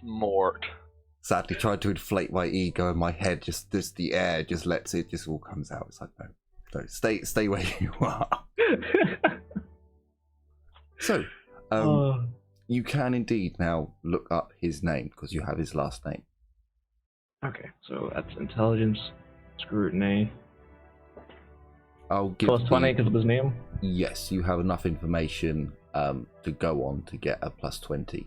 Mort. Sadly, tried to inflate my ego, and my head just the air just lets it just all comes out. It's like no, stay where you are. So, you can indeed now look up his name because you have his last name. Okay, so that's intelligence, scrutiny. I'll give Plus 20 because of his name. Yes, you have enough information to go on to get a plus 20.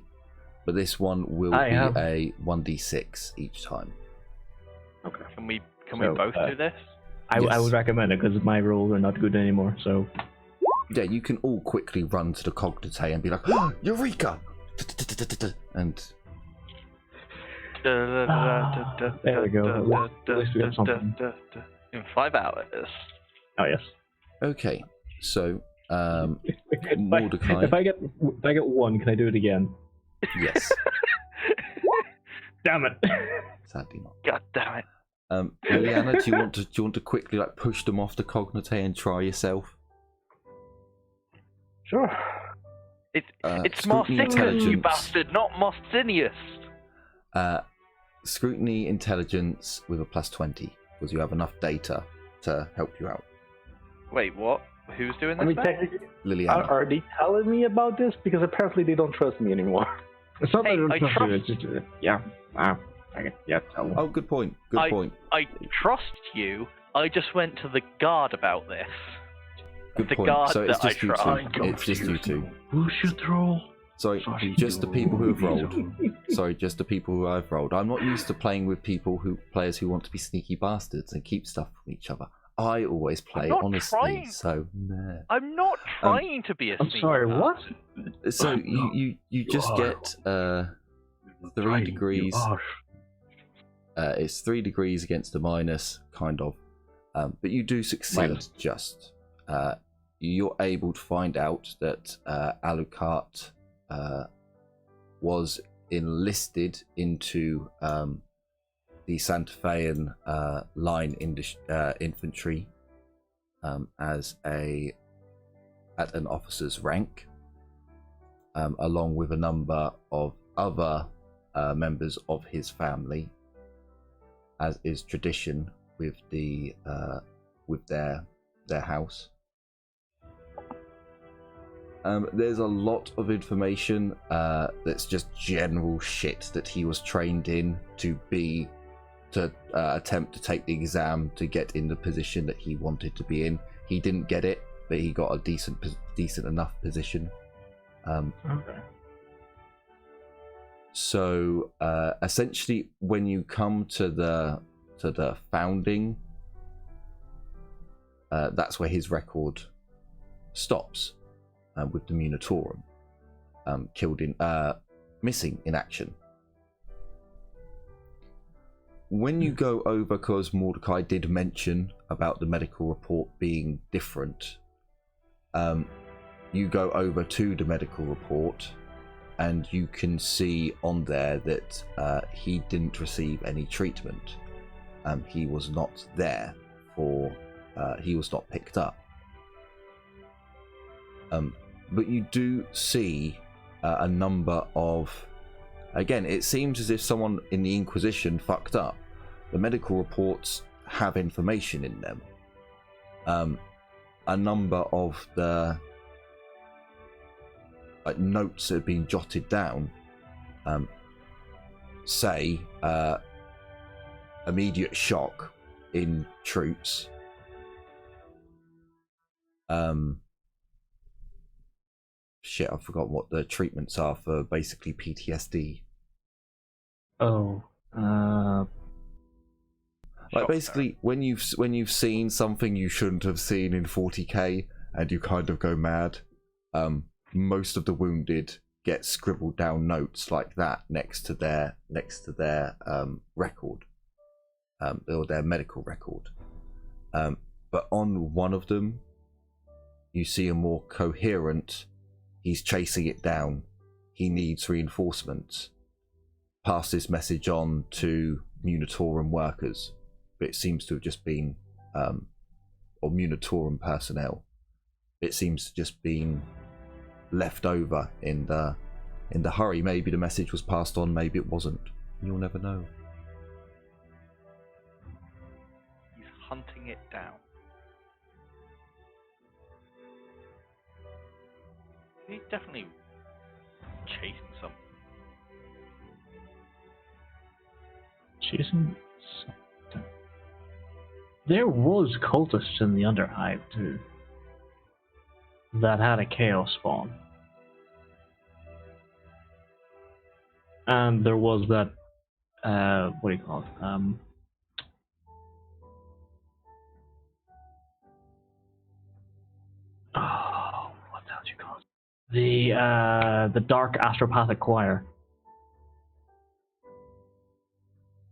But this one will be a 1d6 each time. Okay. Can we So, both do this? I Yes. would recommend it because my rolls are not good anymore. So Yeah, you can all quickly run to the cognite and be like, oh, Eureka! And there we go. At least we got something. In 5 hours. Oh yes. okay, so If Mordecai. I get 1, can I do it again? Yes, Damn it! sadly not. God damn it. Liliana, do you want to quickly like push them off the cognite and try yourself? Sure. It's Scrutiny Marcinus, you intelligence. bastard, not Marcinius. Scrutiny intelligence with a plus 20 because you have enough data to help you out. Wait, what? Who's doing I this mean, now? technically, Liliana. are they telling me about this? Because apparently they don't trust me anymore. It's not Hey, that I I don't trust you. trust- It's just yeah. Okay. Yeah. Tell them. Oh, good point. Good point. I trust you. I just went to the guard about this. Good the point. guard So it's that I just you tried. two. It's just you two. Who should roll? Sorry, just the people who have rolled. Sorry, just the people who I've rolled. I'm not used to playing with players who want to be sneaky bastards and keep stuff from each other. I always play not honestly, trying. so nah. I'm not trying to be a I'm sneaky sorry. What? bastard. So I'm not. you just are. get 3 degrees. It's 3 degrees against a minus, kind of. But you do succeed. Minus. Just you're able to find out that Alucard was enlisted into the Santa Fean line infantry at an officer's rank, along with a number of other members of his family, as is tradition with their house. There's a lot of information that's just general shit that he was trained in to attempt to take the exam to get in the position that he wanted to be in. He didn't get it, but he got a decent enough position. Okay. So essentially, when you come to the founding, that's where his record stops, with the Munitorum missing in action. when you go over, because Mordecai did mention about the medical report being different, you go over to the medical report and you can see on there that he didn't receive any treatment. He was not there for, he was not picked up. But you do see a number of, again, it seems as if someone in the Inquisition fucked up. The medical reports have information in them. A number of the notes that have been jotted down say immediate shock in troops. Shit, I've forgotten what the treatments are for basically PTSD. Oh, like basically when you've seen something you shouldn't have seen in 40k and you kind of go mad, most of the wounded get scribbled down notes like that next to their record, or their medical record. But on one of them, you see a more coherent. He's chasing it down. He needs reinforcements. Pass this message on to Munitorum workers. But it seems to have just been, or Munitorum personnel. It seems to just been left over in the hurry. Maybe the message was passed on, maybe it wasn't. You'll never know. He's hunting it down. He's definitely chasing something. Chasing something. There was cultists in the Underhive too. That had a chaos spawn. And there was that what do you call it? Oh, what the hell do you call it? The Dark Astropathic Choir.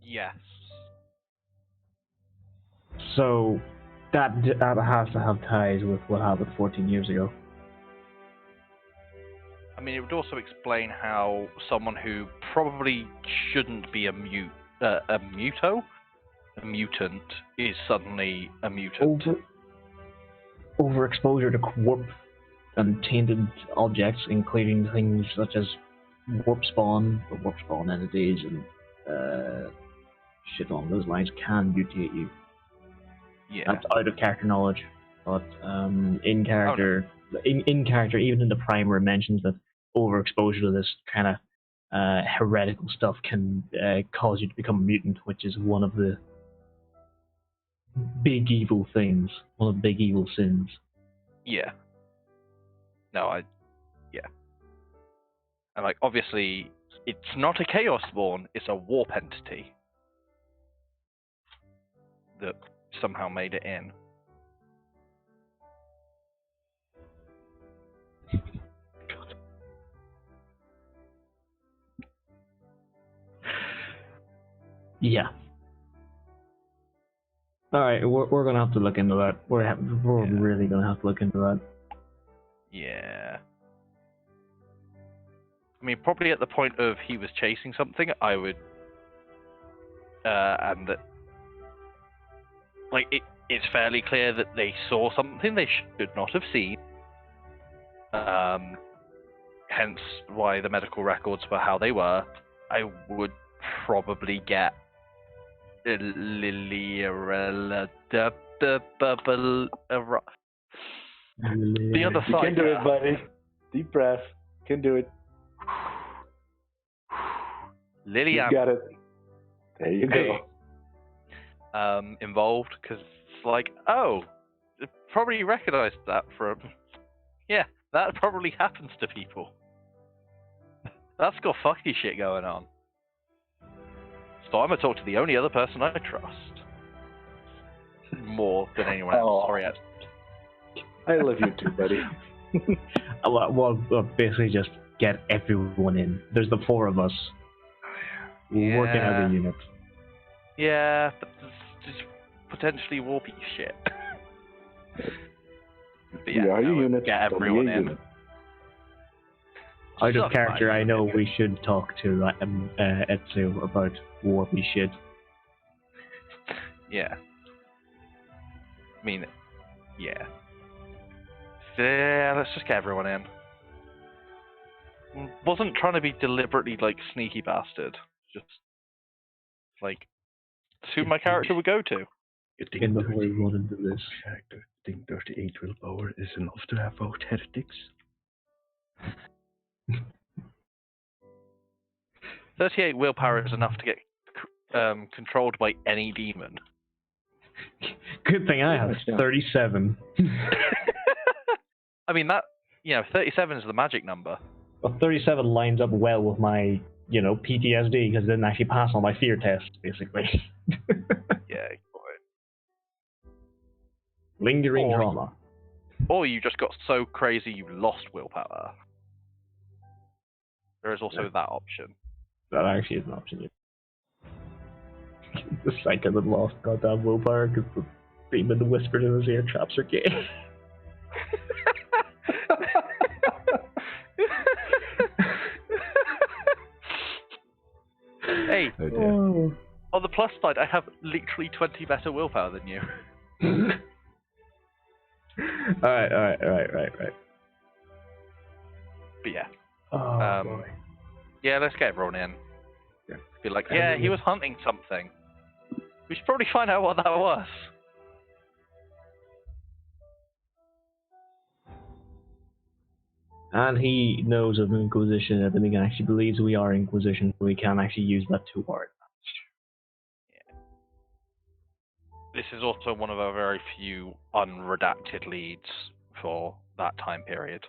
Yes. So that has to have ties with what happened 14 years ago. I mean, it would also explain how someone who probably shouldn't be a mutant, is suddenly a mutant. Overexposure to warp and tainted objects, including things such as warp spawn entities, and shit along those lines, can mutate you. Yeah. That's out of character knowledge, but in character, in character, even in the primer, it mentions that overexposure to this kind of heretical stuff can cause you to become a mutant, which is one of the big evil things, one of the big evil sins. Yeah. No, yeah. And like, obviously, it's not a chaos spawn; it's a warp entity that somehow made it in. God. Yeah. All right, we're gonna have to look into that. We're really gonna have to look into that. Yeah. I mean, probably at the point of he was chasing something, I would, and that, like, it's fairly clear that they saw something they should not have seen. Hence why the medical records were how they were. I would probably get the other You side. can do it, buddy. Deep breath. Can do it. Lillian. You got it. There you go. Involved, because it's like, oh, it probably recognized that from, yeah, that probably happens to people. That's got fucky shit going on. So I'm gonna talk to the only other person I trust more than anyone else. Oh. Sorry, I love you too, buddy. Well, basically just get everyone in. There's the four of us. Working as a unit. Yeah, but there's potentially warpy shit. But We are no, units, get don't be everyone a in. unit. Out of Something character, like I know that. we should talk to Etsu about warpy shit. Yeah. I mean, yeah. Yeah, let's just get everyone in. Wasn't trying to be deliberately, like, sneaky bastard. Just, like, who my character would go to. You think In the whole 38 run into this. character, you think 38 willpower is enough to have out heretics? 38 willpower is enough to get controlled by any demon. Good thing I have Yeah. 37. I mean, 37 is the magic number. Well, 37 lines up well with my, PTSD, because I didn't actually pass on my fear test, basically. Yeah. Lingering Or- trauma. Or you just got so crazy you lost willpower. There is also that option. That actually is an option. The psycho that lost goddamn willpower because the demon that whispered in his ear traps are gay. Hey, Oh dear. on the plus side, I have literally 20 better willpower than you. Alright. But yeah. Oh, boy. Yeah, let's get everyone in. Yeah. Be like, yeah, he was hunting something. We should probably find out what that was. And he knows of Inquisition and everything, and actually believes we are Inquisition, so we can actually use that to our This is also one of our very few unredacted leads for that time period.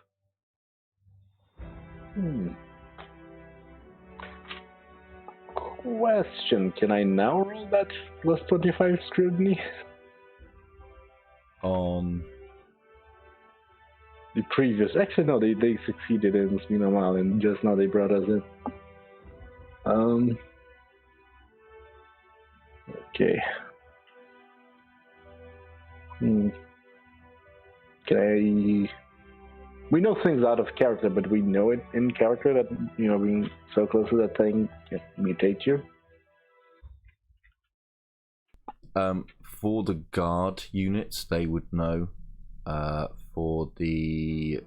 Question: can I now roll that plus 25 scrutiny? On The previous, actually no, they succeeded in Spinamal, and just now they brought us in. Okay. Can I? We know things out of character, but we know it in character that being so close to that thing can mutate you. for the guard units, they would know. For the,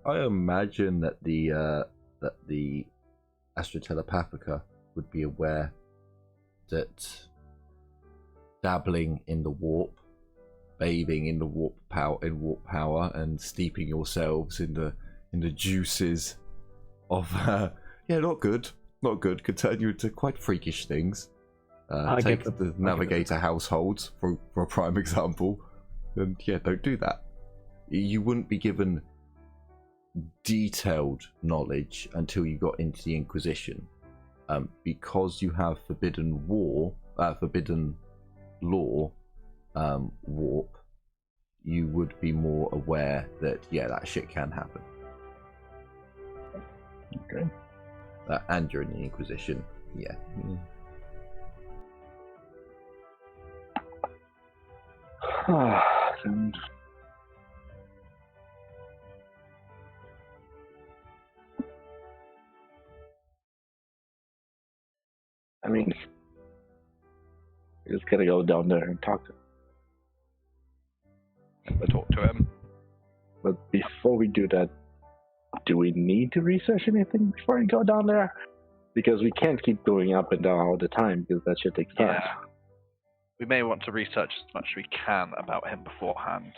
I imagine that the Astra Telepathica would be aware that dabbling in the warp, bathing in the warp power, and steeping yourselves in the juices of not good, could turn you into quite freakish things. Take the Navigator households for a prime example, and don't do that. You wouldn't be given detailed knowledge until you got into the Inquisition, because you have forbidden law, warp. You would be more aware that that shit can happen. Okay. And during the Inquisition, And I mean, we just gotta go down there and talk to him. Talk to him. But before we do that, do we need to research anything before we go down there? Because we can't keep going up and down all the time, because that should take time. Yeah. We may want to research as much as we can about him beforehand.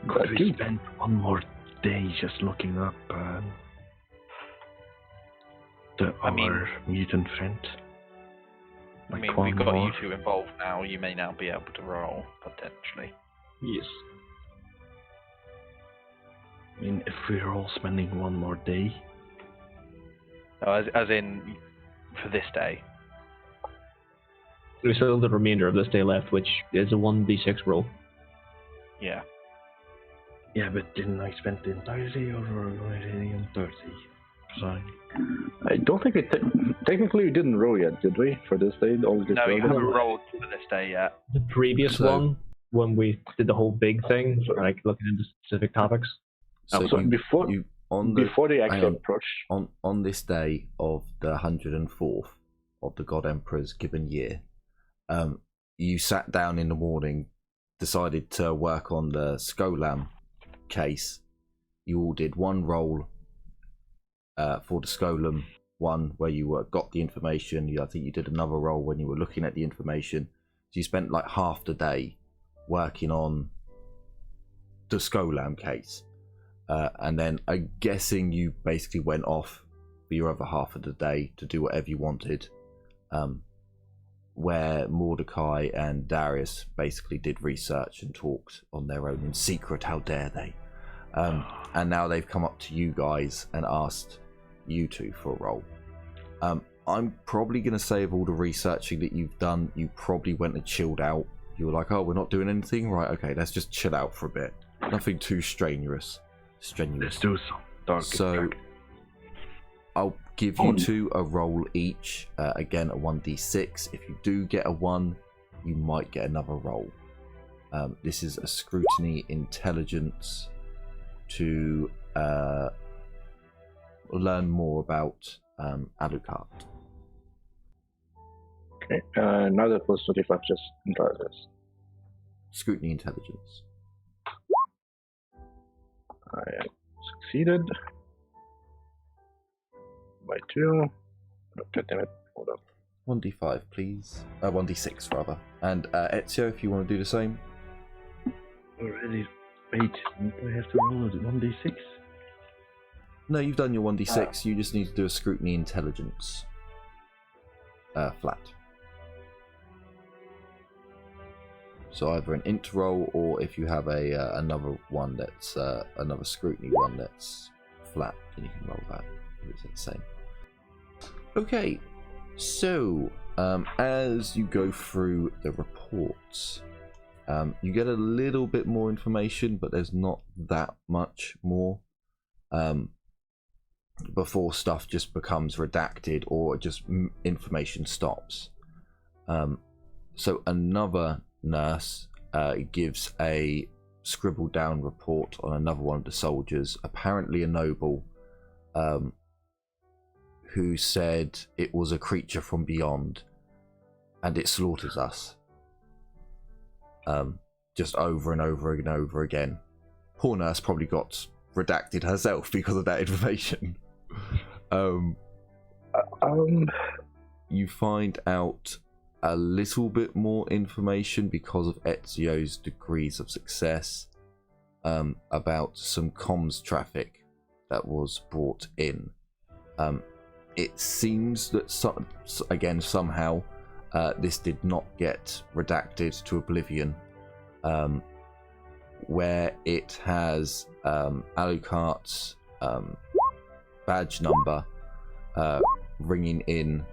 Could we spend one more day just looking up our mutant friend? I mean, one we've got more. you two involved now. You may now be able to roll, potentially. Yes. I mean, if we're all spending one more day, Oh, as in, for this day. We still have the remainder of this day left, which is a 1d6 roll. Yeah. yeah, but didn't I spend the entire day or already on 30? Sign. I don't think technically we didn't roll yet, did we? For this day, only just No, you rolled it? haven't rolled for this day yet. The previous So- one, when we did the whole big thing, like looking into specific topics. So So you, before you on the before they hang actually on. approach, on this day of the 104th of the God Emperor's given year, you sat down in the morning, decided to work on the Skolam case. You all did one roll for the Skolam one where you got the information. I think you did another roll when you were looking at the information. So you spent like half the day working on the Skolam case. And then I'm guessing you basically went off for your other half of the day to do whatever you wanted, where Mordecai and Darius basically did research and talked on their own in secret. How dare they? And now they've come up to you guys and asked you two for a roll. I'm probably going to say of all the researching that you've done, you probably went and chilled out. You were like, oh, we're not doing anything? Right, okay, let's just chill out for a bit. Nothing too strenuous. Let's do some dark. So I'll give you two a roll each. Again, a 1d6. If you do get a 1, you might get another roll. This is a scrutiny intelligence to learn more about Alucard. okay, another plus 25 just intelligence. Scrutiny intelligence. I succeeded by 2. Oh, God damn it! Hold up. 1d5, please. 1d6 rather. And Ezio, if you want to do the same. Already. Wait, do I have to roll it 1d6? No, you've done your 1d6. You just need to do a scrutiny intelligence. Flat. So either an int roll, or if you have a another one that's another scrutiny one that's flat, then you can roll that if it's the same. Okay, so as you go through the reports, you get a little bit more information, but there's not that much more. Before stuff just becomes redacted or just information stops. So another nurse gives a scribbled down report on another one of the soldiers, apparently a noble, who said it was a creature from beyond and it slaughters us. Just over and over and over again. Poor nurse probably got redacted herself because of that information. You find out a little bit more information because of Ezio's degrees of success about some comms traffic that was brought in. It seems that somehow this did not get redacted to oblivion, where it has Alucard's badge number ringing in,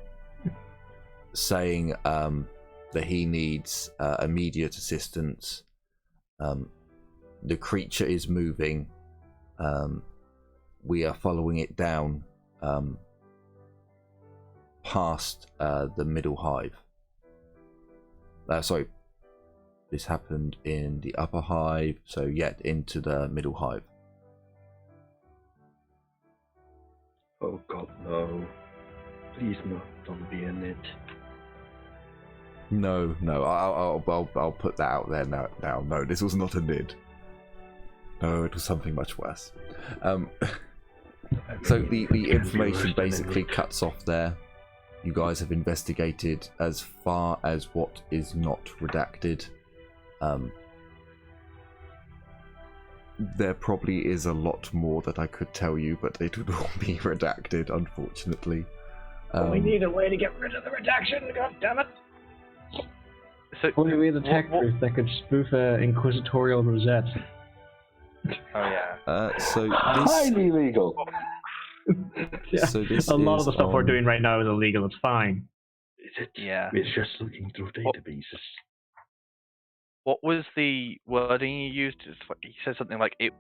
saying that he needs immediate assistance. The creature is moving. We are following it down past the middle hive. Sorry, this happened in the upper hive, so yet into the middle hive. Oh god, no. Please no, don't be in it. No, I'll put that out there now. No, this was not a nid. No, it was something much worse. So the information basically cuts off there. You guys have investigated as far as what is not redacted. There probably is a lot more that I could tell you, but it would all be redacted, unfortunately. We need a way to get rid of the redaction, god damn it! So, Only we the tech proof that could spoof a Inquisitorial rosette. oh yeah. So this, Highly illegal. Yeah. so this A lot of is the stuff we're on- doing right now is illegal, it's fine. Is it? Yeah. It's just looking through databases. What was the wording you used? It's like, you said something like it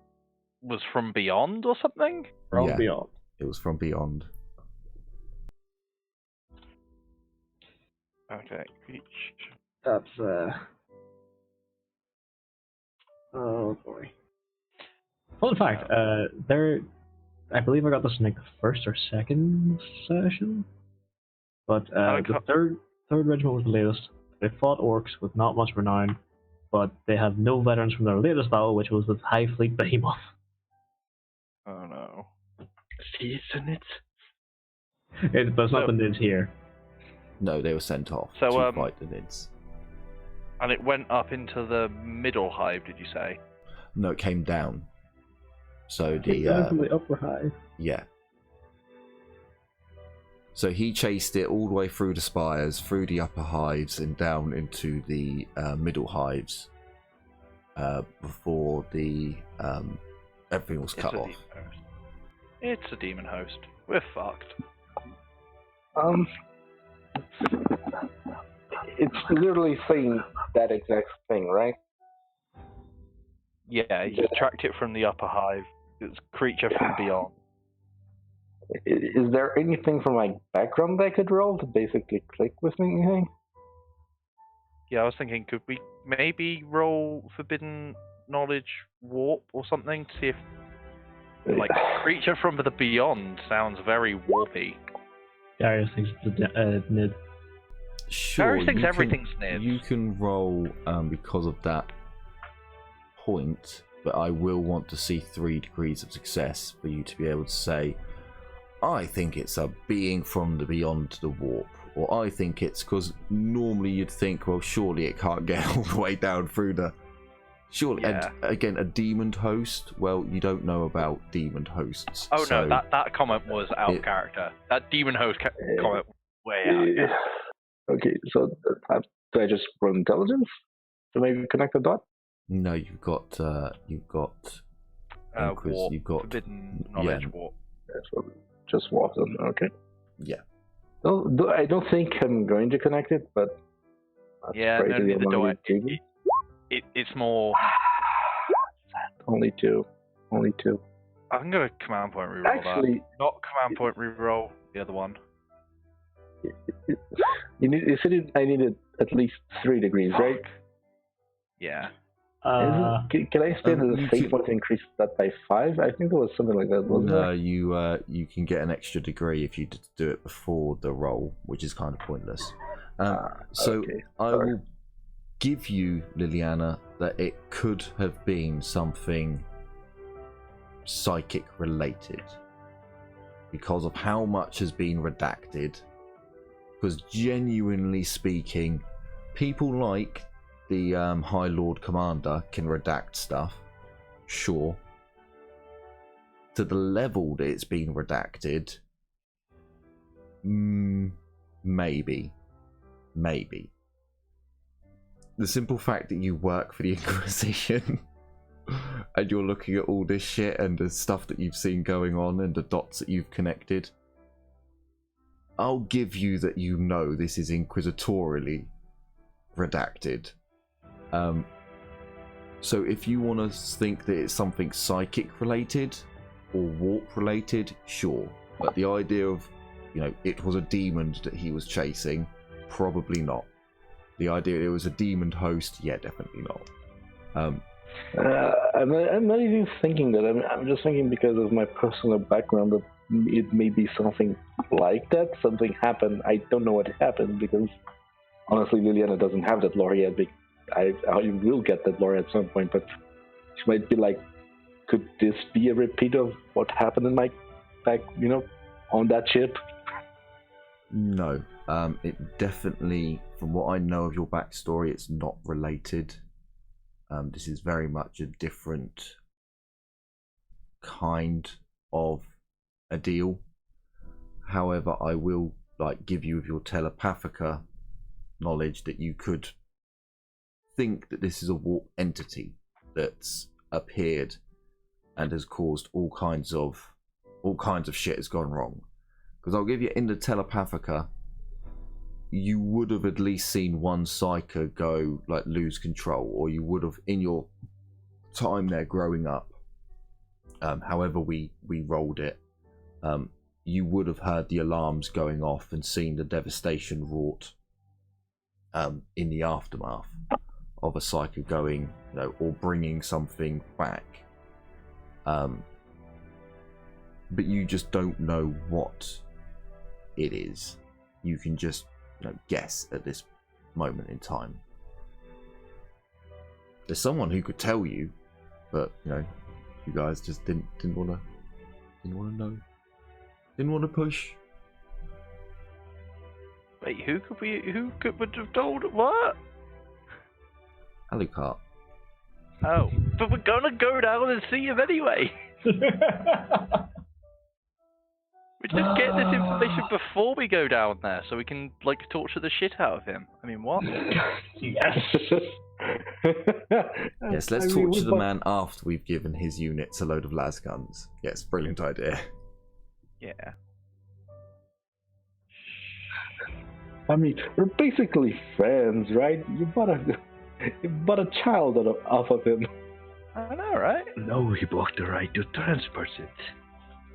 was from beyond or something? From Yeah. beyond. It was from Beyond. Okay, reach. That's oh boy. Fun fact, I believe I got this in like the first or second session, but the third regiment was the latest. They fought orcs with not much renown, but they have no veterans from their latest battle, which was with High Fleet Behemoth. Oh no. Isn't it? But it's not the Nids here. No, they were sent off So, to fight the Nids. And it went up into the middle hive, did you say? No, it came down. So Take down from the upper hive. yeah. So he chased it all the way through the spires, through the upper hives, and down into the middle hives before the everything was cut off. It's a demon host. We're fucked. It's literally saying that exact thing, right? Yeah, you tracked it from the upper hive. It's a creature from beyond. Is there anything from my background I could roll to basically click with anything? Yeah, I was thinking, could we maybe roll Forbidden Knowledge Warp or something to see if, like, creature from the beyond sounds very warpy. Darius thinks it's a Nid. Sure, Darius thinks everything's Nid. You can roll because of that point, but I will want to see 3 degrees of success for you to be able to say, I think it's a being from the beyond to the warp, or I think it's because normally you'd think, well, surely it can't get all the way down through the. Surely, Yeah. and again, a demon host. Well, you don't know about demon hosts. Oh so no, that comment was out of character. That demon host comment way out. Yeah. Okay, so do I just roll intelligence to maybe connect the dot? No, you've got Warp, you've got Forbidden Knowledge yeah. Warp. That's what just walked on. Okay. Yeah. No, I don't think I'm going to connect it, but that's Yeah, no, crazy neither do I. amount of It's more. Only two. I'm gonna command point reroll Actually, that. Not command point reroll the other one. you said I needed at least 3 degrees, right? Yeah. Can I say that the you save could- point increased that by 5? I think there was something like that, wasn't No, there? you can get an extra degree if you do it before the roll, which is kind of pointless. So okay, I sorry. will give you, Liliana, that it could have been something psychic related because of how much has been redacted. Because genuinely speaking, people like the High Lord Commander can redact stuff, sure. To the level that it's been redacted, maybe. The simple fact that you work for the Inquisition and you're looking at all this shit and the stuff that you've seen going on and the dots that you've connected, I'll give you that you know this is inquisitorially redacted. So if you want to think that it's something psychic related or warp related, sure. But the idea of, it was a demon that he was chasing, probably not. The idea it was a demon host, yeah, definitely not. I'm not even thinking that. I'm just thinking because of my personal background that it may be something like that. Something happened. I don't know what happened because honestly, Liliana doesn't have that lore yet. I will get that lore at some point, but she might be like, could this be a repeat of what happened in my back, on that ship? No, it definitely, from what I know of your backstory, it's not related. This is very much a different kind of a deal. However, I will give you of your telepathica knowledge that you could think that this is a warp entity that's appeared and has caused all kinds of shit has gone wrong. Because I'll give you, in the telepathica, you would have at least seen one psyker go lose control, or you would have in your time there growing up. However we rolled it, you would have heard the alarms going off and seen the devastation wrought in the aftermath of a cycle going, or bringing something back. But you just don't know what it is. You can just guess at this moment in time. There's someone who could tell you, but you guys just didn't want to know, didn't want to push. Wait, who would have told what? Alucard. Oh, but we're gonna go down and see him anyway. We just get this information before we go down there, so we can torture the shit out of him. I mean, what? Yes. Yes, let's torture the man after we've given his units a load of las guns. Yes, brilliant idea. Yeah. I mean, we're basically friends, right? You bought a child off of him. I know, right? No, he bought the right to transport it.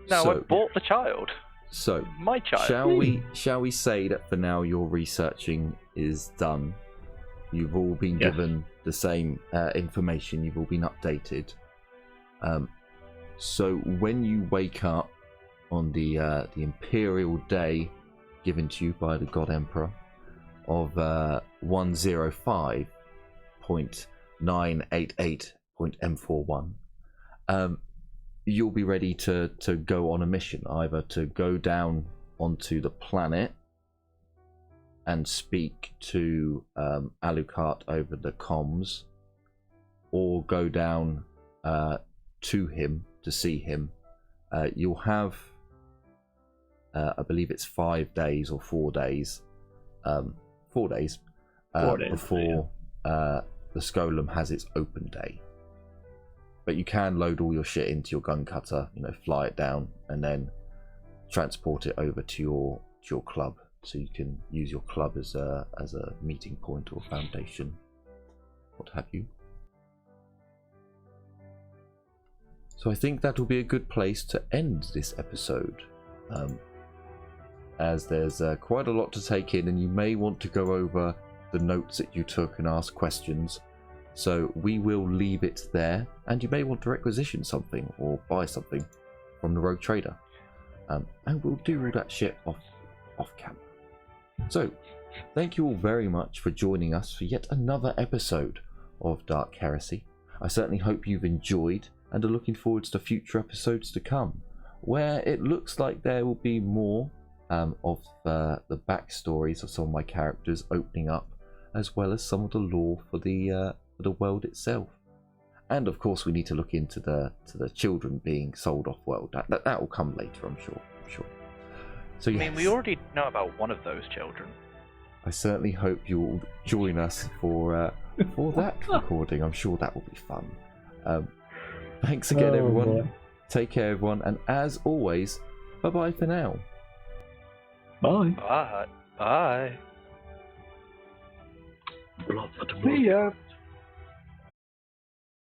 No, So- I bought the child. So, My child. shall we say that for now your researching is done? You've all been Yes. given the same information. You've all been updated. So when you wake up on the imperial day given to you by the God Emperor of 105.988.M41, you'll be ready to go on a mission, either to go down onto the planet and speak to Alucard over the comms, or go down to him to see him. You'll have, I believe it's 5 days or 4 days, 4 days, 4 days before the Skolum has its open day. But you can load all your shit into your gun cutter, fly it down, and then transport it over to your club, so you can use your club as a meeting point or foundation, what have you. So I think that will be a good place to end this episode, as there's quite a lot to take in, and you may want to go over the notes that you took and ask questions. So we will leave it there, and you may want to requisition something or buy something from the rogue trader, and we'll do all that shit off camera. So thank you all very much for joining us for yet another episode of Dark Heresy. I certainly hope you've enjoyed and are looking forward to future episodes to come, where it looks like there will be more of the backstories of some of my characters opening up, as well as some of the lore for the world itself. And of course we need to look into the children being sold off world. That will come later, I'm sure. So yes, I mean, we already know about one of those children. I certainly hope you'll join us for that recording. I'm sure that will be fun. Thanks again, everyone. Boy. Take care, everyone, and as always, bye bye for now. Bye. Bye. Bye. Blood for the See ya.